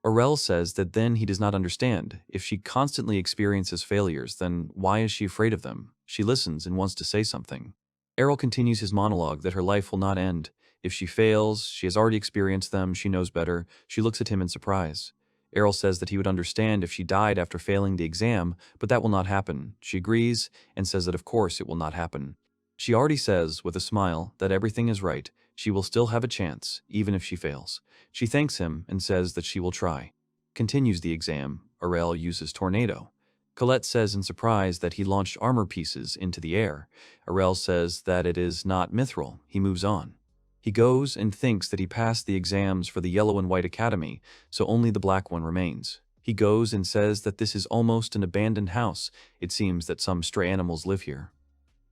Speaker 1: Arel says that then he does not understand. If she constantly experiences failures, then why is she afraid of them? She listens and wants to say something. Arel continues his monologue that her life will not end. If she fails, she has already experienced them, she knows better. She looks at him in surprise. Arel says that he would understand if she died after failing the exam, but that will not happen. She agrees and says that of course it will not happen. She already says, with a smile, that everything is right. She will still have a chance, even if she fails. She thanks him and says that she will try. Continues the exam. Arel uses Tornado. Colette says in surprise that he launched armor pieces into the air. Arel says that it is not mithril. He moves on. He goes and thinks that he passed the exams for the Yellow and White Academy, so only the black one remains. He goes and says that this is almost an abandoned house. It seems that some stray animals live here.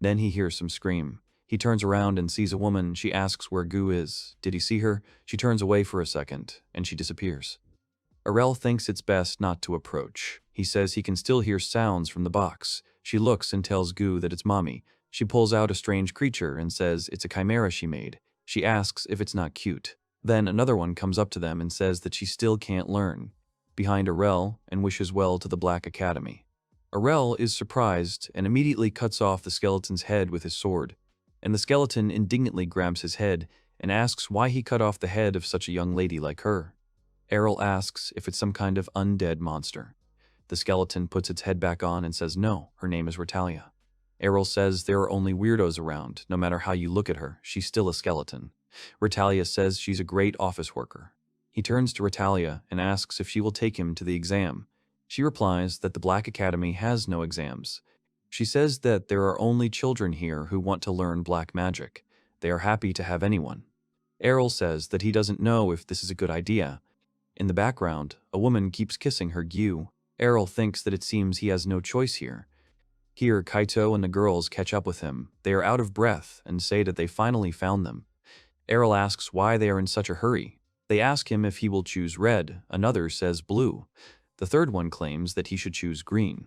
Speaker 1: Then he hears some scream. He turns around and sees a woman. She asks where Gu is. Did he see her? She turns away for a second, and she disappears. Arel thinks it's best not to approach. He says he can still hear sounds from the box. She looks and tells Gu that it's Mommy. She pulls out a strange creature and says it's a chimera she made. She asks if it's not cute. Then another one comes up to them and says that she still can't learn. Behind Arel and wishes well to the Black Academy. Arel is surprised and immediately cuts off the skeleton's head with his sword. And the skeleton indignantly grabs his head and asks why he cut off the head of such a young lady like her. Arel asks if it's some kind of undead monster. The skeleton puts its head back on and says no, her name is Retalia. Arel says there are only weirdos around. No matter how you look at her, she's still a skeleton. Retalia says she's a great office worker. He turns to Retalia and asks if she will take him to the exam. She replies that the Black Academy has no exams. She says that there are only children here who want to learn black magic. They are happy to have anyone. Arel says that he doesn't know if this is a good idea. In the background, a woman keeps kissing her Gyu. Arel thinks that it seems he has no choice here. Here, Kaito and the girls catch up with him. They are out of breath and say that they finally found them. Arel asks why they are in such a hurry. They ask him if he will choose red. Another says blue. The third one claims that he should choose green.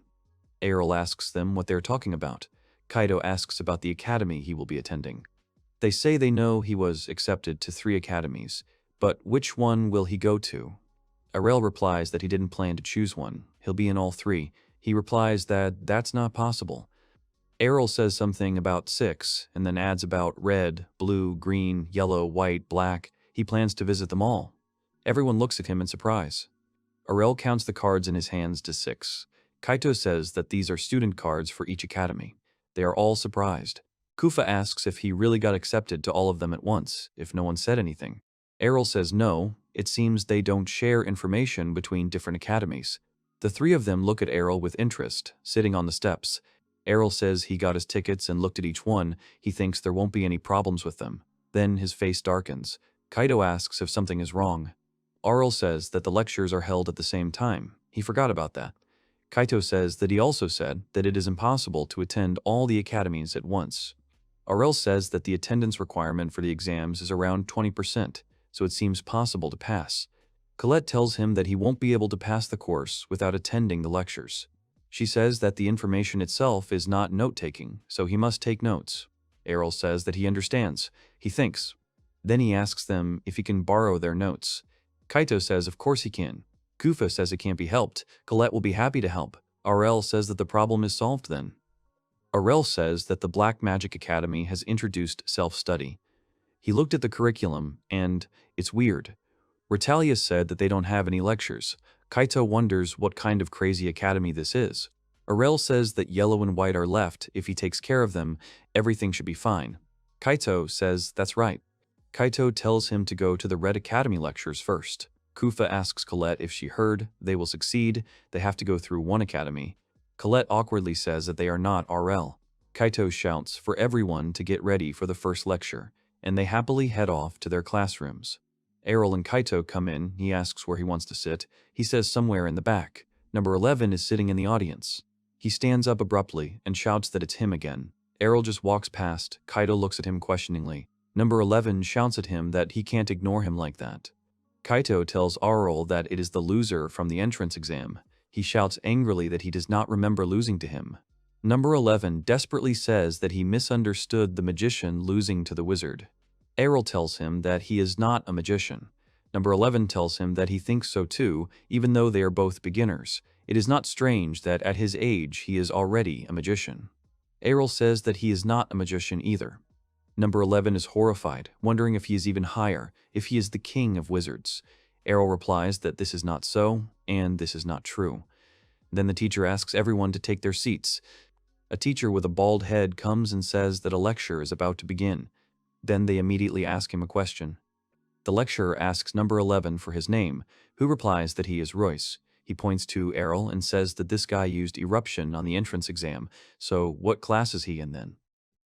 Speaker 1: Arel asks them what they are talking about. Kaito asks about the academy he will be attending. They say they know he was accepted to 3 academies, but which one will he go to? Arel replies that he didn't plan to choose one. He'll be in all 3. He replies that that's not possible. Arel says something about 6, and then adds about red, blue, green, yellow, white, black. He plans to visit them all. Everyone looks at him in surprise. Arel counts the cards in his hands to 6. Kaito says that these are student cards for each academy. They are all surprised. Kufa asks if he really got accepted to all of them at once, if no one said anything. Arel says no, it seems they don't share information between different academies. The 3 of them look at Arel with interest, sitting on the steps. Arel says he got his tickets and looked at each one. He thinks there won't be any problems with them. Then his face darkens. Kaito asks if something is wrong. Arel says that the lectures are held at the same time. He forgot about that. Kaito says that he also said that it is impossible to attend all the academies at once. Arel says that the attendance requirement for the exams is around 20%, so it seems possible to pass. Colette tells him that he won't be able to pass the course without attending the lectures. She says that the information itself is not note-taking, so he must take notes. Arel says that he understands. He thinks. Then he asks them if he can borrow their notes. Kaito says of course he can. Kufa says it can't be helped. Colette will be happy to help. Arel says that the problem is solved then. Arel says that the Black Magic Academy has introduced self-study. He looked at the curriculum, and it's weird. Retalia said that they don't have any lectures. Kaito wonders what kind of crazy academy this is. Arel says that yellow and white are left. If he takes care of them, everything should be fine. Kaito says that's right. Kaito tells him to go to the Red Academy lectures first. Kufa asks Colette if she heard. They will succeed. They have to go through one academy. Colette awkwardly says that they are not Arel. Kaito shouts for everyone to get ready for the first lecture, and they happily head off to their classrooms. Arel and Kaito come in. He asks where he wants to sit. He says somewhere in the back. Number 11 is sitting in the audience. He stands up abruptly and shouts that it's him again. Arel just walks past. Kaito looks at him questioningly. Number 11 shouts at him that he can't ignore him like that. Kaito tells Arel that it is the loser from the entrance exam. He shouts angrily that he does not remember losing to him. Number 11 desperately says that he misunderstood the magician losing to the wizard. Arel tells him that he is not a magician. Number 11 tells him that he thinks so too, even though they are both beginners. It is not strange that at his age he is already a magician. Arel says that he is not a magician either. Number 11 is horrified, wondering if he is even higher, if he is the king of wizards. Arel replies that this is not so, and this is not true. Then the teacher asks everyone to take their seats. A teacher with a bald head comes and says that a lecture is about to begin. Then they immediately ask him a question. The lecturer asks number 11 for his name, who replies that he is Royce. He points to Arel and says that this guy used eruption on the entrance exam, so what class is he in then?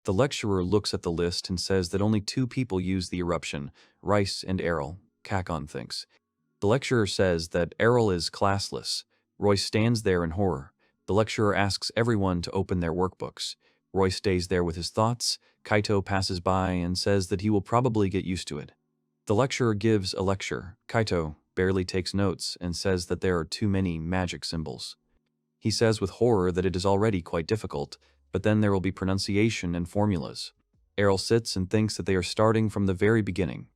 Speaker 1: The lecturer looks at the list and says that only 2 people use the eruption, Rice and Arel. Kakon thinks. The lecturer says that Arel is classless. Royce stands there in horror. The lecturer asks everyone to open their workbooks. Royce stays there with his thoughts. Kaito passes by and says that he will probably get used to it. The lecturer gives a lecture. Kaito barely takes notes and says that there are too many magic symbols. He says with horror that it is already quite difficult, but then there will be pronunciation and formulas. Arel sits and thinks that they are starting from the very beginning.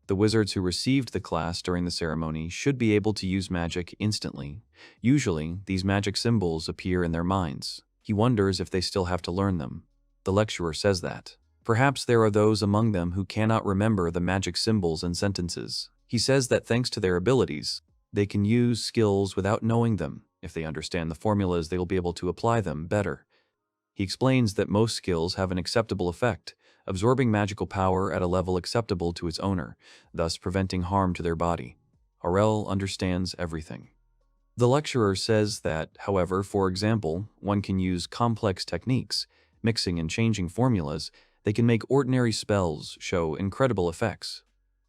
Speaker 1: The wizards who received the class during the ceremony should be able to use magic instantly. Usually, these magic symbols appear in their minds. He wonders if they still have to learn them. The lecturer says that. Perhaps there are those among them who cannot remember the magic symbols and sentences. He says that thanks to their abilities, they can use skills without knowing them. If they understand the formulas, they will be able to apply them better. He explains that most skills have an acceptable effect, absorbing magical power at a level acceptable to its owner, thus preventing harm to their body. Arel understands everything. The lecturer says that, however, for example, one can use complex techniques, mixing and changing formulas, They can make ordinary spells show incredible effects.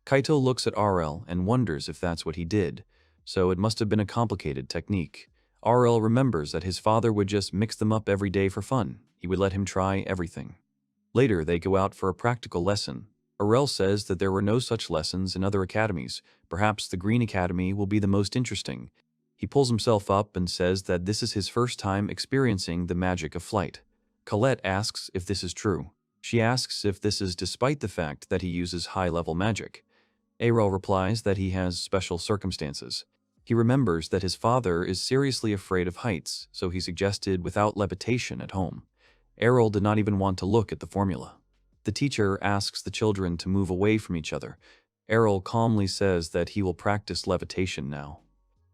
Speaker 1: Kaito looks at Arel and wonders if that's what he did, so it must have been a complicated technique. Arel remembers that his father would just mix them up every day for fun. He would let him try everything. Later, they go out for a practical lesson. Arel says that there were no such lessons in other academies. Perhaps the Green Academy will be the most interesting. He pulls himself up and says that this is his first time experiencing the magic of flight. Colette asks if this is true. She asks if this is despite the fact that he uses high-level magic. Arel replies that he has special circumstances. He remembers that his father is seriously afraid of heights, so he suggested without levitation at home. Arel did not even want to look at the formula. The teacher asks the children to move away from each other. Arel calmly says that he will practice levitation now.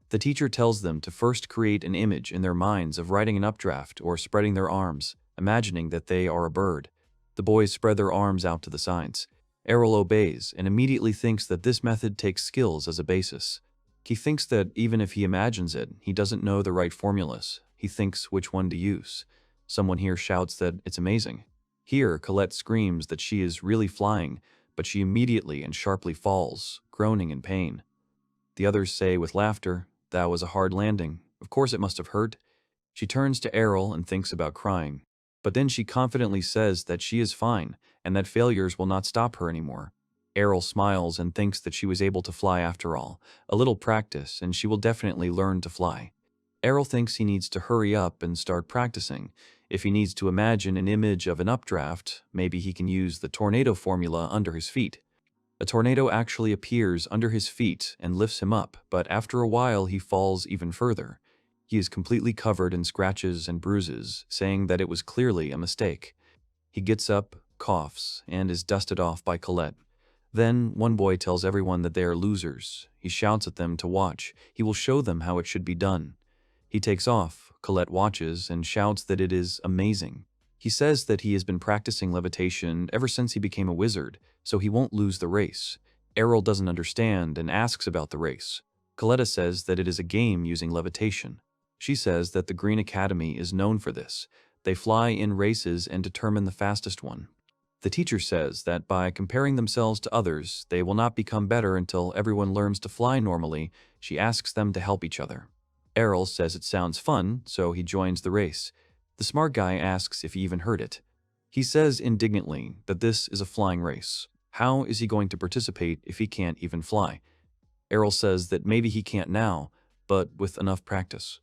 Speaker 1: The teacher tells them to first create an image in their minds of riding an updraft or spreading their arms, imagining that they are a bird. The boys spread their arms out to the sides. Arel obeys and immediately thinks that this method takes skills as a basis. He thinks that even if he imagines it, he doesn't know the right formulas. He thinks which one to use. Someone here shouts that it's amazing. Here, Colette screams that she is really flying, but she immediately and sharply falls, groaning in pain. The others say with laughter, "That was a hard landing. Of course it must have hurt." She turns to Arel and thinks about crying. But then she confidently says that she is fine and that failures will not stop her anymore. Arel smiles and thinks that she was able to fly after all. A little practice and she will definitely learn to fly. Arel thinks he needs to hurry up and start practicing. If he needs to imagine an image of an updraft, maybe he can use the tornado formula under his feet. A tornado actually appears under his feet and lifts him up, but after a while he falls even further. He is completely covered in scratches and bruises, saying that it was clearly a mistake. He gets up, coughs, and is dusted off by Colette. Then, one boy tells everyone that they are losers. He shouts at them to watch. He will show them how it should be done. He takes off. Colette watches and shouts that it is amazing. He says that he has been practicing levitation ever since he became a wizard, so he won't lose the race. Arel doesn't understand and asks about the race. Colette says that it is a game using levitation. She says that the Green Academy is known for this. They fly in races and determine the fastest one. The teacher says that by comparing themselves to others, they will not become better until everyone learns to fly normally. She asks them to help each other. Arel says it sounds fun, so he joins the race. The smart guy asks if he even heard it. He says indignantly that this is a flying race. How is he going to participate if he can't even fly? Arel says that maybe he can't now, but with enough practice.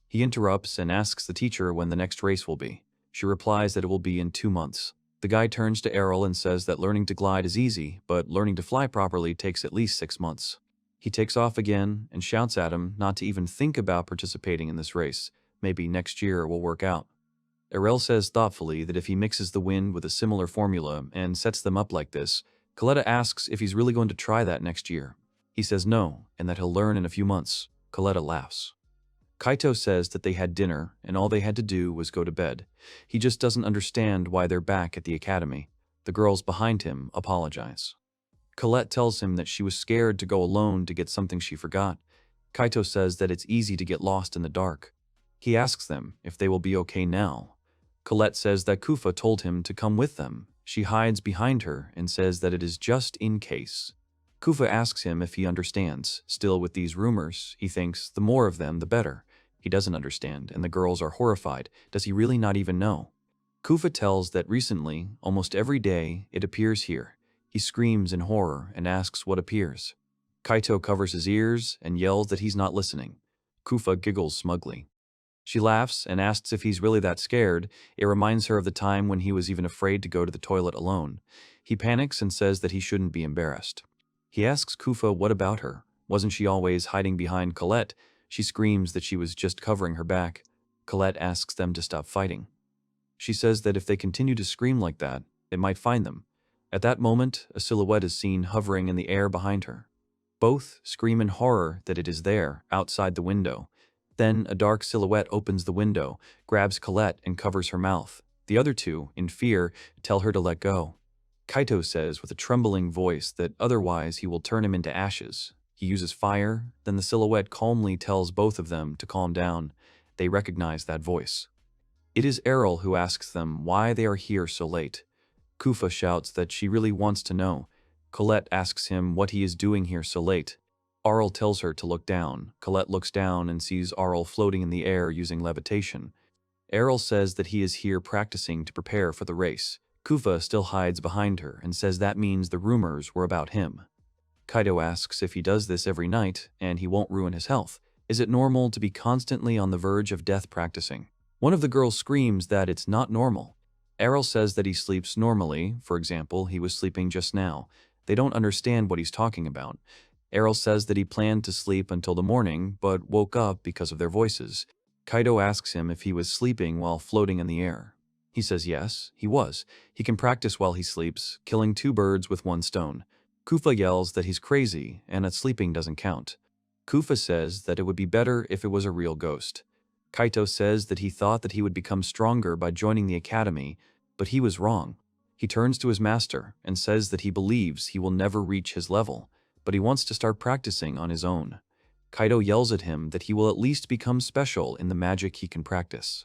Speaker 1: He interrupts and asks the teacher when the next race will be. She replies that it will be in 2 months. The guy turns to Arel and says that learning to glide is easy, but learning to fly properly takes at least 6 months. He takes off again and shouts at him not to even think about participating in this race. Maybe next year will work out. Arel says thoughtfully that if he mixes the wind with a similar formula and sets them up like this, Colette asks if he's really going to try that next year. He says no, and that he'll learn in a few months. Colette laughs. Kaito says that they had dinner, and all they had to do was go to bed. He just doesn't understand why they're back at the academy. The girls behind him apologize. Colette tells him that she was scared to go alone to get something she forgot. Kaito says that it's easy to get lost in the dark. He asks them if they will be okay now. Colette says that Kufa told him to come with them. She hides behind her and says that it is just in case. Kufa asks him if he understands. Still, with these rumors, he thinks the more of them, the better. He doesn't understand, and the girls are horrified. Does he really not even know? Kufa tells that recently, almost every day, it appears here. He screams in horror and asks what appears. Kaito covers his ears and yells that he's not listening. Kufa giggles smugly. She laughs and asks if he's really that scared. It reminds her of the time when he was even afraid to go to the toilet alone. He panics and says that he shouldn't be embarrassed. He asks Kufa what about her. Wasn't she always hiding behind Colette? She screams that she was just covering her back. Colette asks them to stop fighting. She says that if they continue to scream like that, it might find them. At that moment, a silhouette is seen hovering in the air behind her. Both scream in horror that it is there, outside the window. Then a dark silhouette opens the window, grabs Colette and covers her mouth. The other two, in fear, tell her to let go. Kaito says with a trembling voice that otherwise he will turn him into ashes. He uses fire, then the silhouette calmly tells both of them to calm down. They recognize that voice. It is Arel who asks them why they are here so late. Kufa shouts that she really wants to know. Colette asks him what he is doing here so late. Arel tells her to look down. Colette looks down and sees Arel floating in the air using levitation. Arel says that he is here practicing to prepare for the race. Kufa still hides behind her and says that means the rumors were about him. Kaito asks if he does this every night and he won't ruin his health. Is it normal to be constantly on the verge of death practicing? One of the girls screams that it's not normal. Arel says that he sleeps normally. For example, he was sleeping just now. They don't understand what he's talking about. Arel says that he planned to sleep until the morning, but woke up because of their voices. Kaito asks him if he was sleeping while floating in the air. He says yes, he was. He can practice while he sleeps, killing 2 birds with 1 stone. Kufa yells that he's crazy and that sleeping doesn't count. Kufa says that it would be better if it was a real ghost. Kaito says that he thought that he would become stronger by joining the academy, but he was wrong. He turns to his master and says that he believes he will never reach his level, but he wants to start practicing on his own. Kaito yells at him that he will at least become special in the magic he can practice.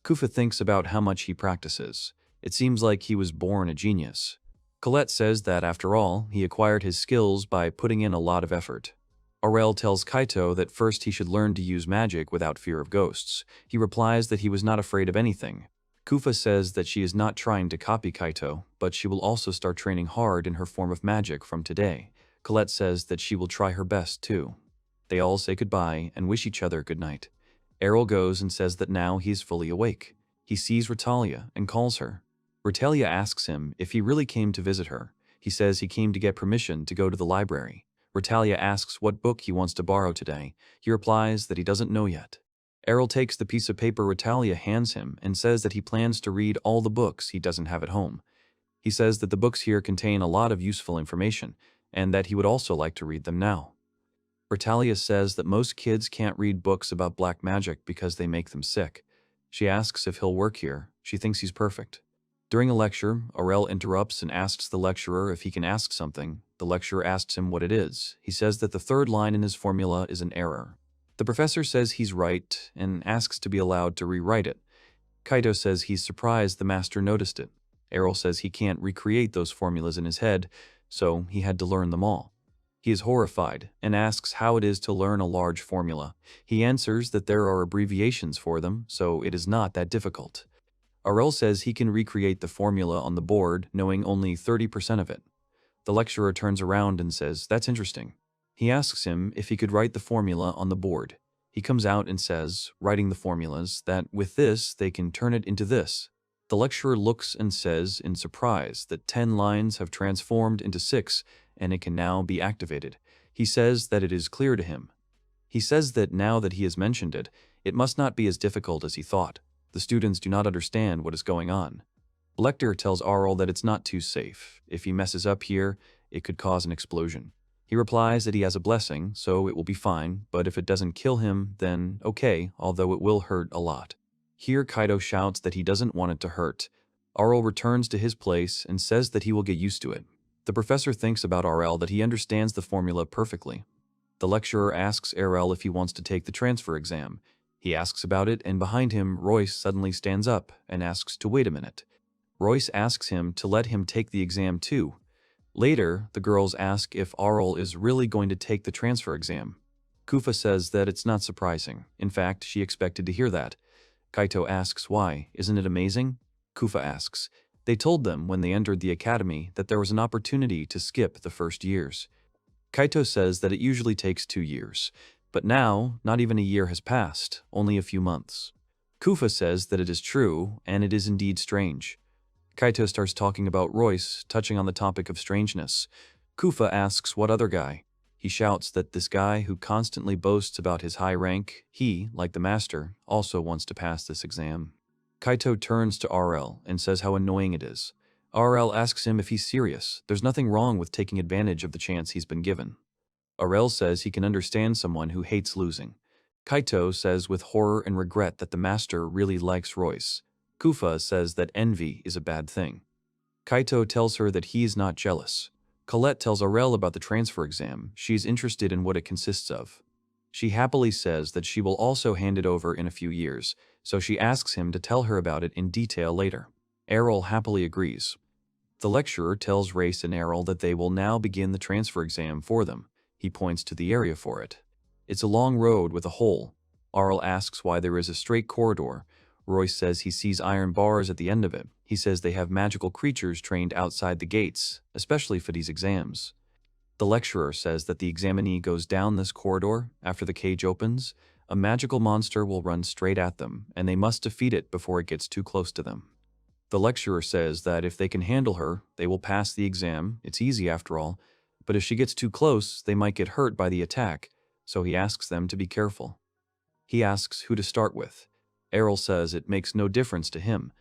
Speaker 1: Kufa thinks about how much he practices. It seems like he was born a genius. Colette says that, after all, he acquired his skills by putting in a lot of effort. Arel tells Kaito that first he should learn to use magic without fear of ghosts. He replies that he was not afraid of anything. Kufa says that she is not trying to copy Kaito, but she will also start training hard in her form of magic from today. Colette says that she will try her best too. They all say goodbye and wish each other good night. Arel goes and says that now he is fully awake. He sees Retalia and calls her. Retalia asks him if he really came to visit her. He says he came to get permission to go to the library. Retalia asks what book he wants to borrow today. He replies that he doesn't know yet. Arel takes the piece of paper Retalia hands him and says that he plans to read all the books he doesn't have at home. He says that the books here contain a lot of useful information, and that he would also like to read them now. Retalia says that most kids can't read books about black magic because they make them sick. She asks if he'll work here. She thinks he's perfect. During a lecture, Arel interrupts and asks the lecturer if he can ask something. The lecturer asks him what it is. He says that the 3rd line in his formula is an error. The professor says he's right and asks to be allowed to rewrite it. Kaito says he's surprised the master noticed it. Arel says he can't recreate those formulas in his head, so he had to learn them all. He is horrified and asks how it is to learn a large formula. He answers that there are abbreviations for them, so it is not that difficult. Arel says he can recreate the formula on the board, knowing only 30% of it. The lecturer turns around and says, "That's interesting." He asks him if he could write the formula on the board. He comes out and says, writing the formulas, that with this they can turn it into this. The lecturer looks and says in surprise that 10 lines have transformed into 6 and it can now be activated. He says that it is clear to him. He says that now that he has mentioned it, it must not be as difficult as he thought. The students do not understand what is going on. Lecter tells Arel that it's not too safe. If he messes up here, it could cause an explosion. He replies that he has a blessing, so it will be fine, but if it doesn't kill him, then okay, although it will hurt a lot. Here Kaito shouts that he doesn't want it to hurt. Arel returns to his place and says that he will get used to it. The professor thinks about Arel that he understands the formula perfectly. The lecturer asks Arel if he wants to take the transfer exam. He asks about it, and behind him, Royce suddenly stands up and asks to wait a minute. Royce asks him to let him take the exam too. Later, the girls ask if Arel is really going to take the transfer exam. Kufa says that it's not surprising. In fact, she expected to hear that. Kaito asks why. Isn't it amazing? Kufa asks. They told them when they entered the academy that there was an opportunity to skip the first years. Kaito says that it usually takes 2 years. But now, not even a year has passed, only a few months. Kufa says that it is true, and it is indeed strange. Kaito starts talking about Royce, touching on the topic of strangeness. Kufa asks what other guy. He shouts that this guy who constantly boasts about his high rank, he, like the master, also wants to pass this exam. Kaito turns to Arel and says how annoying it is. Arel asks him if he's serious. There's nothing wrong with taking advantage of the chance he's been given. Arel says he can understand someone who hates losing. Kaito says with horror and regret that the master really likes Royce. Kufa says that envy is a bad thing. Kaito tells her that he is not jealous. Colette tells Arel about the transfer exam. She is interested in what it consists of. She happily says that she will also hand it over in a few years, so she asks him to tell her about it in detail later. Arel happily agrees. The lecturer tells Race and Arel that they will now begin the transfer exam for them. He points to the area for it. It's a long road with a hole. Arel asks why there is a straight corridor. Royce says he sees iron bars at the end of it. He says they have magical creatures trained outside the gates, especially for these exams. The lecturer says that the examinee goes down this corridor. After the cage opens, a magical monster will run straight at them, and they must defeat it before it gets too close to them. The lecturer says that if they can handle her, they will pass the exam. It's easy after all, but if she gets too close, they might get hurt by the attack, so he asks them to be careful. He asks who to start with. Arel says it makes no difference to him.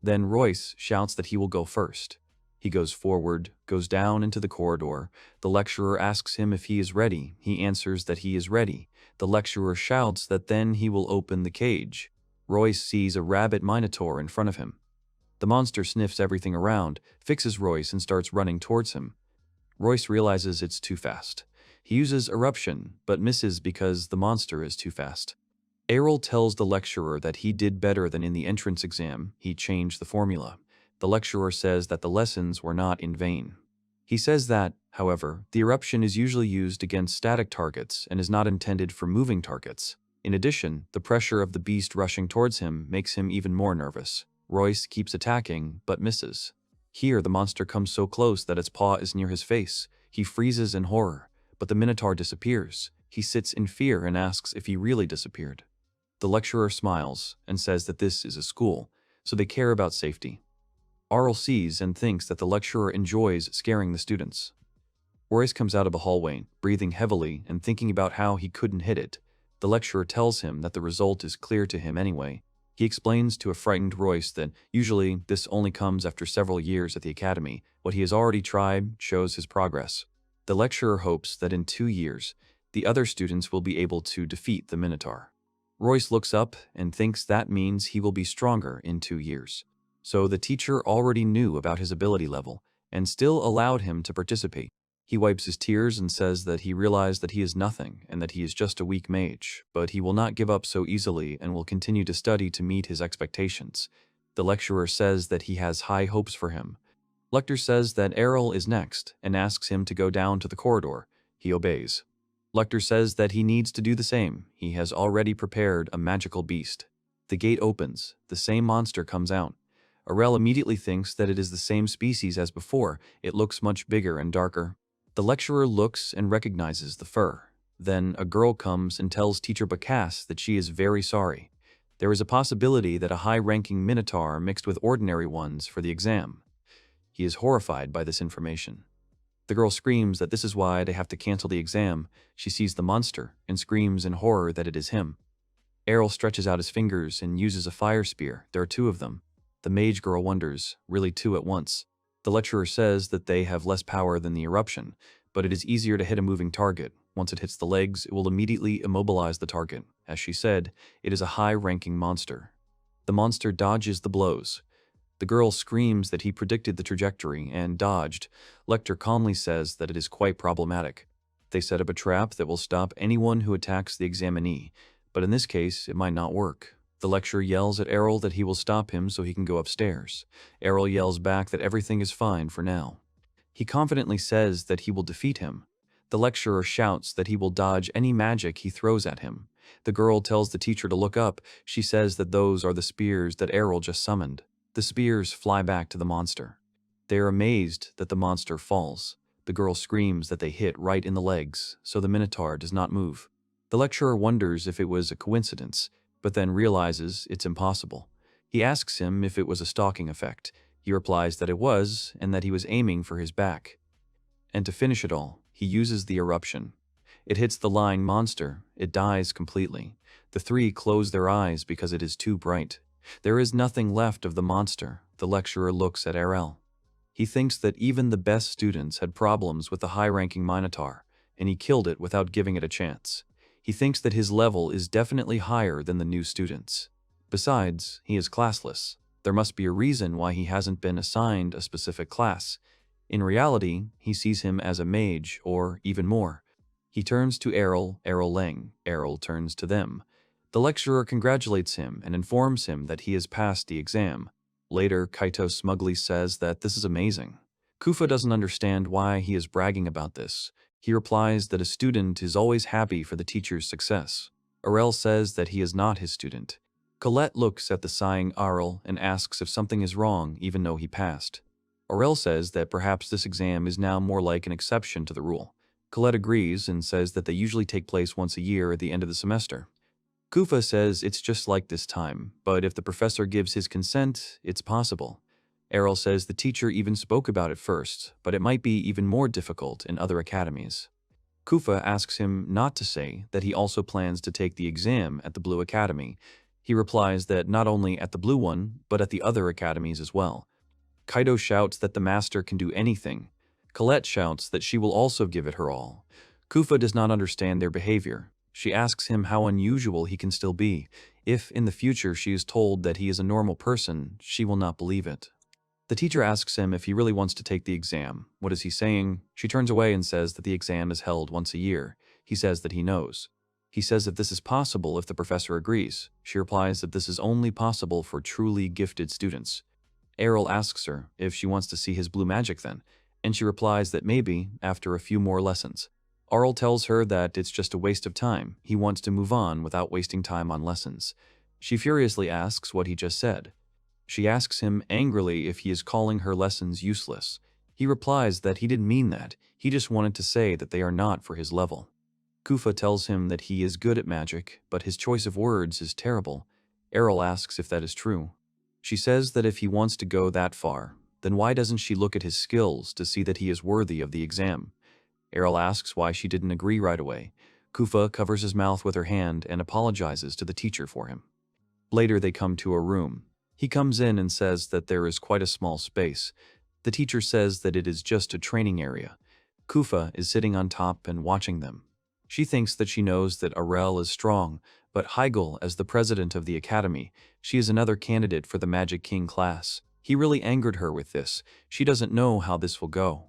Speaker 1: Then Royce shouts that he will go first. He goes forward, goes down into the corridor. The lecturer asks him if he is ready. He answers that he is ready. The lecturer shouts that then he will open the cage. Royce sees a rabbit minotaur in front of him. The monster sniffs everything around, fixes Royce and starts running towards him. Royce realizes it's too fast. He uses eruption, but misses because the monster is too fast. Arel tells the lecturer that he did better than in the entrance exam. He changed the formula. The lecturer says that the lessons were not in vain. He says that, however, the eruption is usually used against static targets and is not intended for moving targets. In addition, the pressure of the beast rushing towards him makes him even more nervous. Royce keeps attacking, but misses. Here, the monster comes so close that its paw is near his face. He freezes in horror, but the minotaur disappears. He sits in fear and asks if he really disappeared. The lecturer smiles and says that this is a school, so they care about safety. Arel sees and thinks that the lecturer enjoys scaring the students. Royce comes out of a hallway, breathing heavily and thinking about how he couldn't hit it. The lecturer tells him that the result is clear to him anyway. He explains to a frightened Royce that usually this only comes after several years at the academy. What he has already tried shows his progress. The lecturer hopes that in 2 years, the other students will be able to defeat the Minotaur. Royce looks up and thinks that means he will be stronger in 2 years. So the teacher already knew about his ability level and still allowed him to participate. He wipes his tears and says that he realized that he is nothing and that he is just a weak mage, but he will not give up so easily and will continue to study to meet his expectations. The lecturer says that he has high hopes for him. Lecter says that Arel is next and asks him to go down to the corridor. He obeys. Lecter says that he needs to do the same. He has already prepared a magical beast. The gate opens. The same monster comes out. Arel immediately thinks that it is the same species as before. It looks much bigger and darker. The lecturer looks and recognizes the fur. Then a girl comes and tells teacher Bacchus that she is very sorry. There is a possibility that a high-ranking minotaur mixed with ordinary ones for the exam. He is horrified by this information. The girl screams that this is why they have to cancel the exam. She sees the monster and screams in horror that it is him. Arel stretches out his fingers and uses a fire spear. There are 2 of them. The mage girl wonders, really 2 at once. The lecturer says that they have less power than the eruption, but it is easier to hit a moving target. Once it hits the legs, it will immediately immobilize the target. As she said, it is a high-ranking monster. The monster dodges the blows. The girl screams that he predicted the trajectory and dodged. Lecter calmly says that it is quite problematic. They set up a trap that will stop anyone who attacks the examinee, but in this case, it might not work. The lecturer yells at Arel that he will stop him so he can go upstairs. Arel yells back that everything is fine for now. He confidently says that he will defeat him. The lecturer shouts that he will dodge any magic he throws at him. The girl tells the teacher to look up. She says that those are the spears that Arel just summoned. The spears fly back to the monster. They are amazed that the monster falls. The girl screams that they hit right in the legs, so the Minotaur does not move. The lecturer wonders if it was a coincidence, but then realizes it's impossible. He asks him if it was a stalking effect. He replies that it was, and that he was aiming for his back. And to finish it all, he uses the eruption. It hits the lying monster. It dies completely. The 3 close their eyes because it is too bright. There is nothing left of the monster. The lecturer looks at Arel. He thinks that even the best students had problems with the high-ranking Minotaur, and he killed it without giving it a chance. He thinks that his level is definitely higher than the new students. Besides, he is classless. There must be a reason why he hasn't been assigned a specific class. In reality, he sees him as a mage, or even more. He turns to Arel, Arel Leng. Arel turns to them. The lecturer congratulates him and informs him that he has passed the exam. Later, Kaito smugly says that this is amazing. Kufa doesn't understand why he is bragging about this. He replies that a student is always happy for the teacher's success. Arel says that he is not his student. Colette looks at the sighing Arel and asks if something is wrong even though he passed. Arel says that perhaps this exam is now more like an exception to the rule. Colette agrees and says that they usually take place once a year at the end of the semester. Kufa says it's just like this time, but if the professor gives his consent, it's possible. Arel says the teacher even spoke about it first, but it might be even more difficult in other academies. Kufa asks him not to say that he also plans to take the exam at the Blue Academy. He replies that not only at the Blue one, but at the other academies as well. Kaido shouts that the master can do anything. Colette shouts that she will also give it her all. Kufa does not understand their behavior. She asks him how unusual he can still be. If in the future she is told that he is a normal person, she will not believe it. The teacher asks him if he really wants to take the exam. What is he saying? She turns away and says that the exam is held once a year. He says that he knows. He says if this is possible if the professor agrees. She replies that this is only possible for truly gifted students. Arel asks her if she wants to see his blue magic then, and she replies that maybe after a few more lessons. Arel tells her that it's just a waste of time. He wants to move on without wasting time on lessons. She furiously asks what he just said. She asks him angrily if he is calling her lessons useless. He replies that he didn't mean that. He just wanted to say that they are not for his level. Kufa tells him that he is good at magic, but his choice of words is terrible. Arel asks if that is true. She says that if he wants to go that far, then why doesn't she look at his skills to see that he is worthy of the exam? Arel asks why she didn't agree right away. Kufa covers his mouth with her hand and apologizes to the teacher for him. Later they come to a room. He comes in and says that there is quite a small space. The teacher says that it is just a training area. Kufa is sitting on top and watching them. She thinks that she knows that Arel is strong, but Heigl, as the president of the academy, she is another candidate for the Magic King class. He really angered her with this. She doesn't know how this will go.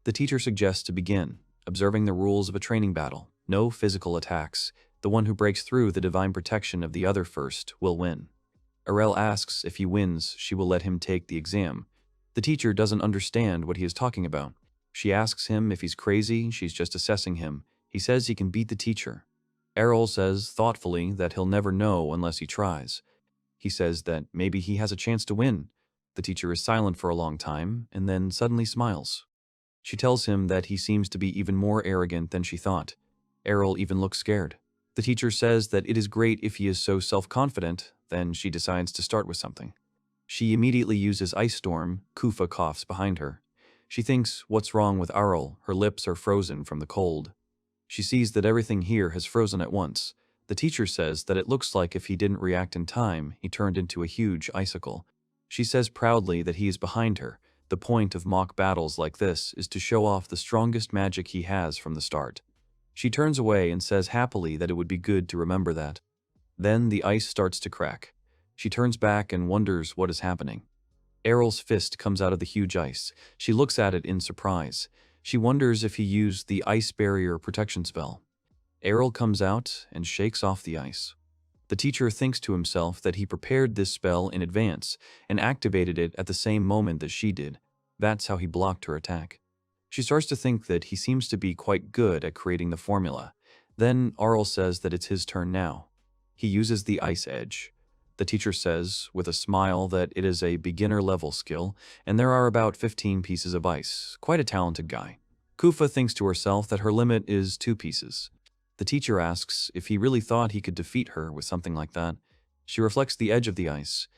Speaker 1: The teacher suggests to begin, observing the rules of a training battle. No physical attacks. The one who breaks through the divine protection of the other first will win. Arel asks if he wins, she will let him take the exam. The teacher doesn't understand what he is talking about. She asks him if he's crazy, she's just assessing him. He says he can beat the teacher. Arel says thoughtfully that he'll never know unless he tries. He says that maybe he has a chance to win. The teacher is silent for a long time and then suddenly smiles. She tells him that he seems to be even more arrogant than she thought. Arel even looks scared. The teacher says that it is great if he is so self-confident, then she decides to start with something. She immediately uses Ice Storm. Kufa coughs behind her. She thinks, what's wrong with Arel? Her lips are frozen from the cold. She sees that everything here has frozen at once. The teacher says that it looks like if he didn't react in time, he turned into a huge icicle. She says proudly that he is behind her. The point of mock battles like this is to show off the strongest magic he has from the start. She turns away and says happily that it would be good to remember that. Then the ice starts to crack. She turns back and wonders what is happening. Arel's fist comes out of the huge ice. She looks at it in surprise. She wonders if he used the ice barrier protection spell. Arel comes out and shakes off the ice. The teacher thinks to himself that he prepared this spell in advance and activated it at the same moment that she did. That's how he blocked her attack. She starts to think that he seems to be quite good at creating the formula. Then Arel says that it's his turn now. He uses the ice edge. The teacher says, with a smile, that it is a beginner-level skill, and there are about 15 pieces of ice. Quite a talented guy. Kufa thinks to herself that her limit is 2 pieces. The teacher asks if he really thought he could defeat her with something like that. She reflects the edge of the ice.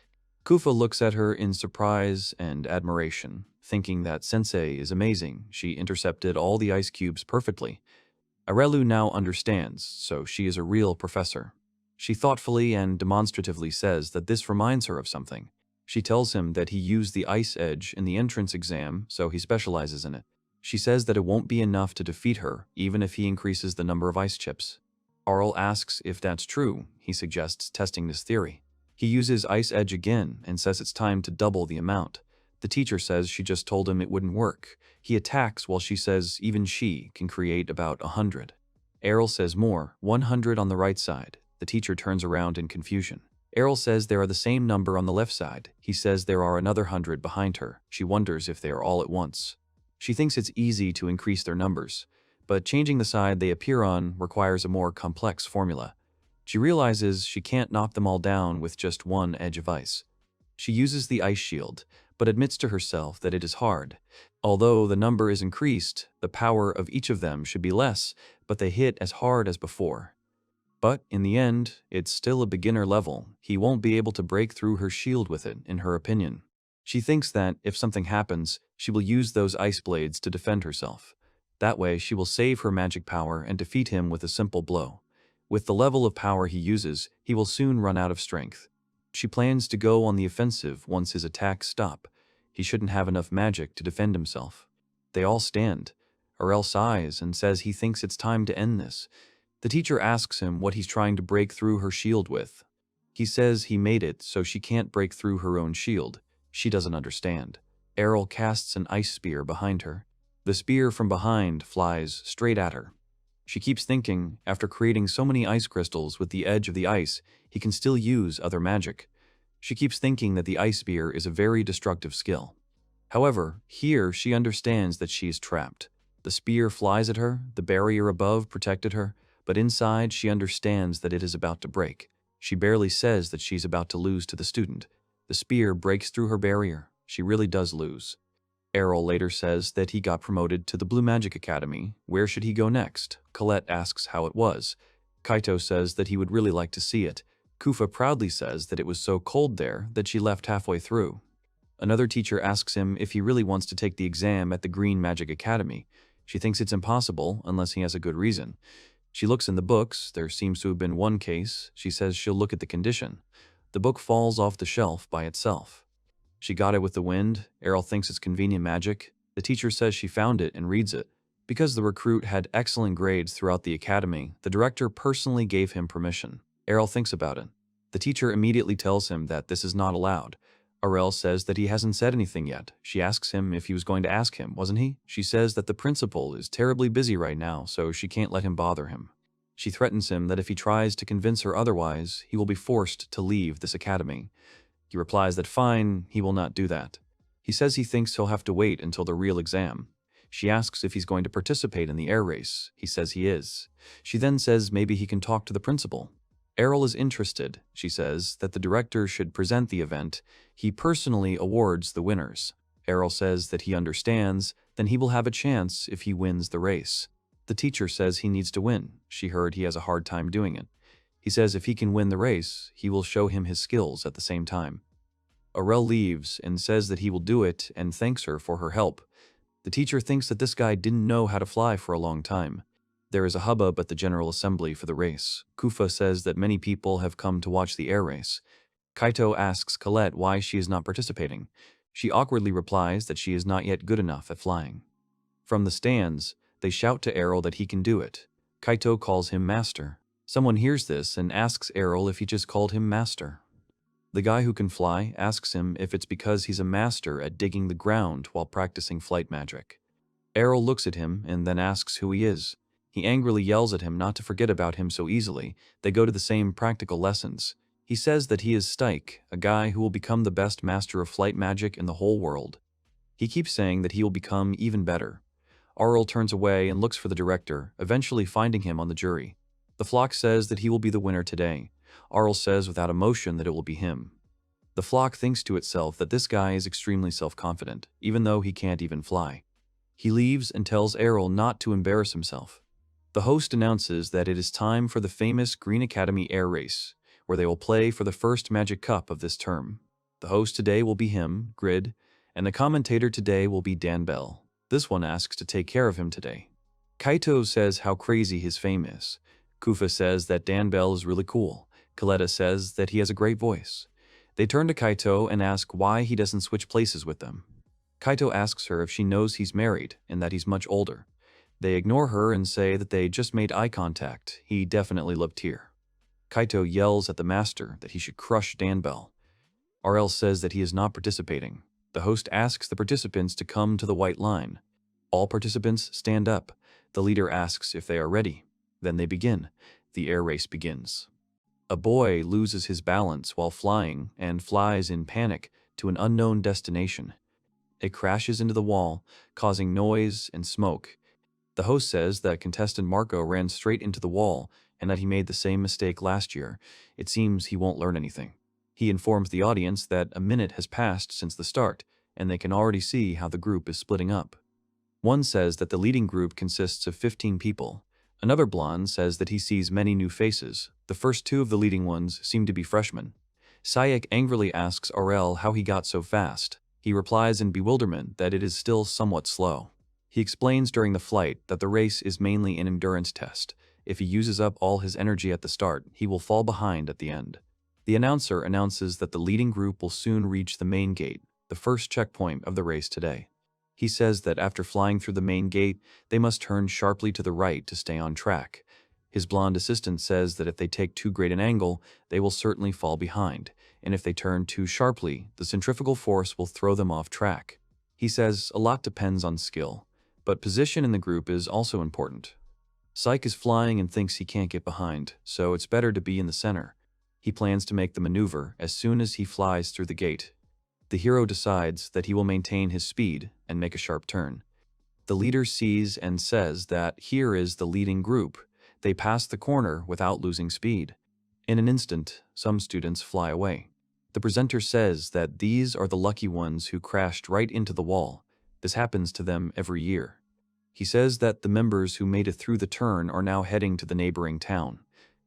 Speaker 1: Kufa looks at her in surprise and admiration, thinking that Sensei is amazing. She intercepted all the ice cubes perfectly. Arelu now understands, so she is a real professor. She thoughtfully and demonstratively says that this reminds her of something. She tells him that he used the ice edge in the entrance exam, so he specializes in it. She says that it won't be enough to defeat her, even if he increases the number of ice chips. Arel asks if that's true. He suggests testing this theory. He uses ice edge again and says it's time to double the amount. The teacher says she just told him it wouldn't work. He attacks while she says even she can create about 100. Arel says more, 100 on the right side. The teacher turns around in confusion. Arel says there are the same number on the left side. He says there are another 100 behind her. She wonders if they are all at once. She thinks it's easy to increase their numbers, but changing the side they appear on requires a more complex formula. She realizes she can't knock them all down with just one edge of ice. She uses the ice shield, but admits to herself that it is hard. Although the number is increased, the power of each of them should be less, but they hit as hard as before. But in the end, it's still a beginner level. He won't be able to break through her shield with it, in her opinion. She thinks that, if something happens, she will use those ice blades to defend herself. That way, she will save her magic power and defeat him with a simple blow. With the level of power he uses, he will soon run out of strength. She plans to go on the offensive once his attacks stop. He shouldn't have enough magic to defend himself. They all stand. Arel sighs and says he thinks it's time to end this. The teacher asks him what he's trying to break through her shield with. He says he made it so she can't break through her own shield. She doesn't understand. Arel casts an ice spear behind her. The spear from behind flies straight at her. She keeps thinking, after creating so many ice crystals with the edge of the ice, he can still use other magic. She keeps thinking that the ice spear is a very destructive skill. However, here she understands that she is trapped. The spear flies at her, the barrier above protected her, but inside she understands that it is about to break. She barely says that she's about to lose to the student. The spear breaks through her barrier. She really does lose. Arel later says that he got promoted to the Blue Magic Academy. Where should he go next? Colette asks how it was. Kaito says that he would really like to see it. Kufa proudly says that it was so cold there that she left halfway through. Another teacher asks him if he really wants to take the exam at the Green Magic Academy. She thinks it's impossible unless he has a good reason. She looks in the books. There seems to have been one case. She says she'll look at the condition. The book falls off the shelf by itself. She got it with the wind. Arel thinks it's convenient magic. The teacher says she found it and reads it. Because the recruit had excellent grades throughout the academy, the director personally gave him permission. Arel thinks about it. The teacher immediately tells him that this is not allowed. Arel says that he hasn't said anything yet. She asks him if he was going to ask him, wasn't he? She says that the principal is terribly busy right now, so she can't let him bother him. She threatens him that if he tries to convince her otherwise, he will be forced to leave this academy. He replies that fine, he will not do that. He says he thinks he'll have to wait until the real exam. She asks if he's going to participate in the air race. He says he is. She then says maybe he can talk to the principal. Arel is interested. She says that the director should present the event. He personally awards the winners. Arel says that he understands, then he will have a chance if he wins the race. The teacher says he needs to win. She heard he has a hard time doing it. He says if he can win the race, he will show him his skills at the same time. Arel leaves and says that he will do it and thanks her for her help. The teacher thinks that this guy didn't know how to fly for a long time. There is a hubbub at the General Assembly for the race. Kufa says that many people have come to watch the air race. Kaito asks Colette why she is not participating. She awkwardly replies that she is not yet good enough at flying. From the stands, they shout to Arel that he can do it. Kaito calls him Master. Someone hears this and asks Arel if he just called him Master. The guy who can fly asks him if it's because he's a master at digging the ground while practicing flight magic. Arel looks at him and then asks who he is. He angrily yells at him not to forget about him so easily. They go to the same practical lessons. He says that he is Stike, a guy who will become the best master of flight magic in the whole world. He keeps saying that he will become even better. Arel turns away and looks for the director, eventually finding him on the jury. The flock says that he will be the winner today. Arel says without emotion that it will be him. The flock thinks to itself that this guy is extremely self-confident, even though he can't even fly. He leaves and tells Arel not to embarrass himself. The host announces that it is time for the famous Green Academy Air Race, where they will play for the first Magic Cup of this term. The host today will be him, Grid, and the commentator today will be Dan Bell. This one asks to take care of him today. Kaito says how crazy his fame is. Kufa says that Dan Bell is really cool. Coletta says that he has a great voice. They turn to Kaito and ask why he doesn't switch places with them. Kaito asks her if she knows he's married and that he's much older. They ignore her and say that they just made eye contact. He definitely looked here. Kaito yells at the master that he should crush Dan Bell. Arel says that he is not participating. The host asks the participants to come to the white line. All participants stand up. The leader asks if they are ready. Then they begin. The air race begins. A boy loses his balance while flying and flies in panic to an unknown destination. It crashes into the wall, causing noise and smoke. The host says that contestant Marco ran straight into the wall and that he made the same mistake last year. It seems he won't learn anything. He informs the audience that a minute has passed since the start, and they can already see how the group is splitting up. One says that the leading group consists of 15 people. Another blonde says that he sees many new faces. The first two of the leading ones seem to be freshmen. Sayek angrily asks Arel how he got so fast. He replies in bewilderment that it is still somewhat slow. He explains during the flight that the race is mainly an endurance test. If he uses up all his energy at the start, he will fall behind at the end. The announcer announces that the leading group will soon reach the main gate, the first checkpoint of the race today. He says that after flying through the main gate, they must turn sharply to the right to stay on track. His blonde assistant says that if they take too great an angle, they will certainly fall behind, and if they turn too sharply, the centrifugal force will throw them off track. He says a lot depends on skill, but position in the group is also important. Psyche is flying and thinks he can't get behind, so it's better to be in the center. He plans to make the maneuver as soon as he flies through the gate. The hero decides that he will maintain his speed and make a sharp turn. The leader sees and says that here is the leading group. They pass the corner without losing speed. In an instant, some students fly away. The presenter says that these are the lucky ones who crashed right into the wall. This happens to them every year. He says that the members who made it through the turn are now heading to the neighboring town.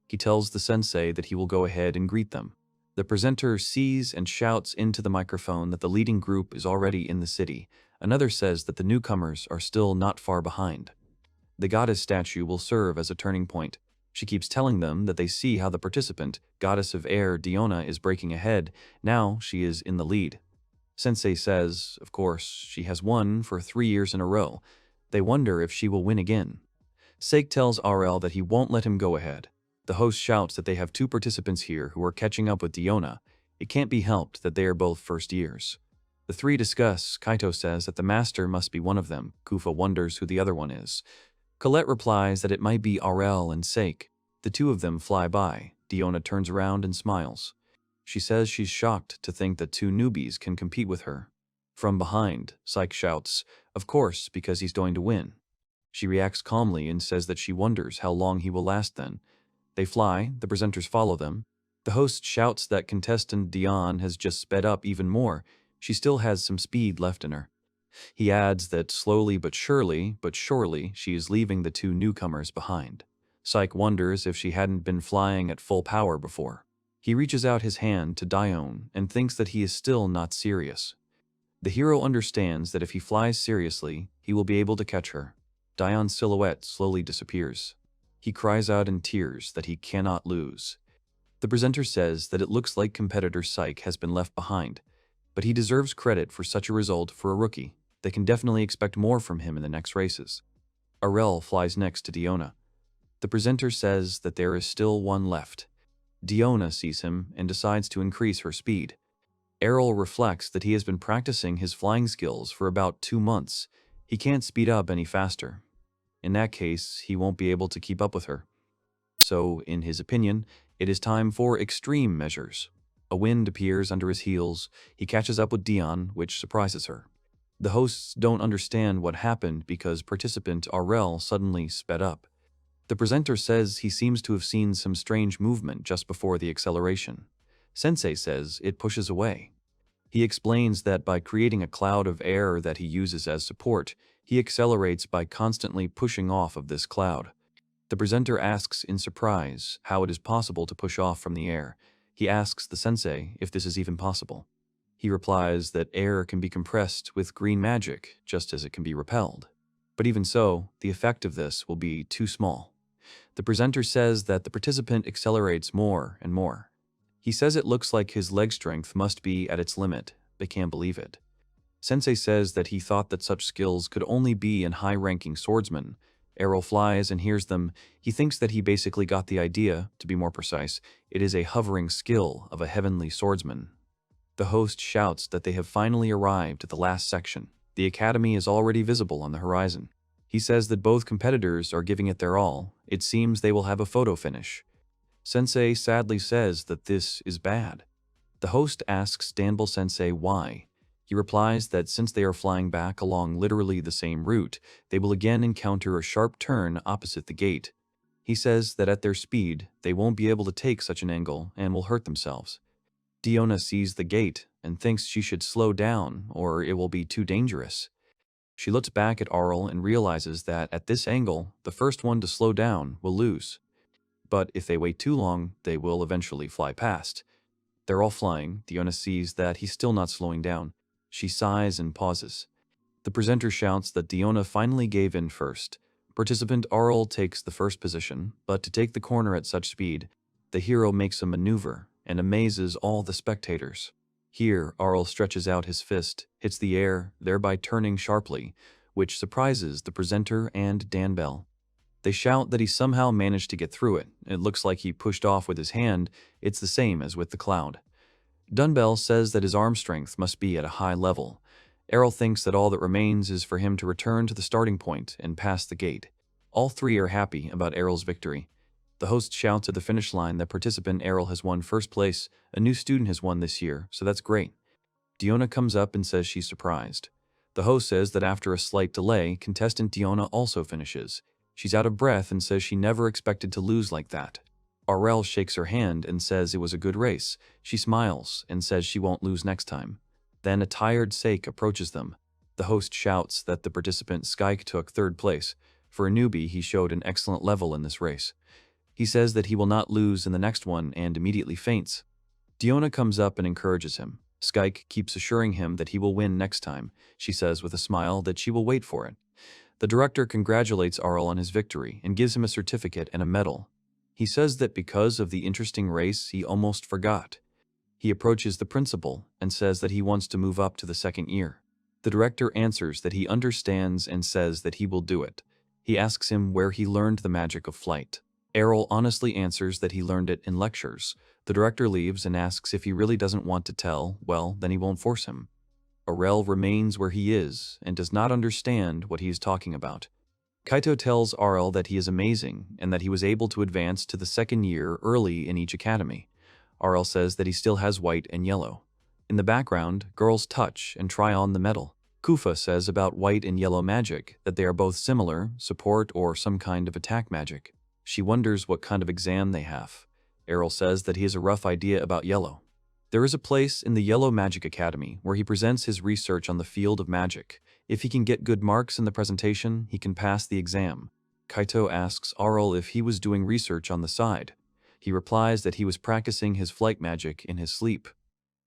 Speaker 1: He tells the sensei that he will go ahead and greet them. The presenter sees and shouts into the microphone that the leading group is already in the city. Another says that the newcomers are still not far behind. The goddess statue will serve as a turning point. She keeps telling them that they see how the participant, goddess of air Diona, is breaking ahead. Now she is in the lead. Sensei says, of course, she has won for 3 years in a row. They wonder if she will win again. Seik tells Arel that he won't let him go ahead. The host shouts that they have 2 participants here who are catching up with Diona. It can't be helped that they are both first years. The 3 discuss. Kaito says that the master must be one of them. Kufa wonders who the other one is. Colette replies that it might be Arel and Seik. The 2 of them fly by. Diona turns around and smiles. She says she's shocked to think that 2 newbies can compete with her. From behind, Psyche shouts, of course, because he's going to win. She reacts calmly and says that she wonders how long he will last then. They fly, the presenters follow them. The host shouts that contestant Dion has just sped up even more. She still has some speed left in her. He adds that slowly but surely, she is leaving the 2 newcomers behind. Psyche wonders if she hadn't been flying at full power before. He reaches out his hand to Dion and thinks that he is still not serious. The hero understands that if he flies seriously, he will be able to catch her. Dion's silhouette slowly disappears. He cries out in tears that he cannot lose. The presenter says that it looks like competitor Psyche has been left behind, but he deserves credit for such a result for a rookie. They can definitely expect more from him in the next races. Arel flies next to Diona. The presenter says that there is still one left. Diona sees him and decides to increase her speed. Arel reflects that he has been practicing his flying skills for about 2 months. He can't speed up any faster. In that case, he won't be able to keep up with her. So, in his opinion, it is time for extreme measures. A wind appears under his heels. He catches up with Dion, which surprises her. The hosts don't understand what happened because participant Arel suddenly sped up. The presenter says he seems to have seen some strange movement just before the acceleration. Sensei says it pushes away. He explains that by creating a cloud of air that he uses as support, he accelerates by constantly pushing off of this cloud. The presenter asks in surprise how it is possible to push off from the air. He asks the sensei if this is even possible. He replies that air can be compressed with green magic just as it can be repelled. But even so, the effect of this will be too small. The presenter says that the participant accelerates more and more. He says it looks like his leg strength must be at its limit. They can't believe it. Sensei says that he thought that such skills could only be in high-ranking swordsmen. Arel flies and hears them. He thinks that he basically got the idea. To be more precise, it is a hovering skill of a heavenly swordsman. The host shouts that they have finally arrived at the last section. The academy is already visible on the horizon. He says that both competitors are giving it their all. It seems they will have a photo finish. Sensei sadly says that this is bad. The host asks Danble Sensei why. He replies that since they are flying back along literally the same route, they will again encounter a sharp turn opposite the gate. He says that at their speed, they won't be able to take such an angle and will hurt themselves. Diona sees the gate and thinks she should slow down or it will be too dangerous. She looks back at Arel and realizes that at this angle, the first one to slow down will lose. But if they wait too long, they will eventually fly past. They're all flying. Diona sees that he's still not slowing down. She sighs and pauses. The presenter shouts that Diona finally gave in first. Participant Arel takes the first position, but to take the corner at such speed, the hero makes a maneuver and amazes all the spectators. Here, Arel stretches out his fist, hits the air, thereby turning sharply, which surprises the presenter and Danbell. They shout that he somehow managed to get through it. It looks like he pushed off with his hand. It's the same as with the cloud. Dunbell says that his arm strength must be at a high level. Arel thinks that all that remains is for him to return to the starting point and pass the gate. All three are happy about Arel's victory. The host shouts at the finish line that participant Arel has won first place. A new student has won this year, so that's great. Diona comes up and says she's surprised. The host says that after a slight delay, contestant Diona also finishes. She's out of breath and says she never expected to lose like that. Arel shakes her hand and says it was a good race. She smiles and says she won't lose next time. Then a tired Sake approaches them. The host shouts that the participant Skyke took third place. For a newbie, he showed an excellent level in this race. He says that he will not lose in the next one and immediately faints. Diona comes up and encourages him. Skyke keeps assuring him that he will win next time. She says with a smile that she will wait for it. The director congratulates Arel on his victory and gives him a certificate and a medal. He says that because of the interesting race, he almost forgot. He approaches the principal and says that he wants to move up to the second year. The director answers that he understands and says that he will do it. He asks him where he learned the magic of flight. Arel honestly answers that he learned it in lectures. The director leaves and asks if he really doesn't want to tell, well, then he won't force him. Arel remains where he is and does not understand what he is talking about. Kaito tells Arel that he is amazing and that he was able to advance to the second year early in each academy. Arel says that he still has white and yellow. In the background, girls touch and try on the medal. Kufa says about white and yellow magic that they are both similar, support or some kind of attack magic. She wonders what kind of exam they have. Arel says that he has a rough idea about yellow. There is a place in the Yellow Magic Academy where he presents his research on the field of magic. If he can get good marks in the presentation, he can pass the exam. Kaito asks Arel if he was doing research on the side. He replies that he was practicing his flight magic in his sleep.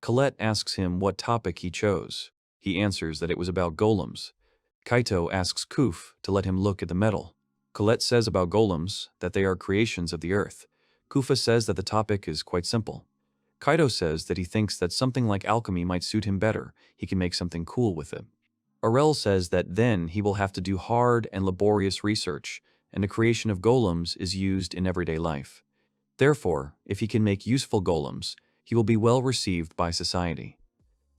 Speaker 1: Colette asks him what topic he chose. He answers that it was about golems. Kaito asks Kuf to let him look at the medal. Colette says about golems that they are creations of the earth. Kufa says that the topic is quite simple. Kaito says that he thinks that something like alchemy might suit him better. He can make something cool with it. Arel says that then he will have to do hard and laborious research, and the creation of golems is used in everyday life. Therefore, if he can make useful golems, he will be well received by society.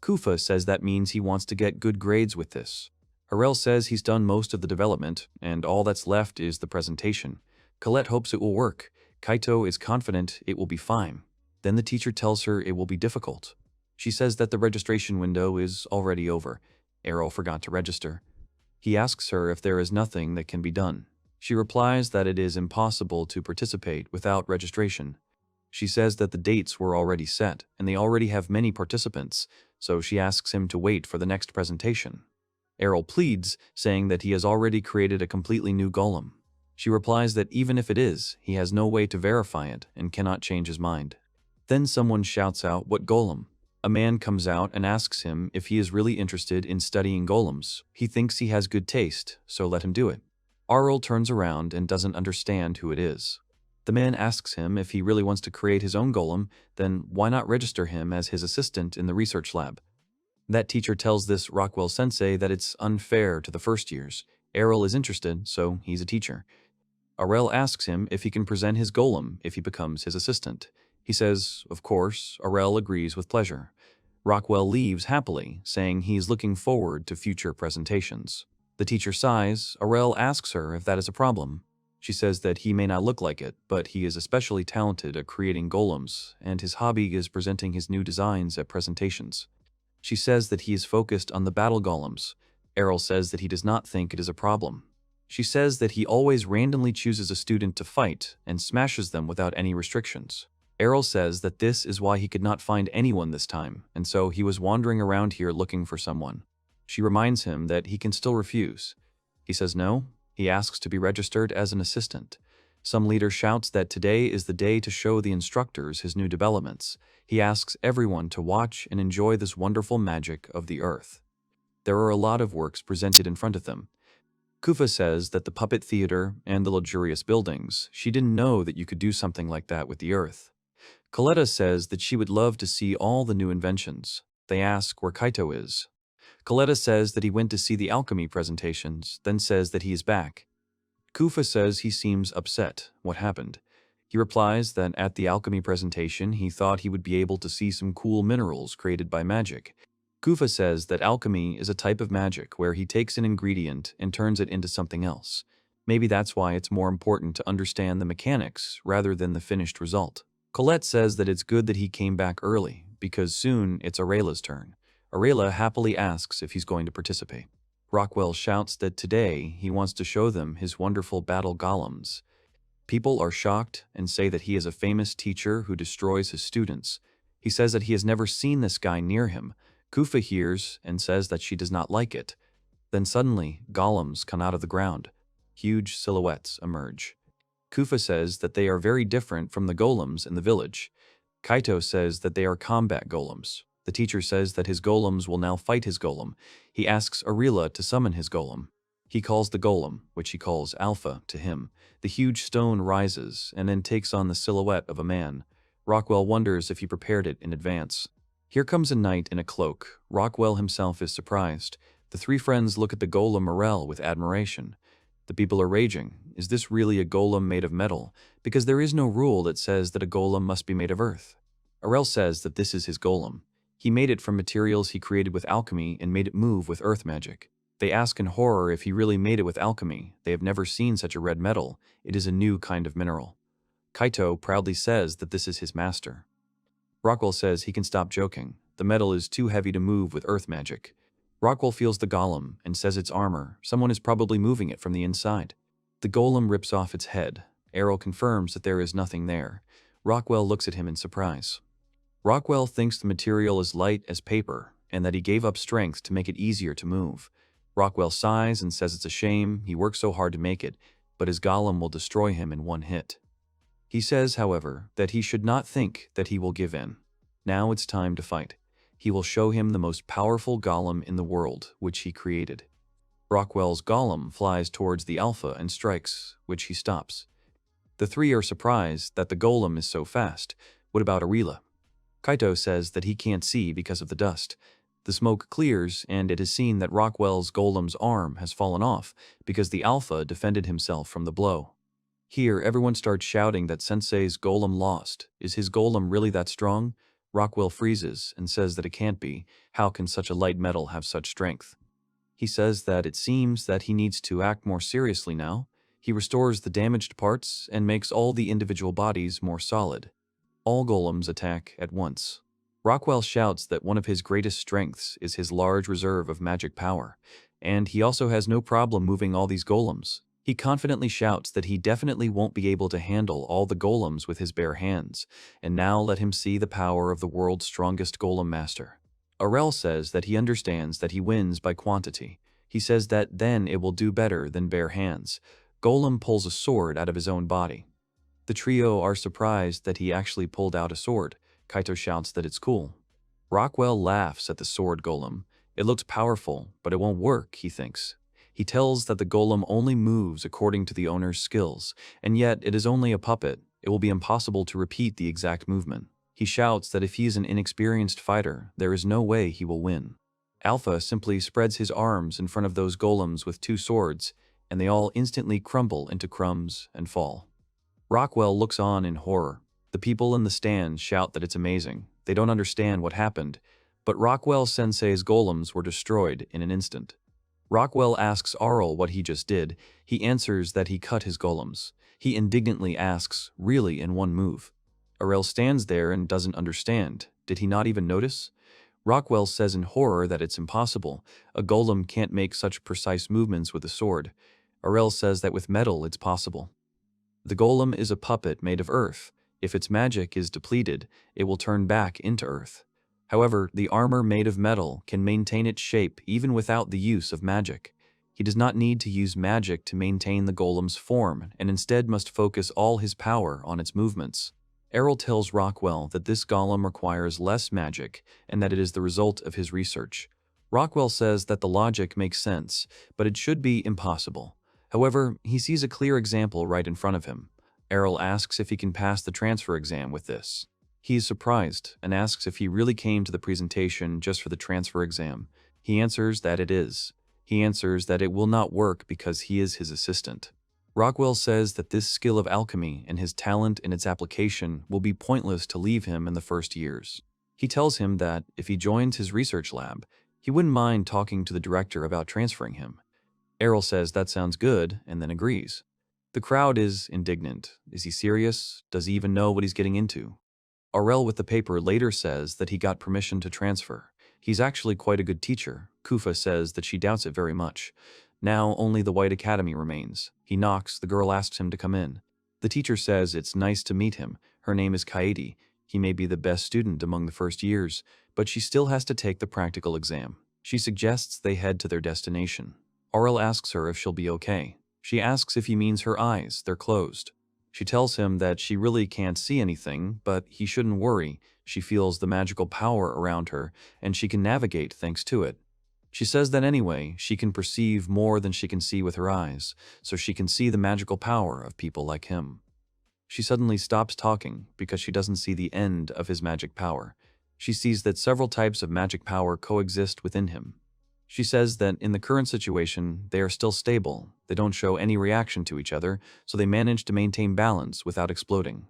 Speaker 1: Kufa says that means he wants to get good grades with this. Arel says he's done most of the development, and all that's left is the presentation. Colette hopes it will work. Kaito is confident it will be fine. Then the teacher tells her it will be difficult. She says that the registration window is already over. Arel forgot to register. He asks her if there is nothing that can be done. She replies that it is impossible to participate without registration. She says that the dates were already set, and they already have many participants, so she asks him to wait for the next presentation. Arel pleads, saying that he has already created a completely new golem. She replies that even if it is, he has no way to verify it and cannot change his mind. Then someone shouts out, "What golem?" A man comes out and asks him if he is really interested in studying golems. He thinks he has good taste, so let him do it. Arel turns around and doesn't understand who it is. The man asks him if he really wants to create his own golem, then why not register him as his assistant in the research lab? That teacher tells this Rockwell sensei that it's unfair to the first years. Arel is interested, so he's a teacher. Arel asks him if he can present his golem if he becomes his assistant. He says, of course. Arel agrees with pleasure. Rockwell leaves happily, saying he is looking forward to future presentations. The teacher sighs. Arel asks her if that is a problem. She says that he may not look like it, but he is especially talented at creating golems, and his hobby is presenting his new designs at presentations. She says that he is focused on the battle golems. Arel says that he does not think it is a problem. She says that he always randomly chooses a student to fight and smashes them without any restrictions. Arel says that this is why he could not find anyone this time, and so he was wandering around here looking for someone. She reminds him that he can still refuse. He says no. He asks to be registered as an assistant. Some leader shouts that today is the day to show the instructors his new developments. He asks everyone to watch and enjoy this wonderful magic of the earth. There are a lot of works presented in front of them. Kufa says that the puppet theater and the luxurious buildings, she didn't know that you could do something like that with the earth. Coletta says that she would love to see all the new inventions. They ask where Kaito is. Coletta says that he went to see the alchemy presentations, then says that he is back. Kufa says he seems upset. What happened? He replies that at the alchemy presentation he thought he would be able to see some cool minerals created by magic. Kufa says that alchemy is a type of magic where he takes an ingredient and turns it into something else. Maybe that's why it's more important to understand the mechanics rather than the finished result. Colette says that it's good that he came back early, because soon it's Arela's turn. Arela happily asks if he's going to participate. Rockwell shouts that today he wants to show them his wonderful battle golems. People are shocked and say that he is a famous teacher who destroys his students. He says that he has never seen this guy near him. Kufa hears and says that she does not like it. Then suddenly, golems come out of the ground. Huge silhouettes emerge. Kufa says that they are very different from the golems in the village. Kaito says that they are combat golems. The teacher says that his golems will now fight his golem. He asks Arela to summon his golem. He calls the golem, which he calls Alpha, to him. The huge stone rises and then takes on the silhouette of a man. Rockwell wonders if he prepared it in advance. Here comes a knight in a cloak. Rockwell himself is surprised. The three friends look at the golem Arel with admiration. The people are raging. Is this really a golem made of metal? Because there is no rule that says that a golem must be made of earth. Arel says that this is his golem. He made it from materials he created with alchemy and made it move with earth magic. They ask in horror if he really made it with alchemy. They have never seen such a red metal. It is a new kind of mineral. Kaito proudly says that this is his master. Rockwell says he can stop joking. The metal is too heavy to move with earth magic. Rockwell feels the golem and says it's armor. Someone is probably moving it from the inside. The golem rips off its head. Arel confirms that there is nothing there. Rockwell looks at him in surprise. Rockwell thinks the material is light as paper and that he gave up strength to make it easier to move. Rockwell sighs and says it's a shame he worked so hard to make it, but his golem will destroy him in one hit. He says, however, that he should not think that he will give in. Now it's time to fight. He will show him the most powerful golem in the world, which he created. Rockwell's golem flies towards the Alpha and strikes, which he stops. The three are surprised that the golem is so fast. What about Arela? Kaito says that he can't see because of the dust. The smoke clears, and it is seen that Rockwell's golem's arm has fallen off because the Alpha defended himself from the blow. Here, everyone starts shouting that Sensei's golem lost. Is his golem really that strong? Rockwell freezes and says that it can't be. How can such a light metal have such strength? He says that it seems that he needs to act more seriously now. He restores the damaged parts and makes all the individual bodies more solid. All golems attack at once. Rockwell shouts that one of his greatest strengths is his large reserve of magic power, and he also has no problem moving all these golems. He confidently shouts that he definitely won't be able to handle all the golems with his bare hands, and now let him see the power of the world's strongest golem master. Arel says that he understands that he wins by quantity. He says that then it will do better than bare hands. Golem pulls a sword out of his own body. The trio are surprised that he actually pulled out a sword. Kaito shouts that it's cool. Rockwell laughs at the sword golem. It looks powerful, but it won't work, he thinks. He tells that the golem only moves according to the owner's skills, and yet it is only a puppet. It will be impossible to repeat the exact movement. He shouts that if he is an inexperienced fighter, there is no way he will win. Alpha simply spreads his arms in front of those golems with two swords, and they all instantly crumble into crumbs and fall. Rockwell looks on in horror. The people in the stand shout that it's amazing. They don't understand what happened, but Rockwell Sensei's golems were destroyed in an instant. Rockwell asks Arel what he just did. He answers that he cut his golems. He indignantly asks, really in one move? Arel stands there and doesn't understand. Did he not even notice? Rockwell says in horror that it's impossible. A golem can't make such precise movements with a sword. Arel says that with metal it's possible. The golem is a puppet made of earth. If its magic is depleted, it will turn back into earth. However, the armor made of metal can maintain its shape even without the use of magic. He does not need to use magic to maintain the golem's form, and instead must focus all his power on its movements. Arel tells Rockwell that this golem requires less magic and that it is the result of his research. Rockwell says that the logic makes sense, but it should be impossible. However, he sees a clear example right in front of him. Arel asks if he can pass the transfer exam with this. He is surprised and asks if he really came to the presentation just for the transfer exam. He answers that it is. He answers that it will not work because he is his assistant. Rockwell says that this skill of alchemy and his talent in its application will be pointless to leave him in the first years. He tells him that if he joins his research lab, he wouldn't mind talking to the director about transferring him. Arel says that sounds good and then agrees. The crowd is indignant. Is he serious? Does he even know what he's getting into? Arel with the paper later says that he got permission to transfer. He's actually quite a good teacher. Kufa says that she doubts it very much. Now only the White Academy remains. He knocks, the girl asks him to come in. The teacher says it's nice to meet him. Her name is Kaede. He may be the best student among the first years, but she still has to take the practical exam. She suggests they head to their destination. Arel asks her if she'll be okay. She asks if he means her eyes, they're closed. She tells him that she really can't see anything, but he shouldn't worry. She feels the magical power around her, and she can navigate thanks to it. She says that anyway, she can perceive more than she can see with her eyes, so she can see the magical power of people like him. She suddenly stops talking because she doesn't see the end of his magic power. She sees that several types of magic power coexist within him. She says that in the current situation, they are still stable. They don't show any reaction to each other, so they manage to maintain balance without exploding.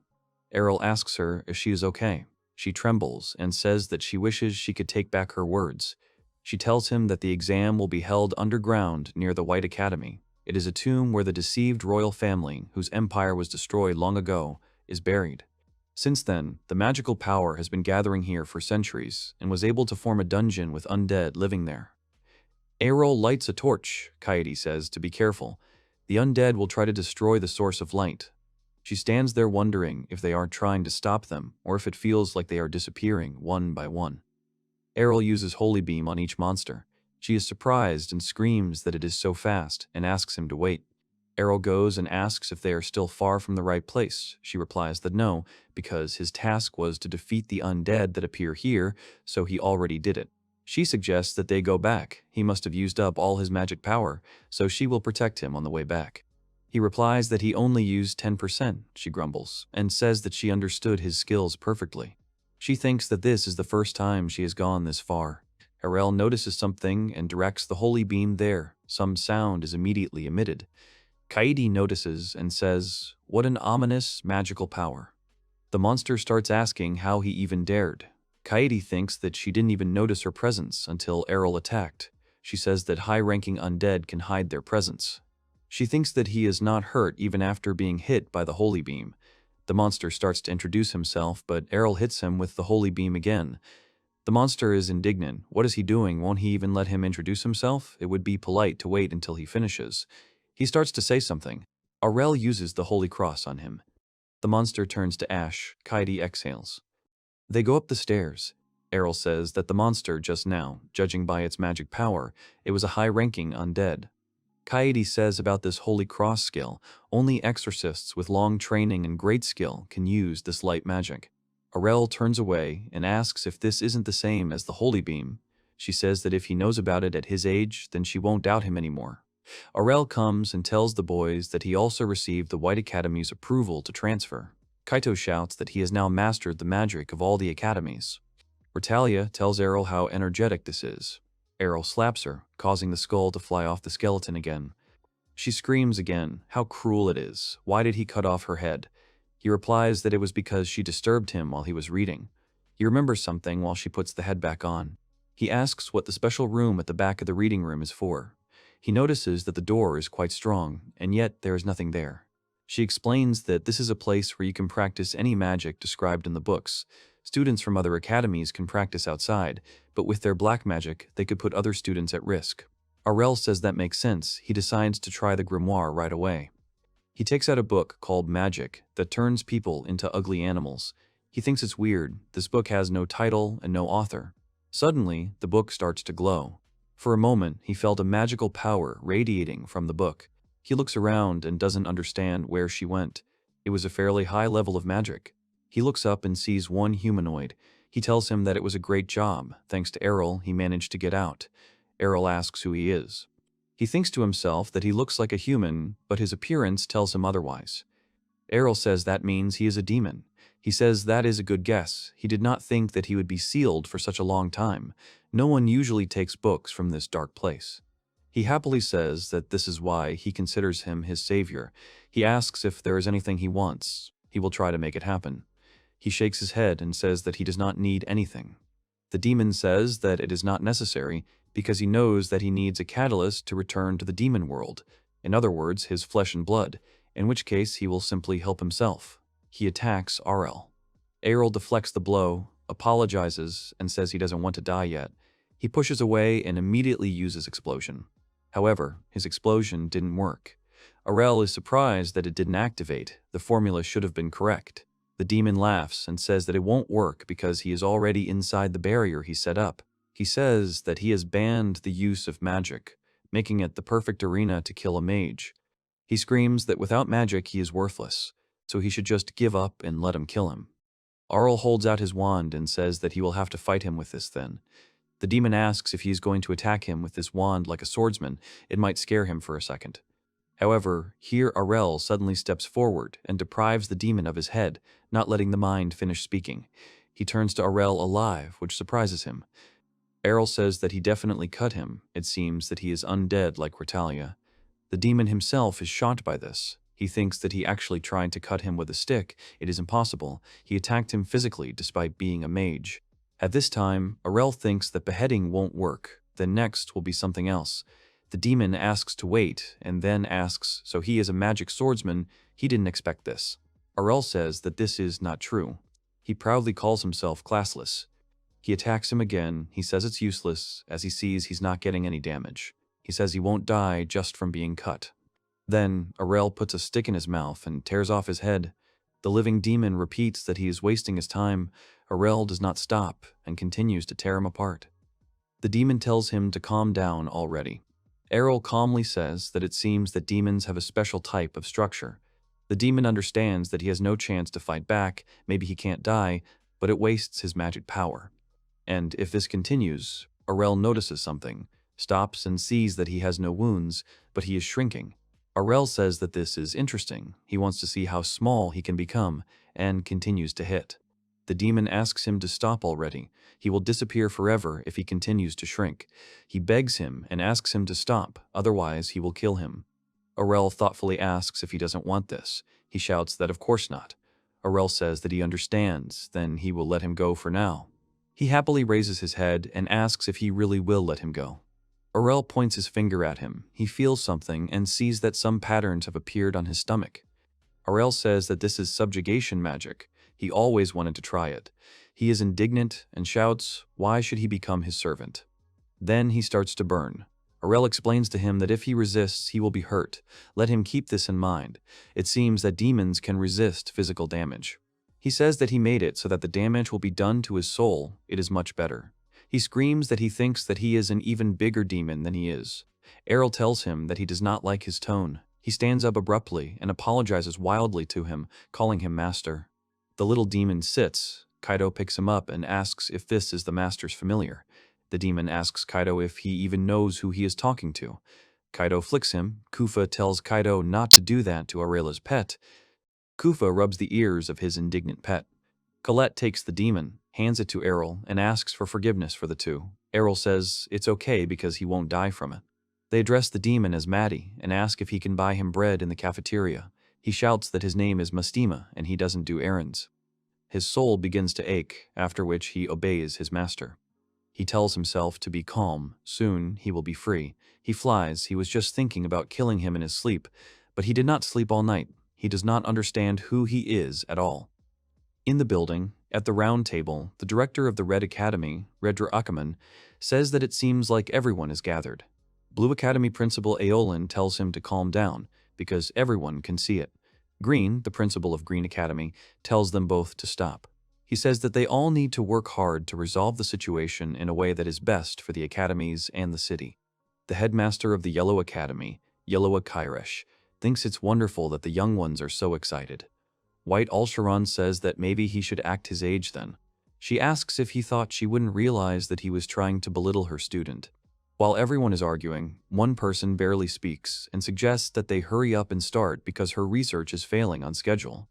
Speaker 1: Arel asks her if she is okay. She trembles and says that she wishes she could take back her words. She tells him that the exam will be held underground near the White Academy. It is a tomb where the deceived royal family, whose empire was destroyed long ago, is buried. Since then, the magical power has been gathering here for centuries and was able to form a dungeon with undead living there. Arel lights a torch. Kaede says to be careful. The undead will try to destroy the source of light. She stands there wondering if they aren't trying to stop them or if it feels like they are disappearing one by one. Arel uses Holy Beam on each monster. She is surprised and screams that it is so fast and asks him to wait. Arel goes and asks if they are still far from the right place. She replies that no, because his task was to defeat the undead that appear here, so he already did it. She suggests that they go back. He must have used up all his magic power, so she will protect him on the way back. He replies that he only used 10%, she grumbles, and says that she understood his skills perfectly. She thinks that this is the first time she has gone this far. Arel notices something and directs the holy beam there. Some sound is immediately emitted. Kaede notices and says, "What an ominous magical power." The monster starts asking how he even dared. Kaede thinks that she didn't even notice her presence until Arel attacked. She says that high-ranking undead can hide their presence. She thinks that he is not hurt even after being hit by the holy beam. The monster starts to introduce himself, but Arel hits him with the holy beam again. The monster is indignant. What is he doing? Won't he even let him introduce himself? It would be polite to wait until he finishes. He starts to say something. Arel uses the holy cross on him. The monster turns to ash. Kaede exhales. They go up the stairs. Arel says that the monster just now, judging by its magic power, it was a high-ranking undead. Kaede says about this holy cross skill, only exorcists with long training and great skill can use this light magic. Arel turns away and asks if this isn't the same as the holy beam. She says that if he knows about it at his age, then she won't doubt him anymore. Arel comes and tells the boys that he also received the White Academy's approval to transfer. Kaito shouts that he has now mastered the magic of all the academies. Retalia tells Arel how energetic this is. Arel slaps her, causing the skull to fly off the skeleton again. She screams again, how cruel it is. Why did he cut off her head? He replies that it was because she disturbed him while he was reading. He remembers something while she puts the head back on. He asks what the special room at the back of the reading room is for. He notices that the door is quite strong, and yet there is nothing there. She explains that this is a place where you can practice any magic described in the books. Students from other academies can practice outside, but with their black magic, they could put other students at risk. Arel says that makes sense. He decides to try the grimoire right away. He takes out a book called Magic that turns people into ugly animals. He thinks it's weird. This book has no title and no author. Suddenly, the book starts to glow. For a moment, he felt a magical power radiating from the book. He looks around and doesn't understand where she went. It was a fairly high level of magic. He looks up and sees one humanoid. He tells him that it was a great job. Thanks to Arel, he managed to get out. Arel asks who he is. He thinks to himself that he looks like a human, but his appearance tells him otherwise. Arel says that means he is a demon. He says that is a good guess. He did not think that he would be sealed for such a long time. No one usually takes books from this dark place. He happily says that this is why he considers him his savior. He asks if there is anything he wants. He will try to make it happen. He shakes his head and says that he does not need anything. The demon says that it is not necessary because he knows that he needs a catalyst to return to the demon world. In other words, his flesh and blood, in which case he will simply help himself. He attacks Arel. Arel deflects the blow, apologizes, and says he doesn't want to die yet. He pushes away and immediately uses explosion. However, his explosion didn't work. Arel is surprised that it didn't activate. The formula should have been correct. The demon laughs and says that it won't work because he is already inside the barrier he set up. He says that he has banned the use of magic, making it the perfect arena to kill a mage. He screams that without magic he is worthless, so he should just give up and let him kill him. Arel holds out his wand and says that he will have to fight him with this then. The demon asks if he is going to attack him with this wand like a swordsman. It might scare him for a second. However, here Arel suddenly steps forward and deprives the demon of his head, not letting the mind finish speaking. He turns to Arel alive, which surprises him. Arel says that he definitely cut him. It seems that he is undead like Retalia. The demon himself is shocked by this. He thinks that he actually tried to cut him with a stick. It is impossible. He attacked him physically despite being a mage. At this time, Arel thinks that beheading won't work. Then next will be something else. The demon asks to wait, and then asks, so he is a magic swordsman. He didn't expect this. Arel says that this is not true. He proudly calls himself Classless. He attacks him again. He says it's useless, as he sees he's not getting any damage. He says he won't die just from being cut. Then, Arel puts a stick in his mouth and tears off his head. The living demon repeats that he is wasting his time. Arel does not stop and continues to tear him apart. The demon tells him to calm down already. Arel calmly says that it seems that demons have a special type of structure. The demon understands that he has no chance to fight back, maybe he can't die, but it wastes his magic power. And if this continues, Arel notices something, stops and sees that he has no wounds, but he is shrinking. Arel says that this is interesting. He wants to see how small he can become, and continues to hit. The demon asks him to stop already. He will disappear forever if he continues to shrink. He begs him and asks him to stop, otherwise he will kill him. Arel thoughtfully asks if he doesn't want this. He shouts that of course not. Arel says that he understands, then he will let him go for now. He happily raises his head and asks if he really will let him go. Arel points his finger at him. He feels something and sees that some patterns have appeared on his stomach. Arel says that this is subjugation magic. He always wanted to try it. He is indignant and shouts, why should he become his servant? Then he starts to burn. Arel explains to him that if he resists, he will be hurt. Let him keep this in mind. It seems that demons can resist physical damage. He says that he made it so that the damage will be done to his soul. It is much better. He screams that he thinks that he is an even bigger demon than he is. Arel tells him that he does not like his tone. He stands up abruptly and apologizes wildly to him, calling him master. The little demon sits. Kaido picks him up and asks if this is the master's familiar. The demon asks Kaido if he even knows who he is talking to. Kaido flicks him. Kufa tells Kaido not to do that to Arela's pet. Kufa rubs the ears of his indignant pet. Colette takes the demon, hands it to Arel, and asks for forgiveness for the two. Arel says it's okay because he won't die from it. They address the demon as Maddie and ask if he can buy him bread in the cafeteria. He shouts that his name is Mastima and he doesn't do errands. His soul begins to ache, after which he obeys his master. He tells himself to be calm. Soon he will be free. He flies. He was just thinking about killing him in his sleep, but he did not sleep all night. He does not understand who he is at all. In the building, At the round table, the director of the Red Academy, Redra Ackerman, says that it seems like everyone is gathered. Blue Academy principal Aolin tells him to calm down, because everyone can see it. Green, the principal of Green Academy, tells them both to stop. He says that they all need to work hard to resolve the situation in a way that is best for the academies and the city. The headmaster of the Yellow Academy, Yellow Akairesh, thinks it's wonderful that the young ones are so excited. White Alsharan says that maybe he should act his age then. She asks if he thought she wouldn't realize that he was trying to belittle her student. While everyone is arguing, one person barely speaks and suggests that they hurry up and start because her research is failing on schedule.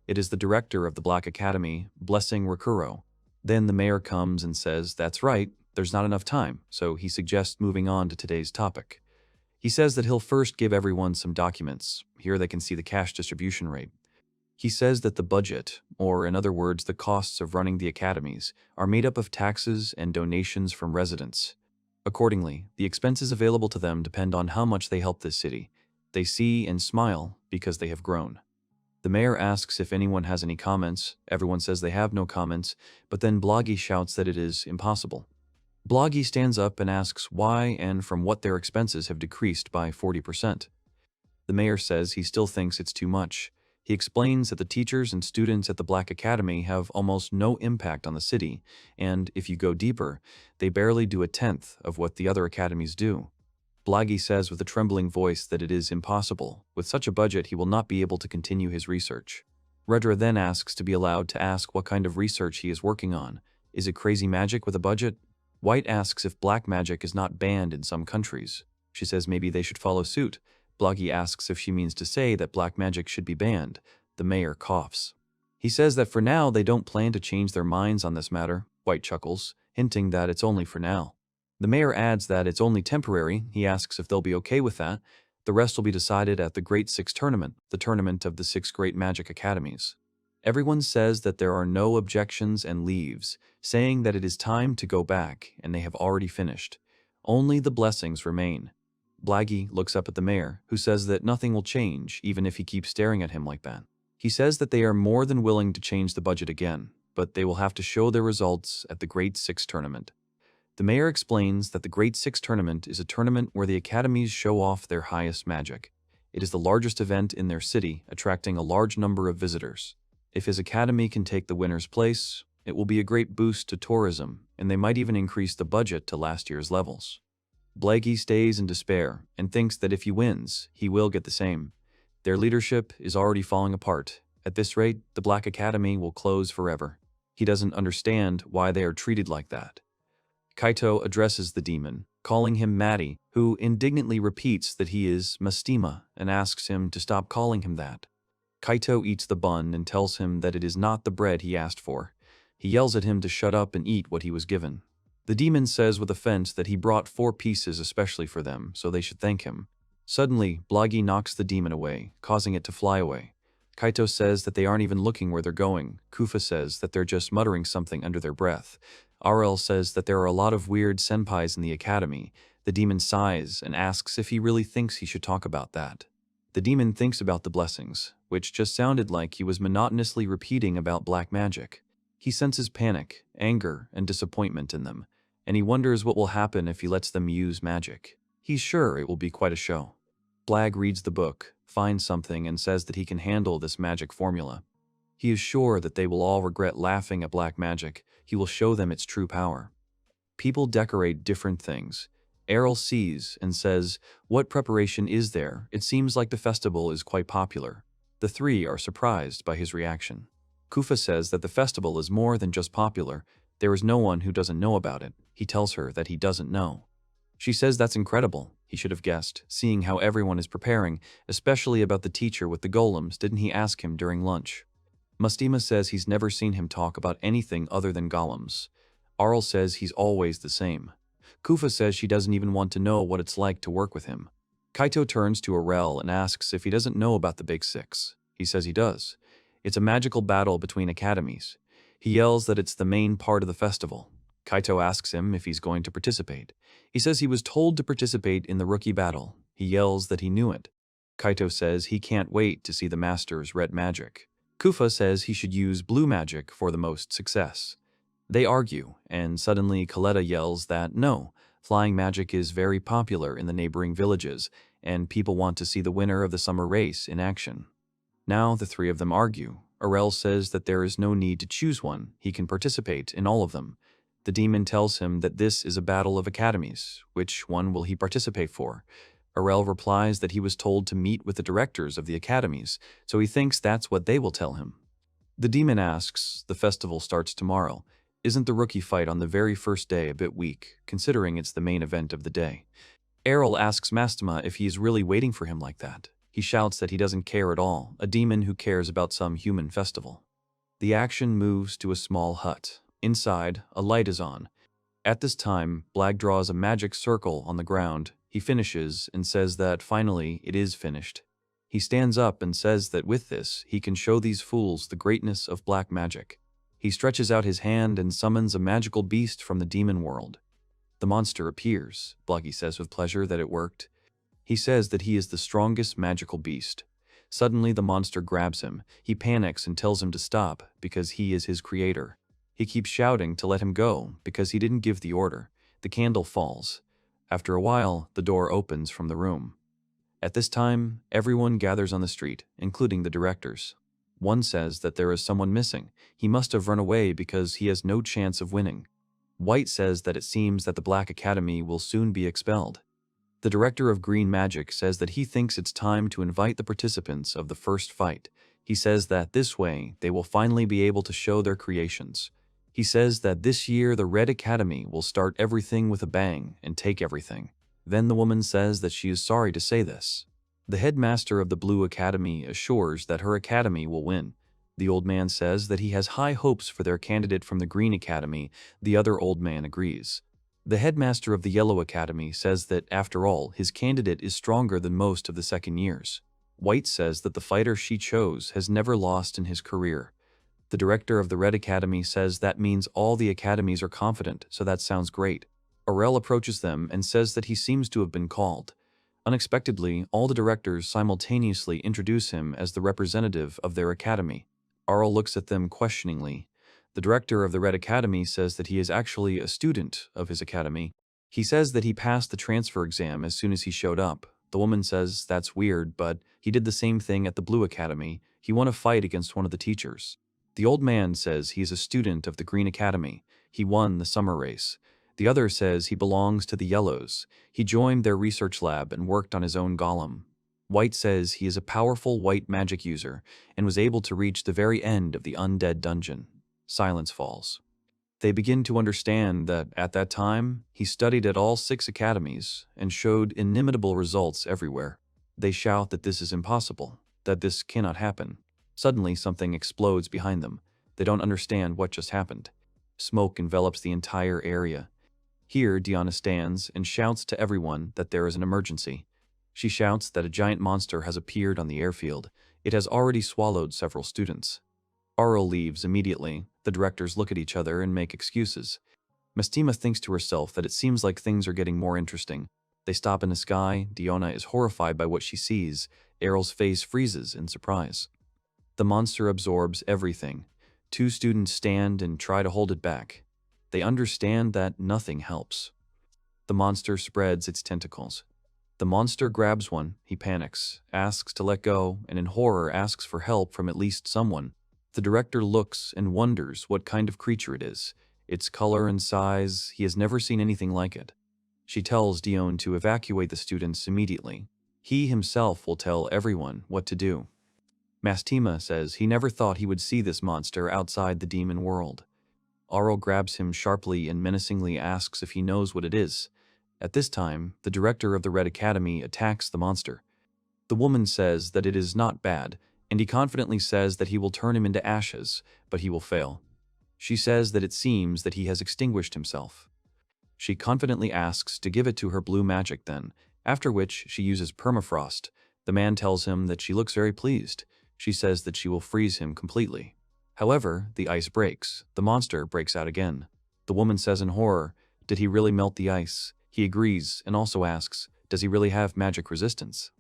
Speaker 1: It is the director of the Black Academy, Blessing Rakuro. Then the mayor comes and says, "That's right, there's not enough time," so he suggests moving on to today's topic. He says that he'll first give everyone some documents. Here they can see the cash distribution rate. He says that the budget, or in other words, the costs of running the academies, are made up of taxes and donations from residents. Accordingly, the expenses available to them depend on how much they help this city. They see and smile because they have grown. The mayor asks if anyone has any comments. Everyone says they have no comments, but then Bloggy shouts that it is impossible. Bloggy stands up and asks why and from what their expenses have decreased by 40%. The mayor says he still thinks it's too much. He explains that the teachers and students at the Black Academy have almost no impact on the city, and if you go deeper, they barely do a tenth of what the other academies do. Bloggy says with a trembling voice that it is impossible. With such a budget, he will not be able to continue his research. Redra then asks to be allowed to ask what kind of research he is working on. Is it crazy magic with a budget? White asks if black magic is not banned in some countries. She says maybe they should follow suit. Bloggy asks if she means to say that black magic should be banned. The mayor coughs. He says that for now they don't plan to change their minds on this matter. White chuckles, hinting that it's only for now. The mayor adds that it's only temporary. He asks if they'll be okay with that. The rest will be decided at the Great Six Tournament, the tournament of the 6 great magic academies. Everyone says that there are no objections and leaves, saying that it is time to go back, and they have already finished. Only the blessings remain. Blaggy looks up at the mayor, who says that nothing will change, even if he keeps staring at him like that. He says that they are more than willing to change the budget again, but they will have to show their results at the Great Six Tournament. The mayor explains that the Great Six Tournament is a tournament where the academies show off their highest magic. It is the largest event in their city, attracting a large number of visitors. If his academy can take the winner's place, it will be a great boost to tourism, and they might even increase the budget to last year's levels. Blaggy stays in despair and thinks that if he wins, he will get the same. Their leadership is already falling apart. At this rate, the Black Academy will close forever. He doesn't understand why they are treated like that. Kaito addresses the demon, calling him Maddie, who indignantly repeats that he is Mastima and asks him to stop calling him that. Kaito eats the bun and tells him that it is not the bread he asked for. He yells at him to shut up and eat what he was given. The demon says with offense that he brought 4 pieces especially for them, so they should thank him. Suddenly, Bloggy knocks the demon away, causing it to fly away. Kaito says that they aren't even looking where they're going. Kufa says that they're just muttering something under their breath. Arel says that there are a lot of weird senpais in the academy. The demon sighs and asks if he really thinks he should talk about that. The demon thinks about the blessings, which just sounded like he was monotonously repeating about black magic. He senses panic, anger, and disappointment in them, and he wonders what will happen if he lets them use magic. He's sure it will be quite a show. Blag reads the book, finds something, and says that he can handle this magic formula. He is sure that they will all regret laughing at black magic. He will show them its true power. People decorate different things. Arel sees and says, "What preparation is there? It seems like the festival is quite popular." The 3 are surprised by his reaction. Kufa says that the festival is more than just popular. There is no one who doesn't know about it. He tells her that he doesn't know. She says that's incredible. He should have guessed, seeing how everyone is preparing, especially about the teacher with the golems. Didn't he ask him during lunch? Mastima says he's never seen him talk about anything other than golems. Arel says he's always the same. Kufa says she doesn't even want to know what it's like to work with him. Kaito turns to Arel and asks if he doesn't know about the Big Six. He says he does. It's a magical battle between academies. He yells that it's the main part of the festival. Kaito asks him if he's going to participate. He says he was told to participate in the rookie battle. He yells that he knew it. Kaito says he can't wait to see the master's red magic. Kufa says he should use blue magic for the most success. They argue, and suddenly Coletta yells that no, flying magic is very popular in the neighboring villages, and people want to see the winner of the summer race in action. Now the three of them argue. Arel says that there is no need to choose one, he can participate in all of them. The demon tells him that this is a battle of academies. Which one will he participate for? Arel replies that he was told to meet with the directors of the academies, so he thinks that's what they will tell him. The demon asks, the festival starts tomorrow. Isn't the rookie fight on the very first day a bit weak, considering it's the main event of the day? Arel asks Mastema if he is really waiting for him like that. He shouts that he doesn't care at all, a demon who cares about some human festival. The action moves to a small hut. Inside, a light is on. At this time, Blag draws a magic circle on the ground. He finishes and says that finally it is finished. He stands up and says that with this, he can show these fools the greatness of black magic. He stretches out his hand and summons a magical beast from the demon world. The monster appears. Bluggy says with pleasure that it worked. He says that he is the strongest magical beast. Suddenly the monster grabs him. He panics and tells him to stop because he is his creator. He keeps shouting to let him go because he didn't give the order. The candle falls. After a while, the door opens from the room. At this time, everyone gathers on the street, including the directors. One says that there is someone missing. He must have run away because he has no chance of winning. White says that it seems that the Black Academy will soon be expelled. The director of Green Magic says that he thinks it's time to invite the participants of the first fight. He says that this way, they will finally be able to show their creations. He says that this year the Red Academy will start everything with a bang and take everything. Then the woman says that she is sorry to say this. The headmaster of the Blue Academy assures that her academy will win. The old man says that he has high hopes for their candidate from the Green Academy. The other old man agrees. The headmaster of the Yellow Academy says that, after all, his candidate is stronger than most of the second years. White says that the fighter she chose has never lost in his career. The director of the Red Academy says that means all the academies are confident, so that sounds great. Arel approaches them and says that he seems to have been called. Unexpectedly, all the directors simultaneously introduce him as the representative of their academy. Arel looks at them questioningly. The director of the Red Academy says that he is actually a student of his academy. He says that he passed the transfer exam as soon as he showed up. The woman says that's weird, but he did the same thing at the Blue Academy. He won a fight against one of the teachers. The old man says he is a student of the Green Academy. He won the summer race. The other says he belongs to the Yellows. He joined their research lab and worked on his own golem. White says he is a powerful white magic user and was able to reach the very end of the undead dungeon. Silence falls. They begin to understand that at that time, he studied at all 6 academies and showed inimitable results everywhere. They shout that this is impossible, that this cannot happen. Suddenly, something explodes behind them. They don't understand what just happened. Smoke envelops the entire area. Here, Diana stands and shouts to everyone that there is an emergency. She shouts that a giant monster has appeared on the airfield. It has already swallowed several students. Arel leaves immediately. The directors look at each other and make excuses. Mastema thinks to herself that it seems like things are getting more interesting. They stop in the sky. Diona is horrified by what she sees. Arel's face freezes in surprise. The monster absorbs everything. 2 students stand and try to hold it back. They understand that nothing helps. The monster spreads its tentacles. The monster grabs one. He panics, asks to let go, and in horror asks for help from at least someone. The director looks and wonders what kind of creature it is. Its color and size, he has never seen anything like it. She tells Dion to evacuate the students immediately. He himself will tell everyone what to do. Mastema says he never thought he would see this monster outside the demon world. Arel grabs him sharply and menacingly asks if he knows what it is. At this time, the director of the Red Academy attacks the monster. The woman says that it is not bad, and he confidently says that he will turn him into ashes, but he will fail. She says that it seems that he has extinguished himself. She confidently asks to give it to her blue magic then, after which she uses permafrost. The man tells him that she looks very pleased. She says that she will freeze him completely. However, the ice breaks. The monster breaks out again. The woman says in horror, "Did he really melt the ice?" He agrees and also asks, "Does he really have magic resistance?"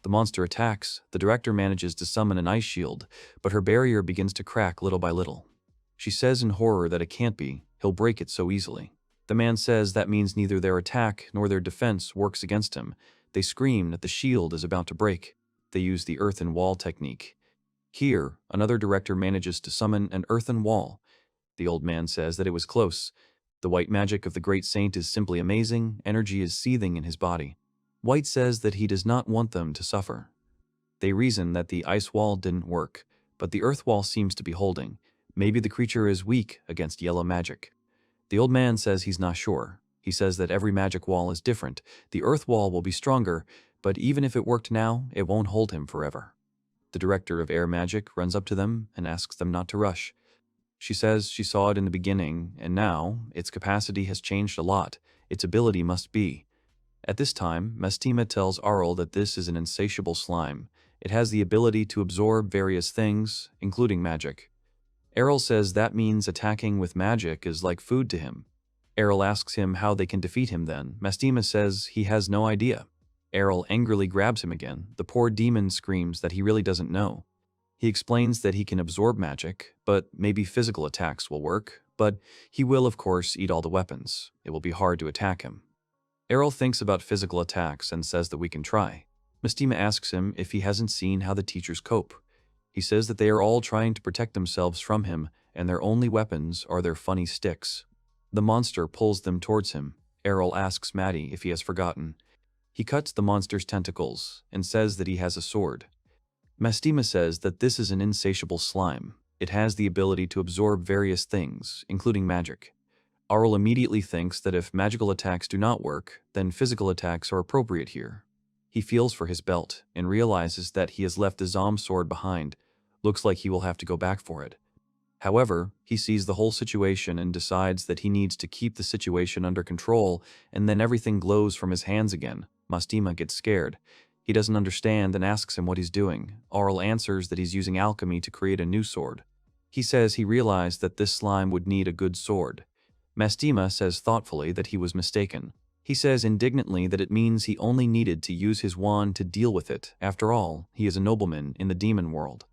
Speaker 1: The monster attacks. The director manages to summon an ice shield, but her barrier begins to crack little by little. She says in horror that it can't be, he'll break it so easily. The man says that means neither their attack nor their defense works against him. They scream that the shield is about to break. They use the earthen wall technique. Here, another director manages to summon an earthen wall. The old man says that it was close. The white magic of the great saint is simply amazing, energy is seething in his body. White says that he does not want them to suffer. They reason that the ice wall didn't work, but the earth wall seems to be holding. Maybe the creature is weak against yellow magic. The old man says he's not sure. He says that every magic wall is different. The earth wall will be stronger, but even if it worked now, it won't hold him forever. The director of air magic runs up to them and asks them not to rush. She says she saw it in the beginning, and now its capacity has changed a lot. Its ability must be. At this time, Mestima tells Arel that this is an insatiable slime. It has the ability to absorb various things, including magic. Arel says that means attacking with magic is like food to him. Arel asks him how they can defeat him then. Mestima says he has no idea. Arel angrily grabs him again. The poor demon screams that he really doesn't know. He explains that he can absorb magic, but maybe physical attacks will work, but he will of course eat all the weapons. It will be hard to attack him. Arel thinks about physical attacks and says that we can try. Mestima asks him if he hasn't seen how the teachers cope. He says that they are all trying to protect themselves from him, and their only weapons are their funny sticks. The monster pulls them towards him. Arel asks Maddie if he has forgotten. He cuts the monster's tentacles and says that he has a sword. Mestima says that this is an insatiable slime. It has the ability to absorb various things, including magic. Arel immediately thinks that if magical attacks do not work, then physical attacks are appropriate here. He feels for his belt and realizes that he has left the Zom sword behind. Looks like he will have to go back for it. However, he sees the whole situation and decides that he needs to keep the situation under control, and then everything glows from his hands again. Mestima gets scared. He doesn't understand and asks him what he's doing. Arel answers that he's using alchemy to create a new sword. He says he realized that this slime would need a good sword. Mestima says thoughtfully that he was mistaken. He says indignantly that it means he only needed to use his wand to deal with it. After all, he is a nobleman in the demon world.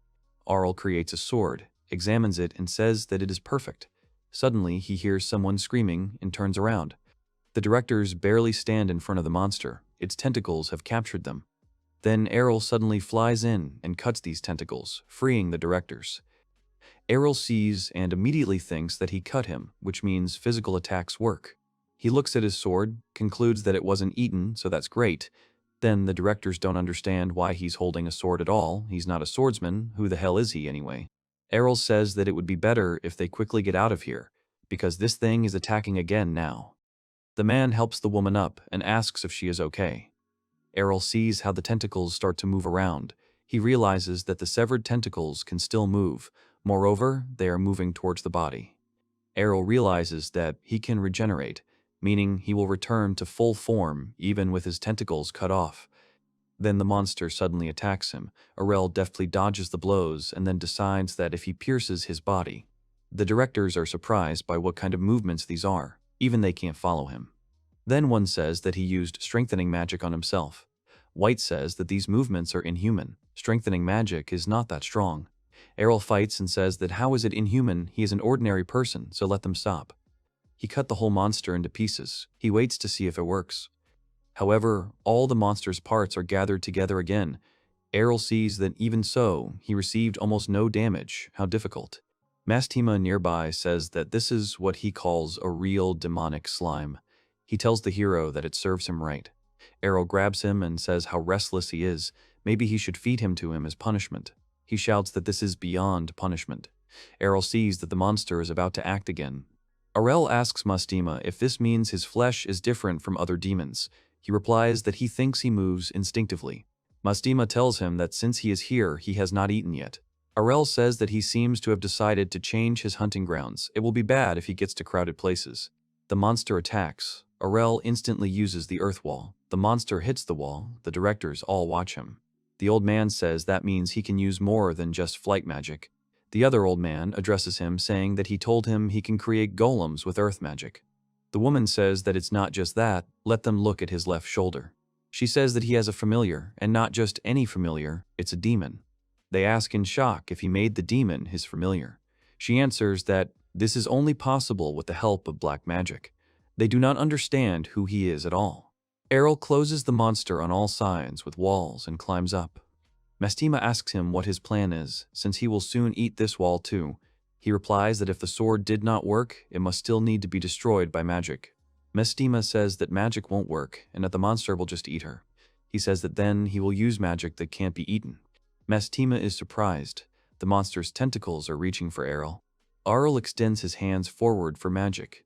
Speaker 1: Arel creates a sword, examines it, and says that it is perfect. Suddenly, he hears someone screaming and turns around. The directors barely stand in front of the monster. Its tentacles have captured them. Then Arel suddenly flies in and cuts these tentacles, freeing the directors. Arel sees and immediately thinks that he cut him, which means physical attacks work. He looks at his sword, concludes that it wasn't eaten, so that's great. Then the directors don't understand why he's holding a sword at all. He's not a swordsman. Who the hell is he anyway? Arel says that it would be better if they quickly get out of here, because this thing is attacking again now. The man helps the woman up and asks if she is okay. Arel sees how the tentacles start to move around. He realizes that the severed tentacles can still move. Moreover, they are moving towards the body. Arel realizes that he can regenerate, meaning he will return to full form even with his tentacles cut off. Then the monster suddenly attacks him. Arel deftly dodges the blows and then decides that if he pierces his body. The directors are surprised by what kind of movements these are. Even they can't follow him. Then one says that he used strengthening magic on himself. White says that these movements are inhuman. Strengthening magic is not that strong. Arel fights and says that how is it inhuman? He is an ordinary person, so let them stop. He cut the whole monster into pieces. He waits to see if it works. However, all the monster's parts are gathered together again. Arel sees that even so, he received almost no damage. How difficult. Mestima nearby says that this is what he calls a real demonic slime. He tells the hero that it serves him right. Arel grabs him and says how restless he is. Maybe he should feed him to him as punishment. He shouts that this is beyond punishment. Arel sees that the monster is about to act again. Arel asks Mestima if this means his flesh is different from other demons. He replies that he thinks he moves instinctively. Mestima tells him that since he is here, he has not eaten yet. Arel says that he seems to have decided to change his hunting grounds. It will be bad if he gets to crowded places. The monster attacks. Arel instantly uses the earth wall. The monster hits the wall. The directors all watch him. The old man says that means he can use more than just flight magic. The other old man addresses him saying that he told him he can create golems with earth magic. The woman says that it's not just that, let them look at his left shoulder. She says that he has a familiar, and not just any familiar, it's a demon. They ask in shock if he made the demon his familiar. She answers that this is only possible with the help of black magic. They do not understand who he is at all. Arel closes the monster on all sides with walls and climbs up. Mestima asks him what his plan is, since he will soon eat this wall too. He replies that if the sword did not work, it must still need to be destroyed by magic. Mestima says that magic won't work, and that the monster will just eat her. He says that then he will use magic that can't be eaten. Mestima is surprised. The monster's tentacles are reaching for Arel. Arel extends his hands forward for magic.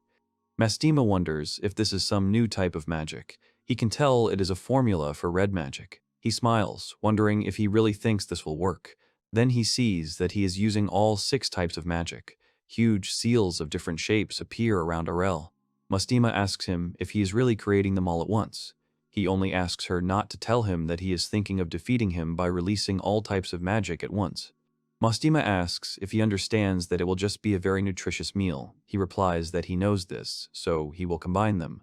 Speaker 1: Mestima wonders if this is some new type of magic. He can tell it is a formula for red magic. He smiles, wondering if he really thinks this will work. Then he sees that he is using all 6 types of magic. Huge seals of different shapes appear around Arel. Mestima asks him if he is really creating them all at once. He only asks her not to tell him that he is thinking of defeating him by releasing all types of magic at once. Mestima asks if he understands that it will just be a very nutritious meal. He replies that he knows this, so he will combine them.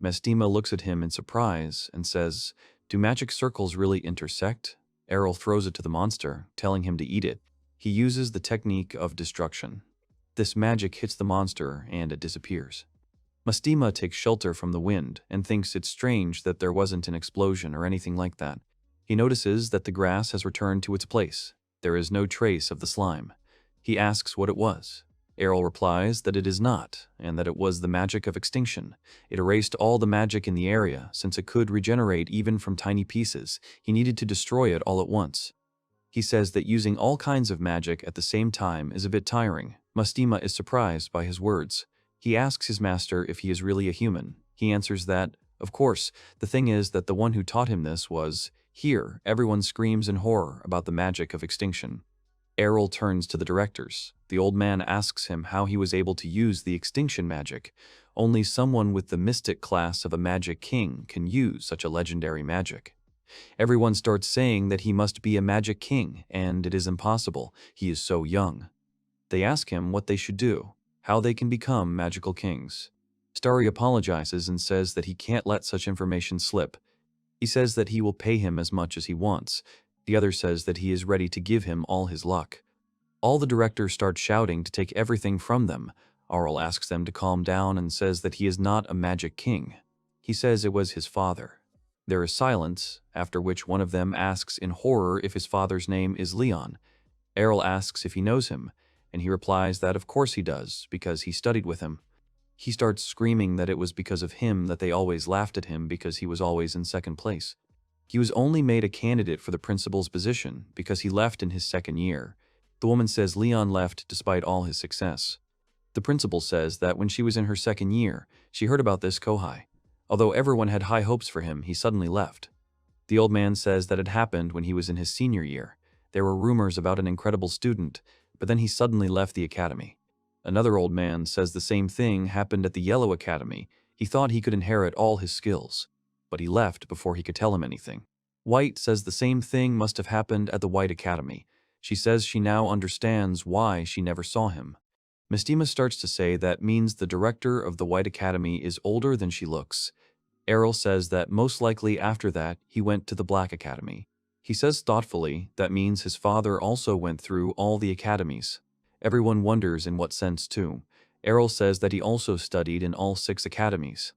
Speaker 1: Mestima looks at him in surprise and says, "Do magic circles really intersect?" Arel throws it to the monster, telling him to eat it. He uses the technique of destruction. This magic hits the monster and it disappears. Mestima takes shelter from the wind and thinks it's strange that there wasn't an explosion or anything like that. He notices that the grass has returned to its place. There is no trace of the slime. He asks what it was. Arel replies that it is not, and that it was the magic of extinction. It erased all the magic in the area, since it could regenerate even from tiny pieces. He needed to destroy it all at once. He says that using all kinds of magic at the same time is a bit tiring. Mestima is surprised by his words. He asks his master if he is really a human. He answers that, of course, the thing is that the one who taught him this was... Here, everyone screams in horror about the magic of extinction. Arel turns to the directors. The old man asks him how he was able to use the extinction magic. Only someone with the mystic class of a magic king can use such a legendary magic. Everyone starts saying that he must be a magic king, and it is impossible. He is so young. They ask him what they should do, how they can become magical kings. Starry apologizes and says that he can't let such information slip. He says that he will pay him as much as he wants. The other says that he is ready to give him all his luck. All the directors start shouting to take everything from them. Arel asks them to calm down and says that he is not a magic king. He says it was his father. There is silence, after which one of them asks in horror if his father's name is Leon. Arel asks if he knows him, and he replies that of course he does, because he studied with him. He starts screaming that it was because of him that they always laughed at him because he was always in second place. He was only made a candidate for the principal's position because he left in his second year. The woman says Leon left despite all his success. The principal says that when she was in her second year, she heard about this Kohai. Although everyone had high hopes for him, he suddenly left. The old man says that it happened when he was in his senior year. There were rumors about an incredible student, but then he suddenly left the academy. Another old man says the same thing happened at the Yellow Academy. He thought he could inherit all his skills, but he left before he could tell him anything. White says the same thing must have happened at the White Academy. She says she now understands why she never saw him. Mestima starts to say that means the director of the White Academy is older than she looks. Arel says that most likely after that he went to the Black Academy. He says thoughtfully that means his father also went through all the academies. Everyone wonders in what sense too. Arel says that he also studied in all 6 academies.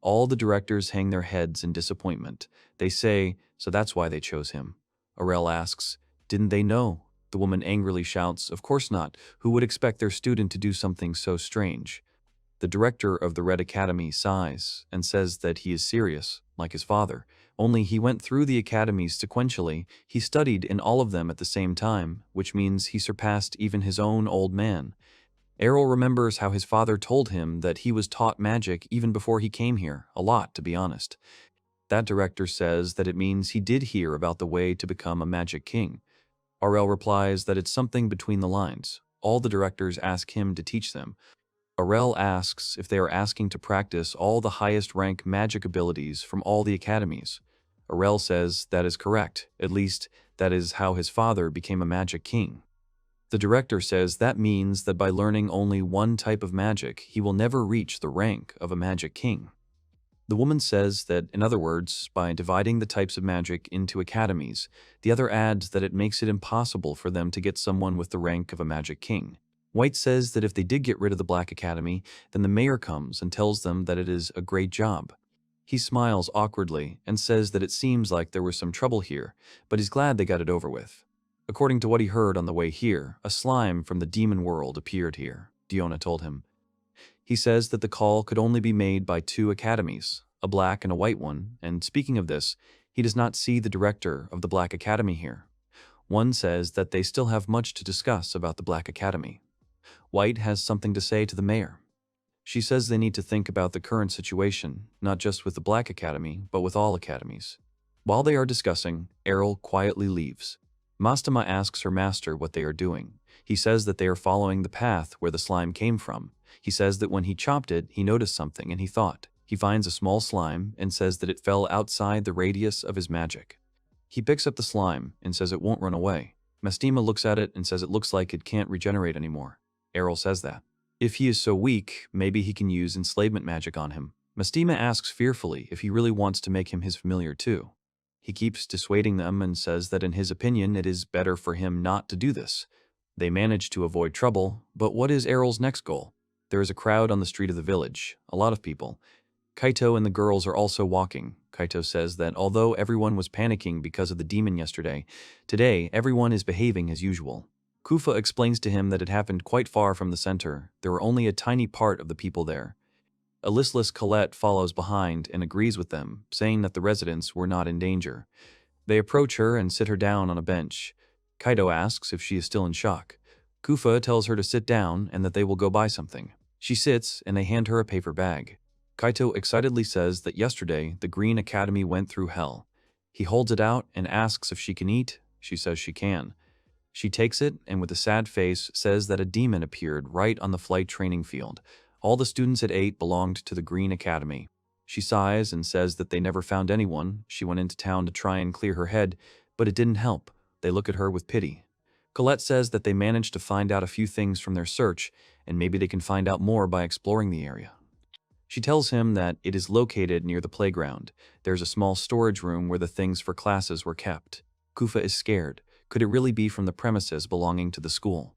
Speaker 1: All the directors hang their heads in disappointment. They say, so that's why they chose him. Arel asks, didn't they know? The woman angrily shouts, of course not. Who would expect their student to do something so strange? The director of the Red Academy sighs and says that he is serious, like his father. Only he went through the academies sequentially. He studied in all of them at the same time, which means he surpassed even his own old man. Arel remembers how his father told him that he was taught magic even before he came here, a lot, to be honest. That director says that it means he did hear about the way to become a magic king. Arel replies that it's something between the lines. All the directors ask him to teach them. Arel asks if they are asking to practice all the highest rank magic abilities from all the academies. Arel says that is correct, at least that is how his father became a magic king. The director says that means that by learning only one type of magic, he will never reach the rank of a magic king. The woman says that, in other words, by dividing the types of magic into academies, the other adds that it makes it impossible for them to get someone with the rank of a magic king. White says that if they did get rid of the Black Academy, then the mayor comes and tells them that it is a great job. He smiles awkwardly and says that it seems like there was some trouble here, but he's glad they got it over with. According to what he heard on the way here, a slime from the demon world appeared here, Diona told him. He says that the call could only be made by 2 academies, a black and a white one, and speaking of this, he does not see the director of the Black Academy here. One says that they still have much to discuss about the Black Academy. White has something to say to the mayor. She says they need to think about the current situation, not just with the Black Academy, but with all academies. While they are discussing, Arel quietly leaves. Mastema asks her master what they are doing. He says that they are following the path where the slime came from. He says that when he chopped it, he noticed something and he thought. He finds a small slime and says that it fell outside the radius of his magic. He picks up the slime and says it won't run away. Mastema looks at it and says it looks like it can't regenerate anymore. Arel says that. If he is so weak, maybe he can use enslavement magic on him. Mastema asks fearfully if he really wants to make him his familiar too. He keeps dissuading them and says that in his opinion it is better for him not to do this. They manage to avoid trouble, but what is Arel's next goal? There is a crowd on the street of the village, a lot of people. Kaito and the girls are also walking. Kaito says that although everyone was panicking because of the demon yesterday, today everyone is behaving as usual. Kufa explains to him that it happened quite far from the center. There were only a tiny part of the people there. A listless Colette follows behind and agrees with them, saying that the residents were not in danger. They approach her and sit her down on a bench. Kaito asks if she is still in shock. Kufa tells her to sit down and that they will go buy something. She sits and they hand her a paper bag. Kaito excitedly says that yesterday the Green Academy went through hell. He holds it out and asks if she can eat. She says she can. She takes it and with a sad face says that a demon appeared right on the flight training field. All the students at 8 belonged to the Green Academy. She sighs and says that they never found anyone. She went into town to try and clear her head, but it didn't help. They look at her with pity. Colette says that they managed to find out a few things from their search, and maybe they can find out more by exploring the area. She tells him that it is located near the playground. There's a small storage room where the things for classes were kept. Kufa is scared. Could it really be from the premises belonging to the school?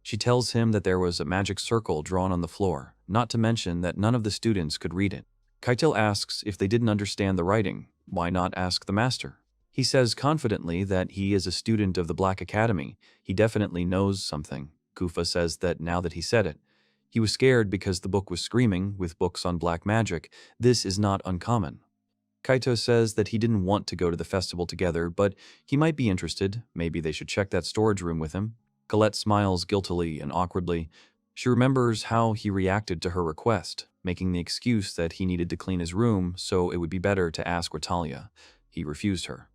Speaker 1: She tells him that there was a magic circle drawn on the floor, not to mention that none of the students could read it. Kaito asks if they didn't understand the writing. Why not ask the master? He says confidently that he is a student of the Black Academy. He definitely knows something. Kufa says that now that he said it. He was scared because the book was screaming with books on black magic. This is not uncommon. Kaito says that he didn't want to go to the festival together, but he might be interested. Maybe they should check that storage room with him. Colette smiles guiltily and awkwardly. She remembers how he reacted to her request, making the excuse that he needed to clean his room, so it would be better to ask Ratalia. He refused her.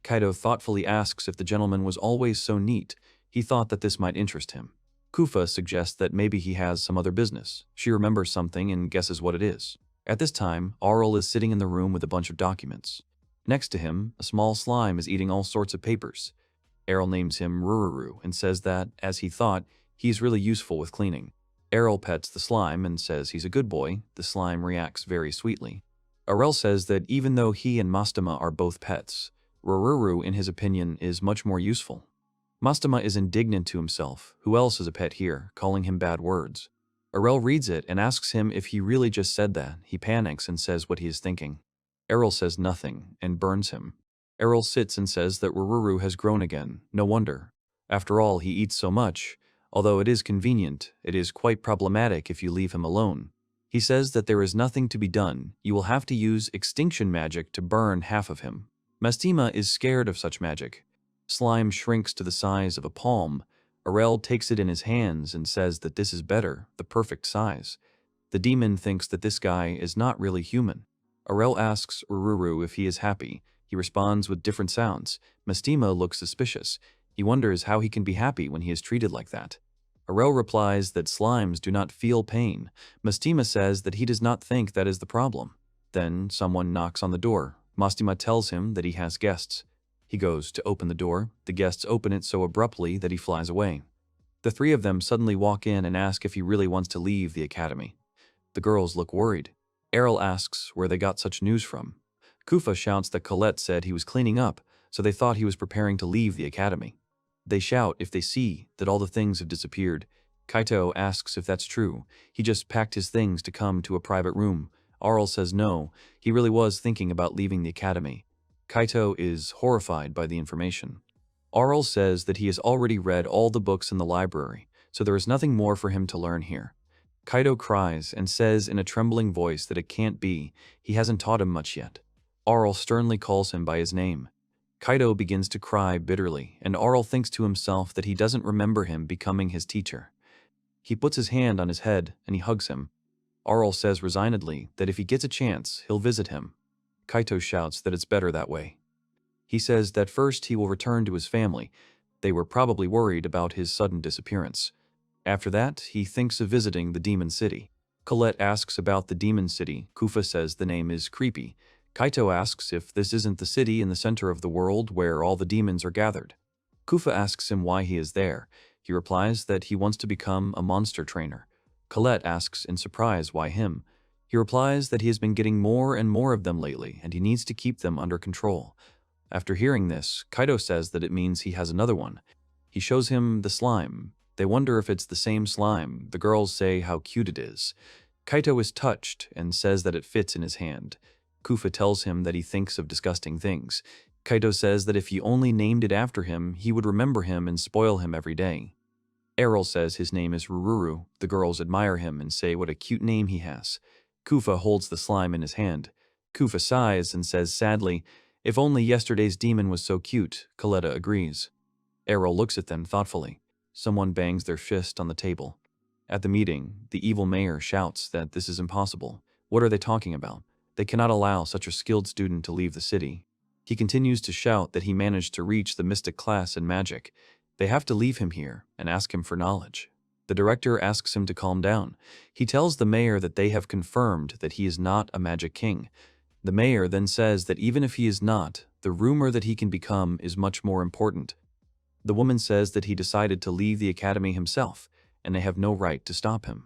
Speaker 1: Kaito thoughtfully asks if the gentleman was always so neat. He thought that this might interest him. Kufa suggests that maybe he has some other business. She remembers something and guesses what it is. At this time, Arel is sitting in the room with a bunch of documents. Next to him, a small slime is eating all sorts of papers. Arel names him Rururu and says that, as he thought, he is really useful with cleaning. Arel pets the slime and says he's a good boy. The slime reacts very sweetly. Arel says that even though he and Mastema are both pets, Rururu, in his opinion, is much more useful. Mastema is indignant to himself. Who else is a pet here, calling him bad words? Arel reads it and asks him if he really just said that. He panics and says what he is thinking. Arel says nothing and burns him. Arel sits and says that Rururu has grown again. No wonder. After all, he eats so much. Although it is convenient, it is quite problematic if you leave him alone. He says that there is nothing to be done. You will have to use extinction magic to burn half of him. Mastema is scared of such magic. Slime shrinks to the size of a palm. Arel takes it in his hands and says that this is better, the perfect size. The demon thinks that this guy is not really human. Arel asks Rururu if he is happy. He responds with different sounds. Mastema looks suspicious. He wonders how he can be happy when he is treated like that. Arel replies that slimes do not feel pain. Mastema says that he does not think that is the problem. Then someone knocks on the door. Mastema tells him that he has guests. He goes to open the door. The guests open it so abruptly that he flies away. The 3 of them suddenly walk in and ask if he really wants to leave the academy. The girls look worried. Arel asks where they got such news from. Kufa shouts that Colette said he was cleaning up, so they thought he was preparing to leave the academy. They shout if they see that all the things have disappeared. Kaito asks if that's true. He just packed his things to come to a private room. Arel says no, he really was thinking about leaving the academy. Kaito is horrified by the information. Arel says that he has already read all the books in the library, so there is nothing more for him to learn here. Kaito cries and says in a trembling voice that it can't be, he hasn't taught him much yet. Arel sternly calls him by his name. Kaito begins to cry bitterly, and Arel thinks to himself that he doesn't remember him becoming his teacher. He puts his hand on his head and he hugs him. Arel says resignedly that if he gets a chance, he'll visit him. Kaito shouts that it's better that way. He says that first he will return to his family. They were probably worried about his sudden disappearance. After that, he thinks of visiting the Demon City. Colette asks about the Demon City. Kufa says the name is creepy. Kaito asks if this isn't the city in the center of the world where all the demons are gathered. Kufa asks him why he is there. He replies that he wants to become a monster trainer. Colette asks in surprise why him. He replies that he has been getting more and more of them lately and he needs to keep them under control. After hearing this, Kaito says that it means he has another one. He shows him the slime. They wonder if it's the same slime. The girls say how cute it is. Kaito is touched and says that it fits in his hand. Kufa tells him that he thinks of disgusting things. Kaito says that if he only named it after him, he would remember him and spoil him every day. Arel says his name is Rururu. The girls admire him and say what a cute name he has. Kufa holds the slime in his hand. Kufa sighs and says sadly, if only yesterday's demon was so cute. Coletta agrees. Arel looks at them thoughtfully. Someone bangs their fist on the table. At the meeting, the evil mayor shouts that this is impossible. What are they talking about? They cannot allow such a skilled student to leave the city. He continues to shout that he managed to reach the mystic class in magic. They have to leave him here and ask him for knowledge. The director asks him to calm down. He tells the mayor that they have confirmed that he is not a magic king. The mayor then says that even if he is not, the rumor that he can become is much more important. The woman says that he decided to leave the academy himself, and they have no right to stop him.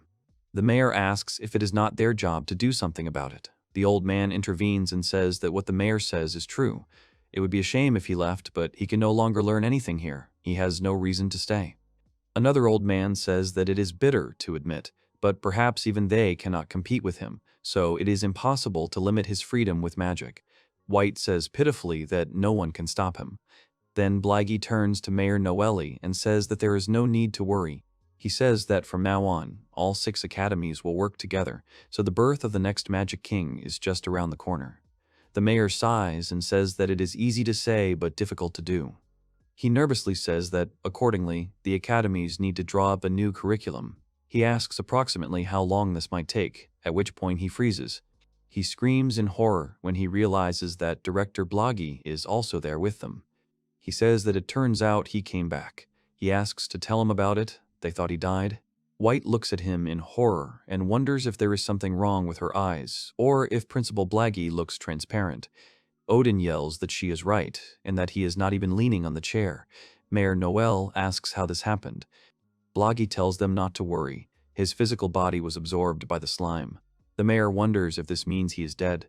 Speaker 1: The mayor asks if it is not their job to do something about it. The old man intervenes and says that what the mayor says is true. It would be a shame if he left, but he can no longer learn anything here. He has no reason to stay. Another old man says that it is bitter to admit, but perhaps even they cannot compete with him, so it is impossible to limit his freedom with magic. White says pitifully that no one can stop him. Then Blaggy turns to Mayor Noelle and says that there is no need to worry. He says that from now on, all 6 academies will work together, so the birth of the next Magic King is just around the corner. The mayor sighs and says that it is easy to say but difficult to do. He nervously says that, accordingly, the academies need to draw up a new curriculum. He asks approximately how long this might take, at which point he freezes. He screams in horror when he realizes that Director Blaggy is also there with them. He says that it turns out he came back. He asks to tell him about it. They thought he died. White looks at him in horror and wonders if there is something wrong with her eyes, or if Principal Blaggy looks transparent. Odin yells that she is right, and that he is not even leaning on the chair. Mayor Noelle asks how this happened. Blaggy tells them not to worry. His physical body was absorbed by the slime. The mayor wonders if this means he is dead.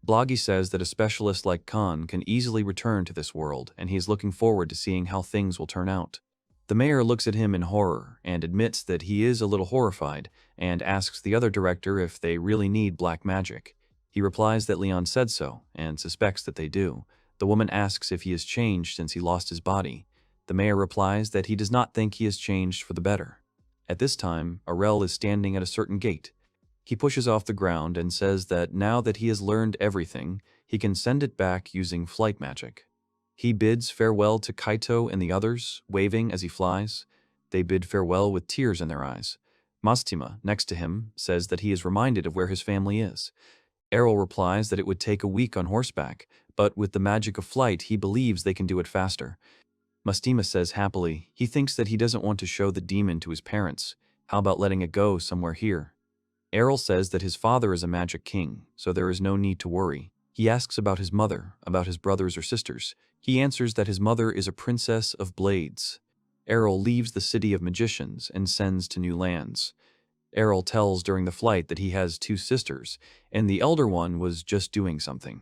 Speaker 1: Blaggy says that a specialist like Khan can easily return to this world, and he is looking forward to seeing how things will turn out. The mayor looks at him in horror and admits that he is a little horrified and asks the other director if they really need black magic. He replies that Leon said so and suspects that they do. The woman asks if he has changed since he lost his body. The mayor replies that he does not think he has changed for the better. At this time, Arel is standing at a certain gate. He pushes off the ground and says that now that he has learned everything, he can send it back using flight magic. He bids farewell to Kaito and the others, waving as he flies. They bid farewell with tears in their eyes. Mastima, next to him, says that he is reminded of where his family is. Arel replies that it would take a week on horseback, but with the magic of flight, he believes they can do it faster. Mastima says happily he thinks that he doesn't want to show the demon to his parents. How about letting it go somewhere here? Arel says that his father is a magic king, so there is no need to worry. He asks about his mother, about his brothers or sisters. He answers that his mother is a princess of blades. Arel leaves the city of magicians and sends to new lands. Arel tells during the flight that he has 2 sisters, and the elder one was just doing something.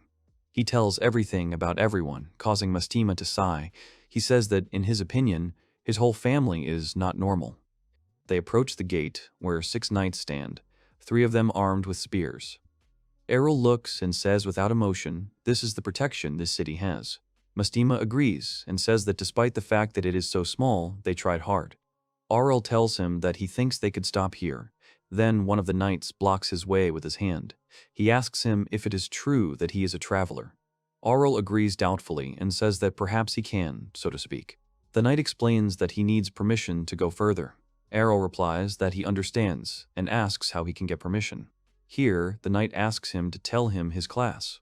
Speaker 1: He tells everything about everyone, causing Mastima to sigh. He says that, in his opinion, his whole family is not normal. They approach the gate, where 6 knights stand, 3 of them armed with spears. Arel looks and says without emotion, this is the protection this city has. Mastima agrees and says that despite the fact that it is so small, they tried hard. Arel tells him that he thinks they could stop here. Then one of the knights blocks his way with his hand. He asks him if it is true that he is a traveler. Arel agrees doubtfully and says that perhaps he can, so to speak. The knight explains that he needs permission to go further. Arel replies that he understands and asks how he can get permission. Here, the knight asks him to tell him his class.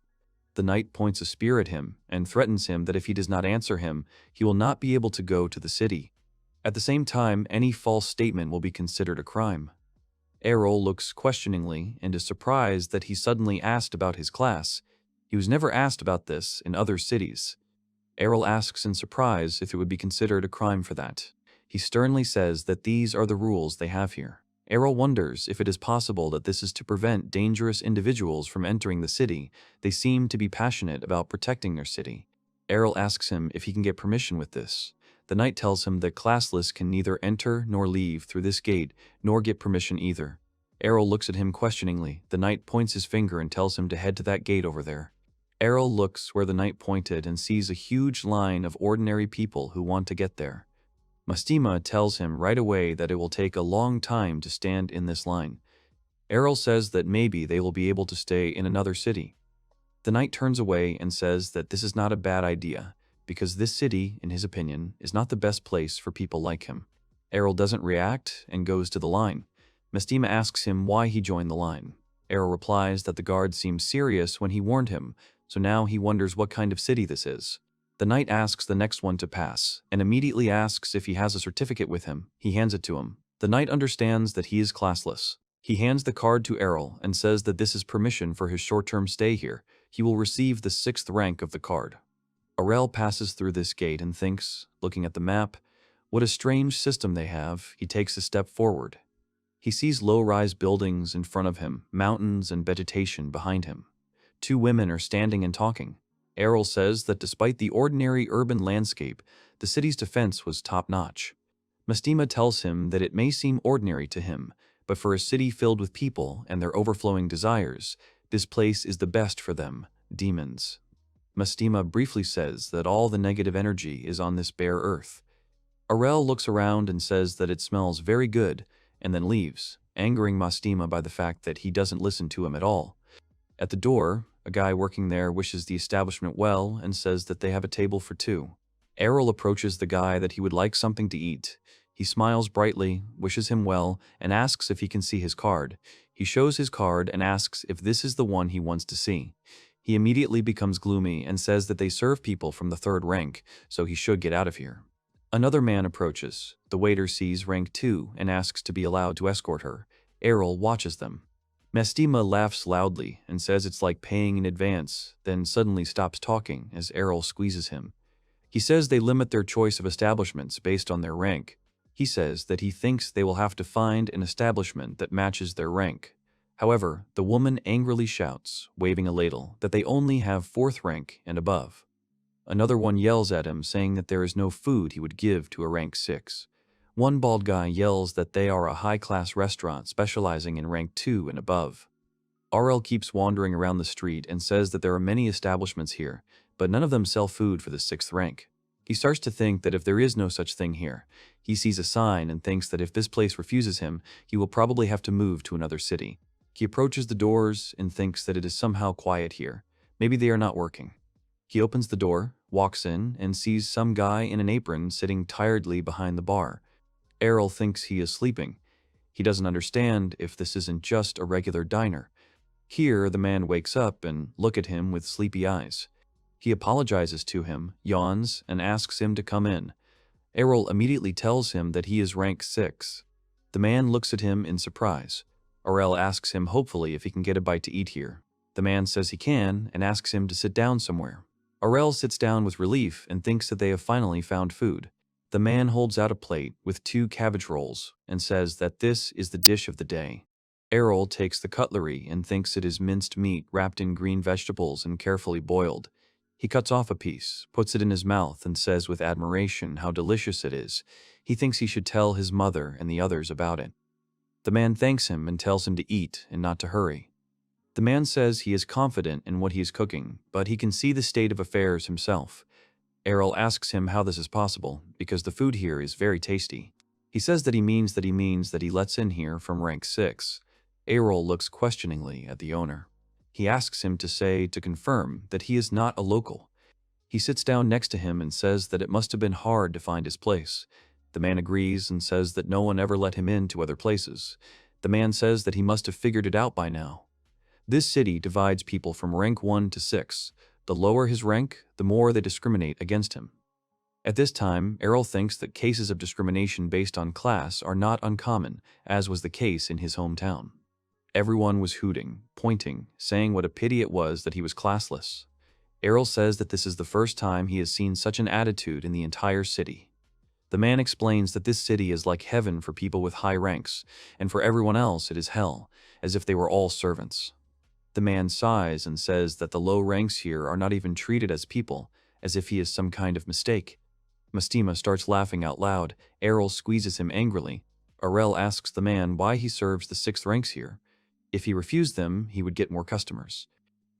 Speaker 1: The knight points a spear at him and threatens him that if he does not answer him, he will not be able to go to the city. At the same time, any false statement will be considered a crime. Arel looks questioningly and is surprised that he suddenly asked about his class. He was never asked about this in other cities. Arel asks in surprise if it would be considered a crime for that. He sternly says that these are the rules they have here. Arel wonders if it is possible that this is to prevent dangerous individuals from entering the city. They seem to be passionate about protecting their city. Arel asks him if he can get permission with this. The knight tells him that Classless can neither enter nor leave through this gate, nor get permission either. Arel looks at him questioningly. The knight points his finger and tells him to head to that gate over there. Arel looks where the knight pointed and sees a huge line of ordinary people who want to get there. Mastima tells him right away that it will take a long time to stand in this line. Arel says that maybe they will be able to stay in another city. The knight turns away and says that this is not a bad idea, because this city, in his opinion, is not the best place for people like him. Arel doesn't react and goes to the line. Mastima asks him why he joined the line. Arel replies that the guard seemed serious when he warned him, so now he wonders what kind of city this is. The knight asks the next one to pass, and immediately asks if he has a certificate with him. He hands it to him. The knight understands that he is classless. He hands the card to Arel and says that this is permission for his short-term stay here. He will receive the 6th rank of the card. Arel passes through this gate and thinks, looking at the map, what a strange system they have. He takes a step forward. He sees low-rise buildings in front of him, mountains and vegetation behind him. 2 women are standing and talking. Arel says that despite the ordinary urban landscape, the city's defense was top-notch. Mastima tells him that it may seem ordinary to him, but for a city filled with people and their overflowing desires, this place is the best for them, demons. Mastima briefly says that all the negative energy is on this bare earth. Arel looks around and says that it smells very good, and then leaves, angering Mastima by the fact that he doesn't listen to him at all. At the door, a guy working there wishes the establishment well and says that they have a table for 2. Arel approaches the guy that he would like something to eat. He smiles brightly, wishes him well, and asks if he can see his card. He shows his card and asks if this is the one he wants to see. He immediately becomes gloomy and says that they serve people from the 3rd rank, so he should get out of here. Another man approaches. The waiter sees rank 2 and asks to be allowed to escort her. Arel watches them. Mastima laughs loudly and says it's like paying in advance, then suddenly stops talking as Arel squeezes him. He says they limit their choice of establishments based on their rank. He says that he thinks they will have to find an establishment that matches their rank. However, the woman angrily shouts, waving a ladle, that they only have 4th rank and above. Another one yells at him, saying that there is no food he would give to a rank 6. One bald guy yells that they are a high-class restaurant specializing in rank 2 and above. Arel keeps wandering around the street and says that there are many establishments here, but none of them sell food for the 6th rank. He starts to think that if there is no such thing here, he sees a sign and thinks that if this place refuses him, he will probably have to move to another city. He approaches the doors and thinks that it is somehow quiet here. Maybe they are not working. He opens the door, walks in, and sees some guy in an apron sitting tiredly behind the bar. Arel thinks he is sleeping. He doesn't understand if this isn't just a regular diner. Here, the man wakes up and looks at him with sleepy eyes. He apologizes to him, yawns, and asks him to come in. Arel immediately tells him that he is rank 6. The man looks at him in surprise. Arel asks him hopefully if he can get a bite to eat here. The man says he can and asks him to sit down somewhere. Arel sits down with relief and thinks that they have finally found food. The man holds out a plate with 2 cabbage rolls and says that this is the dish of the day. Arel takes the cutlery and thinks it is minced meat wrapped in green vegetables and carefully boiled. He cuts off a piece, puts it in his mouth, and says with admiration how delicious it is. He thinks he should tell his mother and the others about it. The man thanks him and tells him to eat and not to hurry. The man says he is confident in what he is cooking, but he can see the state of affairs himself. Arel asks him how this is possible, because the food here is very tasty. He says that he means that he lets in here from rank 6. Arel looks questioningly at the owner. He asks him to confirm that he is not a local. He sits down next to him and says that it must have been hard to find his place. The man agrees and says that no one ever let him in to other places. The man says that he must have figured it out by now. This city divides people from rank 1 to 6. The lower his rank, the more they discriminate against him. At this time, Arel thinks that cases of discrimination based on class are not uncommon, as was the case in his hometown. Everyone was hooting, pointing, saying what a pity it was that he was classless. Arel says that this is the first time he has seen such an attitude in the entire city. The man explains that this city is like heaven for people with high ranks, and for everyone else it is hell, as if they were all servants. The man sighs and says that the low ranks here are not even treated as people, as if he is some kind of mistake. Mastima starts laughing out loud. Arel squeezes him angrily. Arel asks the man why he serves the 6th ranks here. If he refused them, he would get more customers.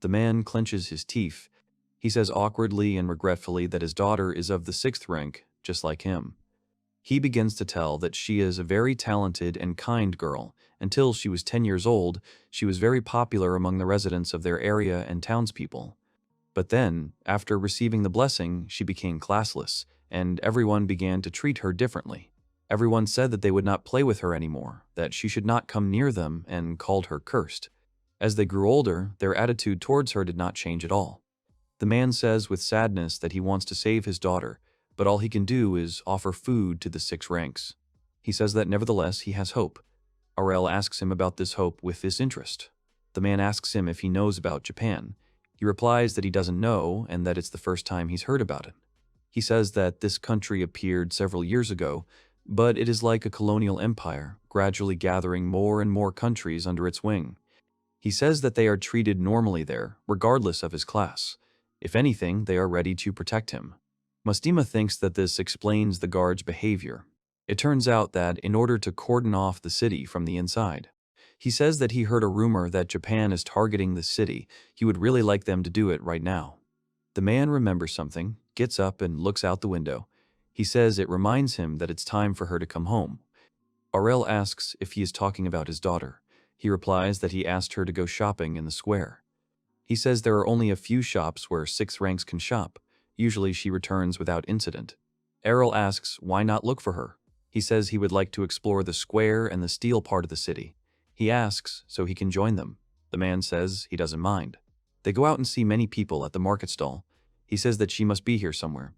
Speaker 1: The man clenches his teeth. He says awkwardly and regretfully that his daughter is of the 6th rank, just like him. He begins to tell that she is a very talented and kind girl. Until she was 10 years old, she was very popular among the residents of their area and townspeople. But then, after receiving the blessing, she became classless, and everyone began to treat her differently. Everyone said that they would not play with her anymore, that she should not come near them, and called her cursed. As they grew older, their attitude towards her did not change at all. The man says with sadness that he wants to save his daughter, but all he can do is offer food to the 6 ranks. He says that nevertheless he has hope. Arel asks him about this hope with this interest. The man asks him if he knows about Japan. He replies that he doesn't know and that it's the first time he's heard about it. He says that this country appeared several years ago, but it is like a colonial empire, gradually gathering more and more countries under its wing. He says that they are treated normally there, regardless of his class. If anything, they are ready to protect him. Mastima thinks that this explains the guard's behavior. It turns out that in order to cordon off the city from the inside, he says that he heard a rumor that Japan is targeting the city. He would really like them to do it right now. The man remembers something, gets up and looks out the window. He says it reminds him that it's time for her to come home. Arel asks if he is talking about his daughter. He replies that he asked her to go shopping in the square. He says there are only a few shops where 6 ranks can shop. Usually she returns without incident. Arel asks why not look for her. He says he would like to explore the square and the steel part of the city. He asks so he can join them. The man says he doesn't mind. They go out and see many people at the market stall. He says that she must be here somewhere.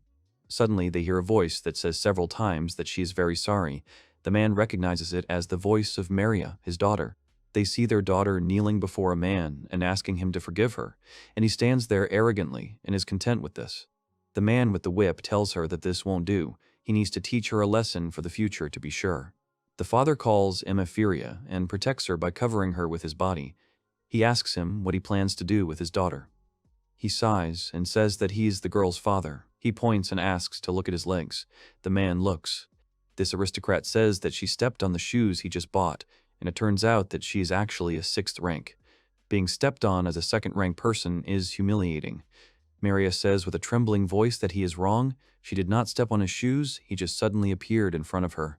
Speaker 1: Suddenly they hear a voice that says several times that she is very sorry. The man recognizes it as the voice of Maria, his daughter. They see their daughter kneeling before a man and asking him to forgive her, and he stands there arrogantly and is content with this. The man with the whip tells her that this won't do. He needs to teach her a lesson for the future to be sure. The father calls Emephiria and protects her by covering her with his body. He asks him what he plans to do with his daughter. He sighs and says that he is the girl's father. He points and asks to look at his legs. The man looks. This aristocrat says that she stepped on the shoes he just bought, and it turns out that she is actually a 6th rank. Being stepped on as a 2nd rank person is humiliating. Maria says with a trembling voice that he is wrong. She did not step on his shoes, he just suddenly appeared in front of her.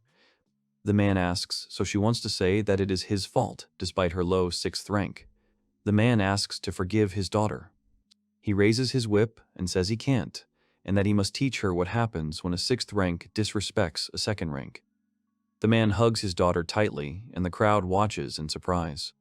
Speaker 1: The man asks, so she wants to say that it is his fault, despite her low 6th rank. The man asks to forgive his daughter. He raises his whip and says he can't, and that he must teach her what happens when a 6th rank disrespects a 2nd rank. The man hugs his daughter tightly, and the crowd watches in surprise.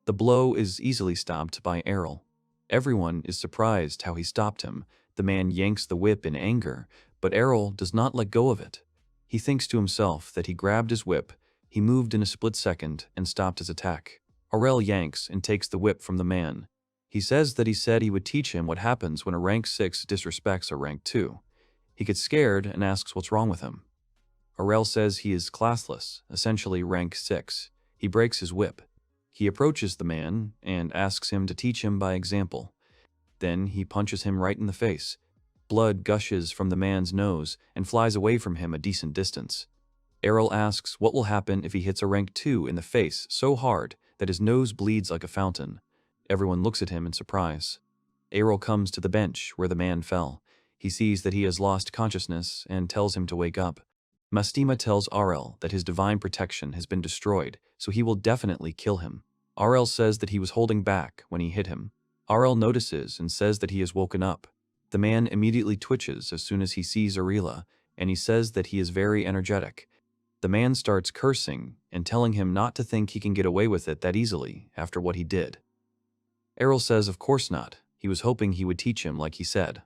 Speaker 1: The blow is easily stopped by Arel. Everyone is surprised how he stopped him. The man yanks the whip in anger, but Arel does not let go of it. He thinks to himself that he grabbed his whip, he moved in a split second and stopped his attack. Arel yanks and takes the whip from the man. He says that he said he would teach him what happens when a rank 6 disrespects a rank 2. He gets scared and asks what's wrong with him. Arel says he is classless, essentially rank 6. He breaks his whip. He approaches the man and asks him to teach him by example. Then he punches him right in the face. Blood gushes from the man's nose and flies away from him a decent distance. Arel asks what will happen if he hits a rank 2 in the face so hard that his nose bleeds like a fountain. Everyone looks at him in surprise. Arel comes to the bench where the man fell. He sees that he has lost consciousness and tells him to wake up. Mastima tells Arel that his divine protection has been destroyed, so he will definitely kill him. Arel says that he was holding back when he hit him. Arel notices and says that he has woken up. The man immediately twitches as soon as he sees Arela, and he says that he is very energetic. The man starts cursing and telling him not to think he can get away with it that easily after what he did. Arel says of course not. He was hoping he would teach him like he said.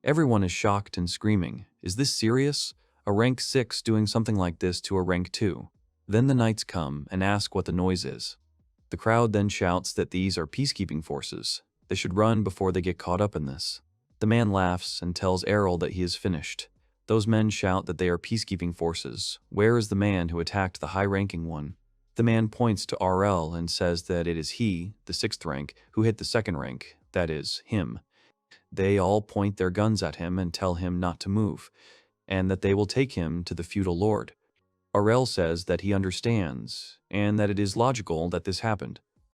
Speaker 1: Everyone is shocked and screaming, "Is this serious? A rank 6 doing something like this to a rank 2? Then the knights come and ask what the noise is. The crowd then shouts that these are peacekeeping forces. They should run before they get caught up in this. The man laughs and tells Arel that he is finished. Those men shout that they are peacekeeping forces. Where is the man who attacked the high-ranking one? The man points to Arel and says that it is he, the 6th rank, who hit the 2nd rank, that is, him. They all point their guns at him and tell him not to move, and that they will take him to the feudal lord. Arel says that he understands, and that it is logical that this happened.